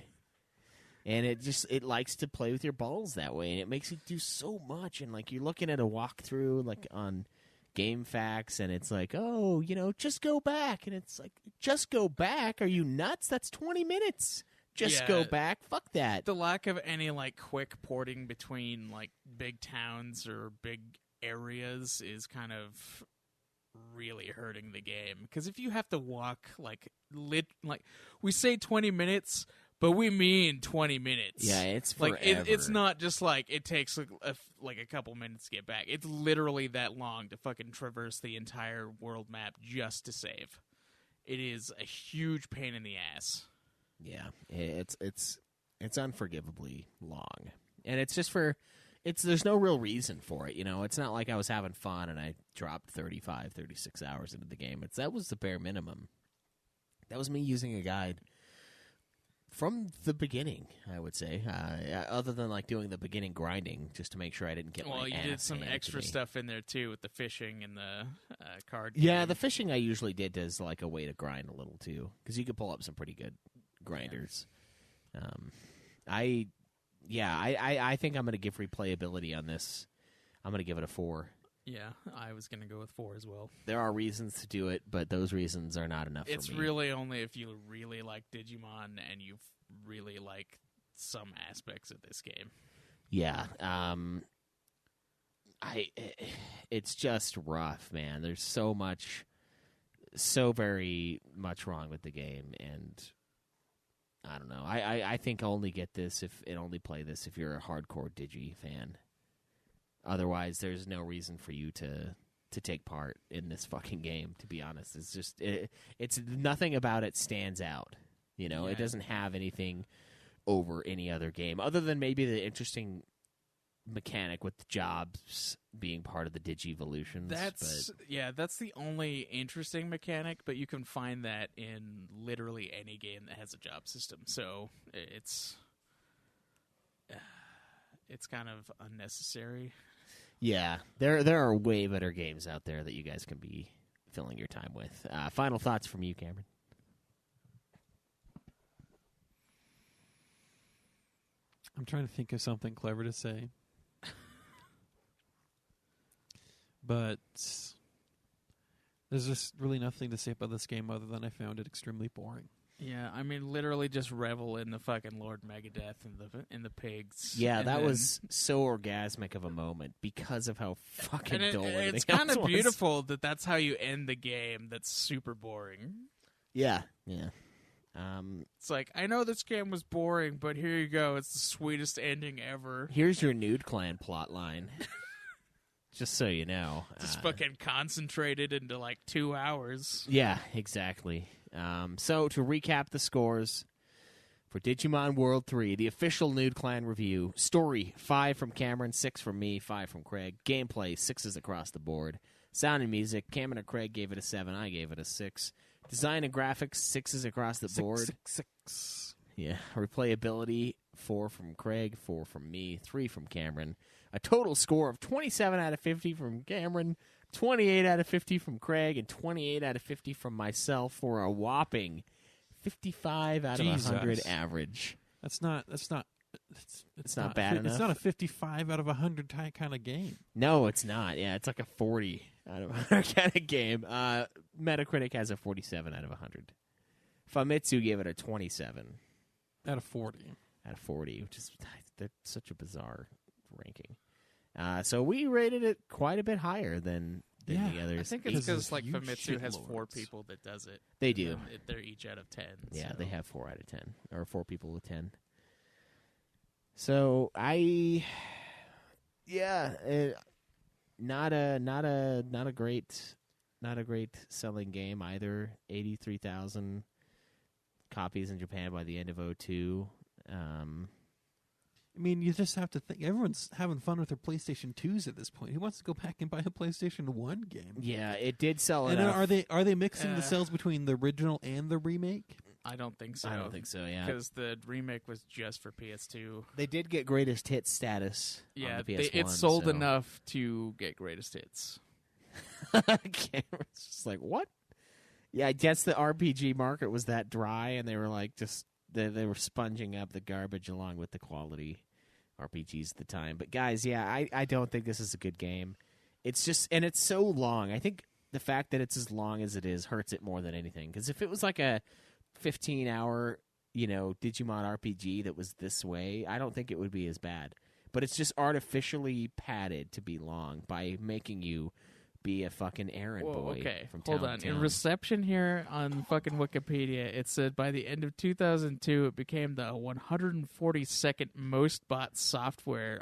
S6: And it likes to play with your balls that way, and it makes you do so much. And like you're looking at a walkthrough like on Game Facts, and it's like, oh, just go back, and it's like, just go back? Are you nuts? That's 20 minutes. Just go
S2: Yeah.
S6: back. Fuck that.
S2: The lack of any like quick porting between like big towns or big areas is kind of really hurting the game, because if you have to walk like we say 20 minutes, but we mean 20 minutes.
S6: Yeah, it's
S2: like
S6: forever.
S2: it's not just like it takes like a couple minutes to get back. It's literally that long to fucking traverse the entire world map just to save. It is a huge pain in the ass.
S6: Yeah, it's unforgivably long, and it's just there's no real reason for it. It's not like I was having fun and I dropped 35, 36 hours into the game. That was the bare minimum. That was me using a guide from the beginning, I would say, other than like doing the beginning grinding just to make sure I didn't get
S2: Well,
S6: my
S2: you
S6: ass
S2: did some
S6: handed to
S2: extra
S6: me.
S2: stuff in there too with the fishing and the card.
S6: Yeah,
S2: game.
S6: the fishing I usually did as like a way to grind a little too, because you could pull up some pretty good grinders. I think I'm going to give replayability on this. I'm going to give it a 4.
S2: Yeah, I was gonna go with 4 as well.
S6: There are reasons to do it, but those reasons are not enough
S2: It's
S6: for me.
S2: really only if you really like Digimon and you really like some aspects of this game.
S6: Yeah. it's just rough, man. There's so very much wrong with the game, and I don't know. I think I'll only get this only play this if you're a hardcore Digi fan. Otherwise, there's no reason for you to take part in this fucking game, to be honest. It's just it's nothing about it stands out. You know, It doesn't have anything over any other game other than maybe the interesting mechanic with jobs being part of the Digivolutions.
S2: That's the only interesting mechanic, but you can find that in literally any game that has a job system. So it's kind of unnecessary.
S6: Yeah, there are way better games out there that you guys can be filling your time with. Final thoughts from you, Cameron?
S5: I'm trying to think of something clever to say. But there's just really nothing to say about this game other than I found it extremely boring.
S2: Yeah, I mean, literally just revel in the fucking Lord Megadeth and the pigs.
S6: Yeah, that was so orgasmic of a moment because of how fucking dull everything
S2: it's kind of
S6: else was.
S2: beautiful that that's how you end the game. That's super boring.
S6: Yeah.
S2: It's like, I know this game was boring, but here you go. It's the sweetest ending ever.
S6: Here's your Nude Clan plotline. Just so you know.
S2: Just fucking concentrated into like 2 hours.
S6: Yeah, exactly. So to recap the scores for Digimon World 3, the official Nude Clan review. Story, 5 from Cameron, 6 from me, 5 from Craig. Gameplay, 6s across the board. Sound and music, Cameron and Craig gave it a 7, I gave it a 6. Design and graphics, 6s across the board.
S5: 6.
S6: Yeah. Replayability, 4 from Craig, 4 from me, 3 from Cameron. A total score of 27 out of 50 from Cameron, 28 out of 50 from Craig, and 28 out of 50 from myself for a whopping 55 out of 100 average.
S5: It's not
S6: bad enough.
S5: It's not a 55 out of 100 kind of game.
S6: No, it's not. Yeah, it's like a 40 out of 100 kind of game. Metacritic has a 47 out of 100. Famitsu gave it a 27
S5: out of 40.
S6: Out of 40, which is such a bizarre ranking. So we rated it quite a bit higher than the others.
S2: I think it's because like Famitsu has 4 people that does it.
S6: They do.
S2: They're each out of 10.
S6: Yeah,
S2: so.
S6: They have 4 out of 10, or 4 people with 10. So not a great selling game either. 83,000 copies in Japan by the end of 2002.
S5: I mean, you just have to think. Everyone's having fun with their PlayStation 2s at this point. Who wants to go back and buy a PlayStation 1 game?
S6: Yeah, it did sell
S5: and
S6: enough.
S5: Are they mixing the sales between the original and the remake?
S2: I don't think so.
S6: Yeah.
S2: Because the remake was just for PS2.
S6: They did get greatest hit status on the PS1.
S2: It sold enough to get greatest hits.
S6: Cameron's just like, what? Yeah, I guess the RPG market was that dry, and they were like they were sponging up the garbage along with the quality RPGs at the time. But guys, I don't think this is a good game. It's just, and it's so long. I think the fact that it's as long as it is hurts it more than anything. Because if it was like a 15-hour, Digimon RPG that was this way, I don't think it would be as bad. But it's just artificially padded to be long by making you be a fucking errand boy.
S2: Okay,
S6: from town
S2: hold on.
S6: to town.
S2: In reception here on fucking Wikipedia, it said by the end of 2002, it became the 142nd most bought software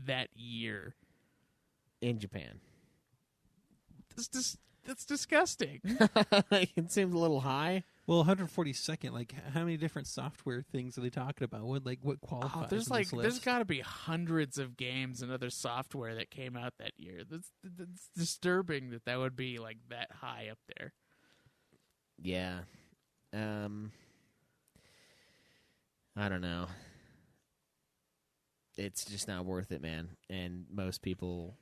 S2: that year
S6: in Japan.
S2: That's disgusting.
S6: It seems a little high.
S5: Well, 142nd. Like, how many different software things are they talking about? What qualifies?
S2: There's got to be hundreds of games and other software that came out that year. That's disturbing that would be like that high up there.
S6: Yeah, I don't know. It's just not worth it, man. And most people,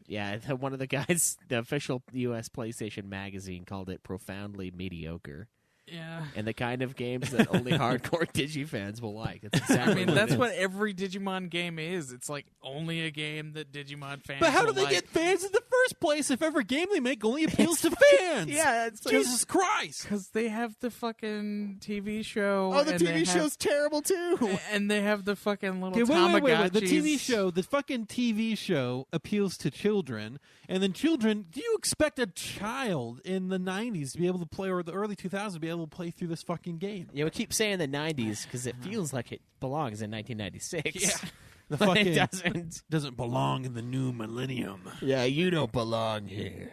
S6: one of the guys, the official U.S. PlayStation magazine called it profoundly mediocre.
S2: Yeah.
S6: and the kind of games that only hardcore Digi fans will like. That's exactly
S2: I mean,
S6: what
S2: that's
S6: it is.
S2: what every Digimon game is. It's like only a game that Digimon fans
S5: But how do
S2: will
S5: they
S2: like.
S5: get fans in the first place if every game they make only appeals to fans?
S6: Yeah, it's
S5: Jesus Christ.
S2: Because they have the fucking TV show.
S6: Oh, the
S2: and they
S6: TV show's terrible too.
S2: And they have the fucking little
S5: Okay,
S2: Tamagotchis.
S5: wait. The fucking TV show appeals to children, and then children. Do you expect a child in the '90s to be able to play, or the early 2000s to be able to play through this fucking game?
S6: Yeah, we keep saying the 90s because it feels like it belongs in 1996.
S5: Yeah. The
S6: But
S5: fucking
S6: it doesn't.
S5: belong in the new millennium.
S6: Yeah, you don't belong here.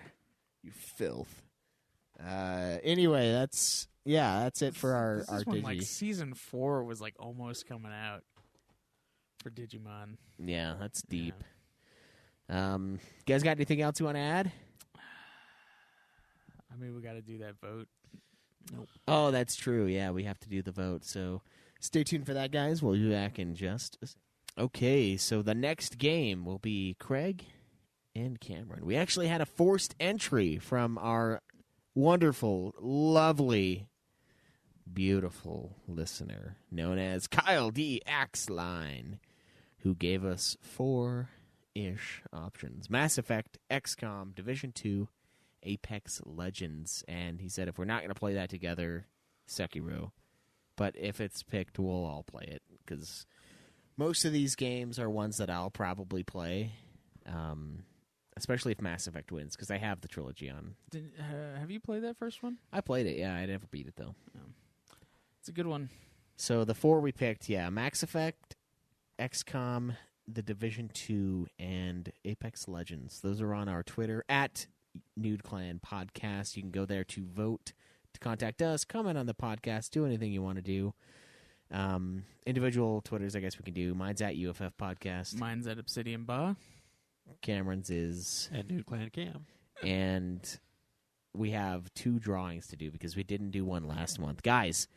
S6: You filth. Anyway, that's it for our
S2: This is when
S6: Digi.
S2: like season 4 was like almost coming out for Digimon.
S6: Yeah, that's deep. You guys got anything else you want to add?
S2: I mean, we got to do that vote.
S6: Oh, that's true. Yeah, we have to do the vote. So stay tuned for that, guys. We'll be back in just a second. Okay, so the next game will be Craig and Cameron. We actually had a forced entry from our wonderful, lovely, beautiful listener known as Kyle D. Axline, who gave us 4-ish options. Mass Effect, XCOM, Division 2, Apex Legends. And he said if we're not going to play that together, Sekiro. But if it's picked, we'll all play it. Because most of these games are ones that I'll probably play. Especially if Mass Effect wins, because I have the trilogy on.
S2: Have you played that first one?
S6: I played it, yeah. I never beat it, though.
S2: It's a good one.
S6: So the 4 we picked, Mass Effect, XCOM, The Division 2, and Apex Legends. Those are on our Twitter, at Nude Clan Podcast. You can go there to vote, to contact us, comment on the podcast, do anything you want to do. Individual Twitters, I guess we can do. Mine's at UFF Podcast.
S2: Mine's at Obsidian Ba.
S6: Cameron's is...
S5: And Nude Clan Cam.
S6: And we have 2 drawings to do because we didn't do one last month. Guys,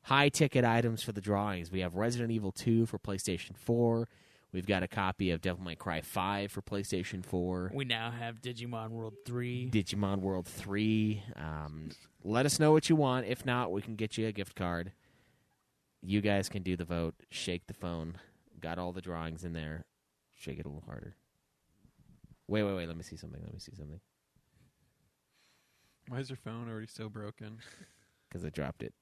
S6: high-ticket items for the drawings. We have Resident Evil 2 for PlayStation 4. We've got a copy of Devil May Cry 5 for PlayStation 4.
S2: We now have Digimon World 3.
S6: Digimon World 3. Let us know what you want. If not, we can get you a gift card. You guys can do the vote. Shake the phone. Got all the drawings in there. Shake it a little harder. Wait. Let me see something.
S5: Why is your phone already so broken?
S6: Because I dropped it.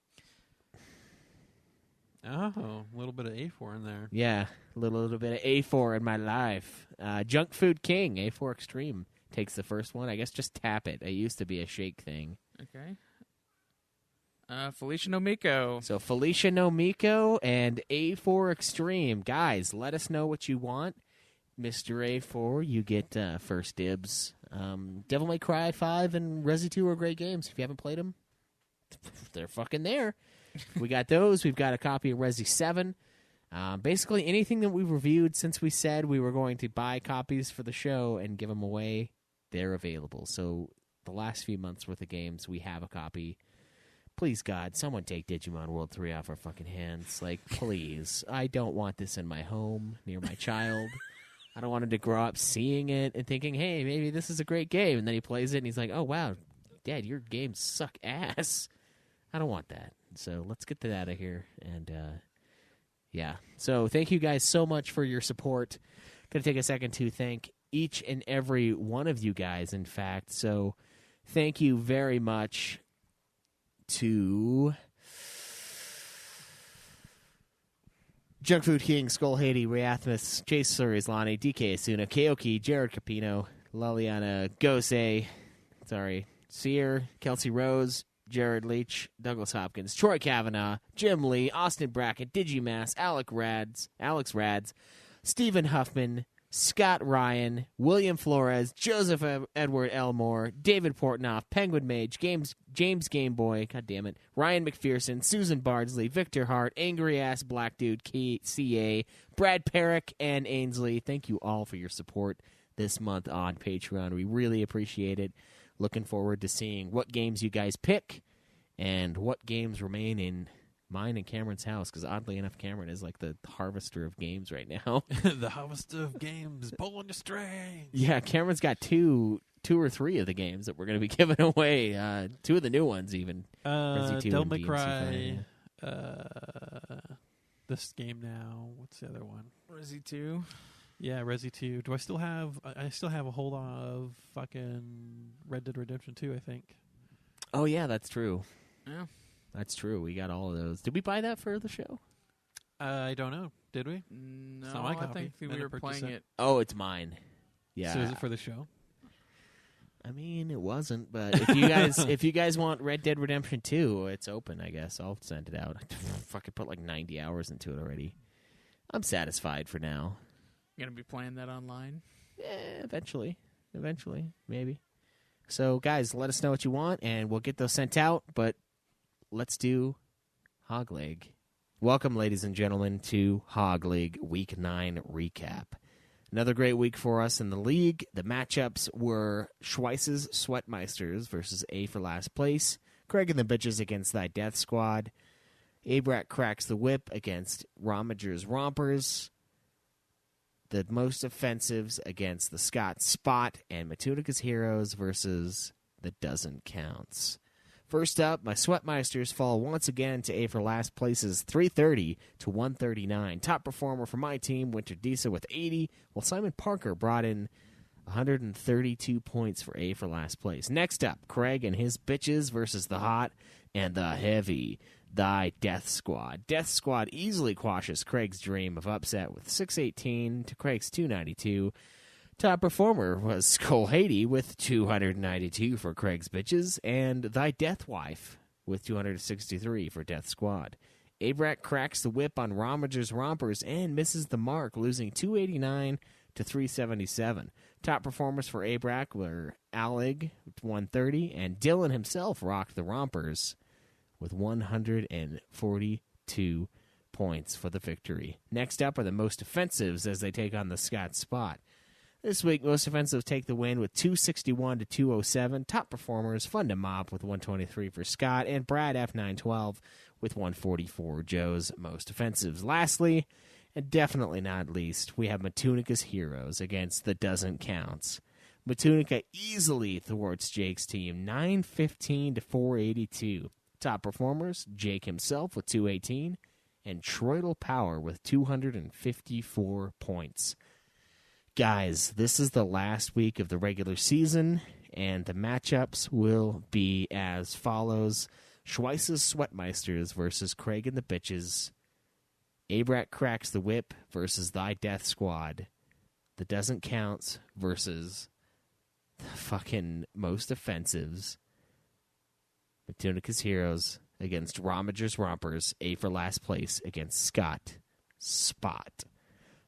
S5: Oh, a little bit of A4 in there.
S6: Yeah, a little bit of A4 in my life. Junk Food King, A4 Extreme, takes the first one. I guess just tap it. It used to be a shake thing.
S2: Okay. Felicia Nomiko.
S6: So Felicia Nomiko and A4 Extreme. Guys, let us know what you want. Mr. A4, you get first dibs. Devil May Cry 5 and Resi 2 are great games. If you haven't played them, they're fucking there. We got those. We've got a copy of Resi 7. Basically, anything that we've reviewed since we said we were going to buy copies for the show and give them away, they're available. So the last few months' worth of games, we have a copy. Please, God, someone take Digimon World 3 off our fucking hands. Like, please. I don't want this in my home near my child. I don't want him to grow up seeing it and thinking, hey, maybe this is a great game. And then he plays it and he's like, oh, wow, Dad, your games suck ass. I don't want that. So let's get that out of here. And, yeah. So thank you guys so much for your support. Going to take a second to thank each and every one of you guys, in fact. So thank you very much to Junk Food King, Skull Haiti, Reathmus, Chase Suri, Lonnie, DK Asuna, Keoki, Jared Capino, Liliana Gose, Sear, Kelsey Rose, Jared Leach, Douglas Hopkins, Troy Kavanaugh, Jim Lee, Austin Brackett, Digimass, Alex Rads, Stephen Huffman, Scott Ryan, William Flores, Joseph Edward Elmore, David Portnoff, Penguin Mage, James Gameboy, goddammit, Ryan McPherson, Susan Bardsley, Victor Hart, Angry Ass Black Dude, CA, Brad Perrick, and Ainsley. Thank you all for your support this month on Patreon. We really appreciate it. Looking forward to seeing what games you guys pick and what games remain in mine and Cameron's house, because oddly enough, Cameron is like the harvester of games right now.
S5: The harvester of games, pulling the strings.
S6: Yeah, Cameron's got 2 2 or 3 of the games that we're going to be giving away. 2 of the new ones, even. Resi 2
S5: Devil
S6: and
S5: May
S6: DMC5,
S5: Cry.
S6: yeah.
S5: This game now. What's the other one?
S2: Resi 2.
S5: Yeah, Resi 2. Do I still have? I still have a hold of fucking Red Dead Redemption 2. I think.
S6: Oh yeah, that's true.
S2: Yeah.
S6: That's true. We got all of those. Did we buy that for the show?
S5: I don't know. Did we?
S2: No,
S5: It's not my
S2: I
S5: copy.
S2: think
S5: I
S2: we
S5: didn't
S2: were
S5: purchase
S2: playing
S5: it.
S2: it.
S6: Oh, it's mine. Yeah.
S5: So is it for the show?
S6: I mean, it wasn't, but if you guys want Red Dead Redemption 2, it's open, I guess. I'll send it out. I fucking put like 90 hours into it already. I'm satisfied for now.
S2: Gonna be playing that online.
S6: Yeah, eventually, maybe. So, guys, let us know what you want, and we'll get those sent out. But let's do Hog League. Welcome, ladies and gentlemen, to Hog League Week 9 recap. Another great week for us in the league. The matchups were Schweiss's Sweatmeisters versus A for last place, Craig and the Bitches against Thy Death Squad, Abrak Cracks the Whip against Romager's Rompers, the Most Offensives against the Scott Spot, and Matunica's Heroes versus the Doesn't Counts. First up, my Sweatmeisters fall once again to A for last places 330 to 139. Top performer for my team, Winter Disa with 80, while Simon Parker brought in 132 points for A for last place. Next up, Craig and his Bitches versus the Hot and the Heavy, Thy Death Squad. Death Squad easily quashes Craig's dream of upset with 618 to Craig's 292. Top performer was Cole Haiti with 292 for Craig's Bitches, and Thy Death Wife with 263 for Death Squad. Abrak cracks the whip on Romager's Rompers and misses the mark, losing 289 to 377. Top performers for Abrak were Alig with 130, and Dylan himself rocked the Rompers with 142 points for the victory. Next up are the Most Offensives as they take on the Scott Spot. This week, Most Offensive take the win with 261 to 207. Top performers, Fun to Mop with 123 for Scott, and Brad F912 with 144, Joe's Most Offensives. Lastly, and definitely not least, we have Matunica's Heroes against the Doesn't Counts. Matunica easily thwarts Jake's team, 915 to 482. Top performers, Jake himself with 218, and Troidal Power with 254 points. Guys, this is the last week of the regular season, and the matchups will be as follows. Schweiss's Sweatmeisters versus Craig and the Bitches. Abrak Cracks the Whip versus Thy Death Squad. The Doesn't Counts versus the fucking Most Offensives. Matunica's Heroes against Romager's Rompers. A for last place against Scott Spot.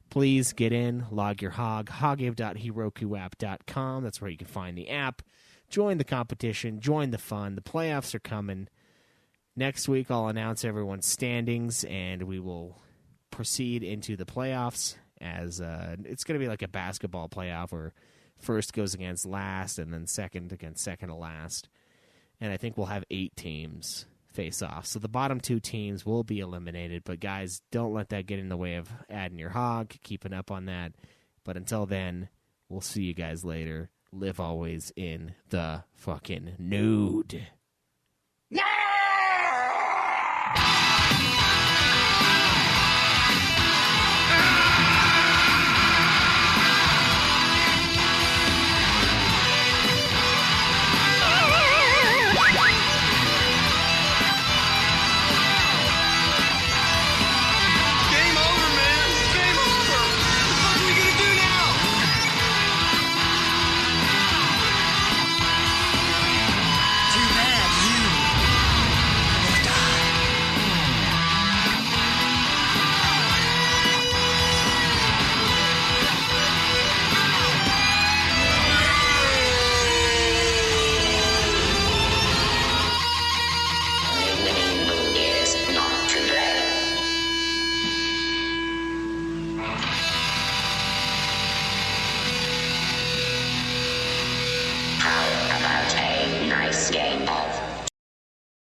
S6: Please get in, log your hog, hogabe.herokuapp.com. That's where you can find the app. Join the competition, join the fun. The playoffs are coming. Next week, I'll announce everyone's standings, and we will proceed into the playoffs. As it's going to be like a basketball playoff where first goes against last, and then second against second to last. And I think we'll have 8 teams face off. So the bottom 2 teams will be eliminated, but guys, don't let that get in the way of adding your hog, keeping up on that. But until then, we'll see you guys later. Live always in the fucking nude.
S3: No!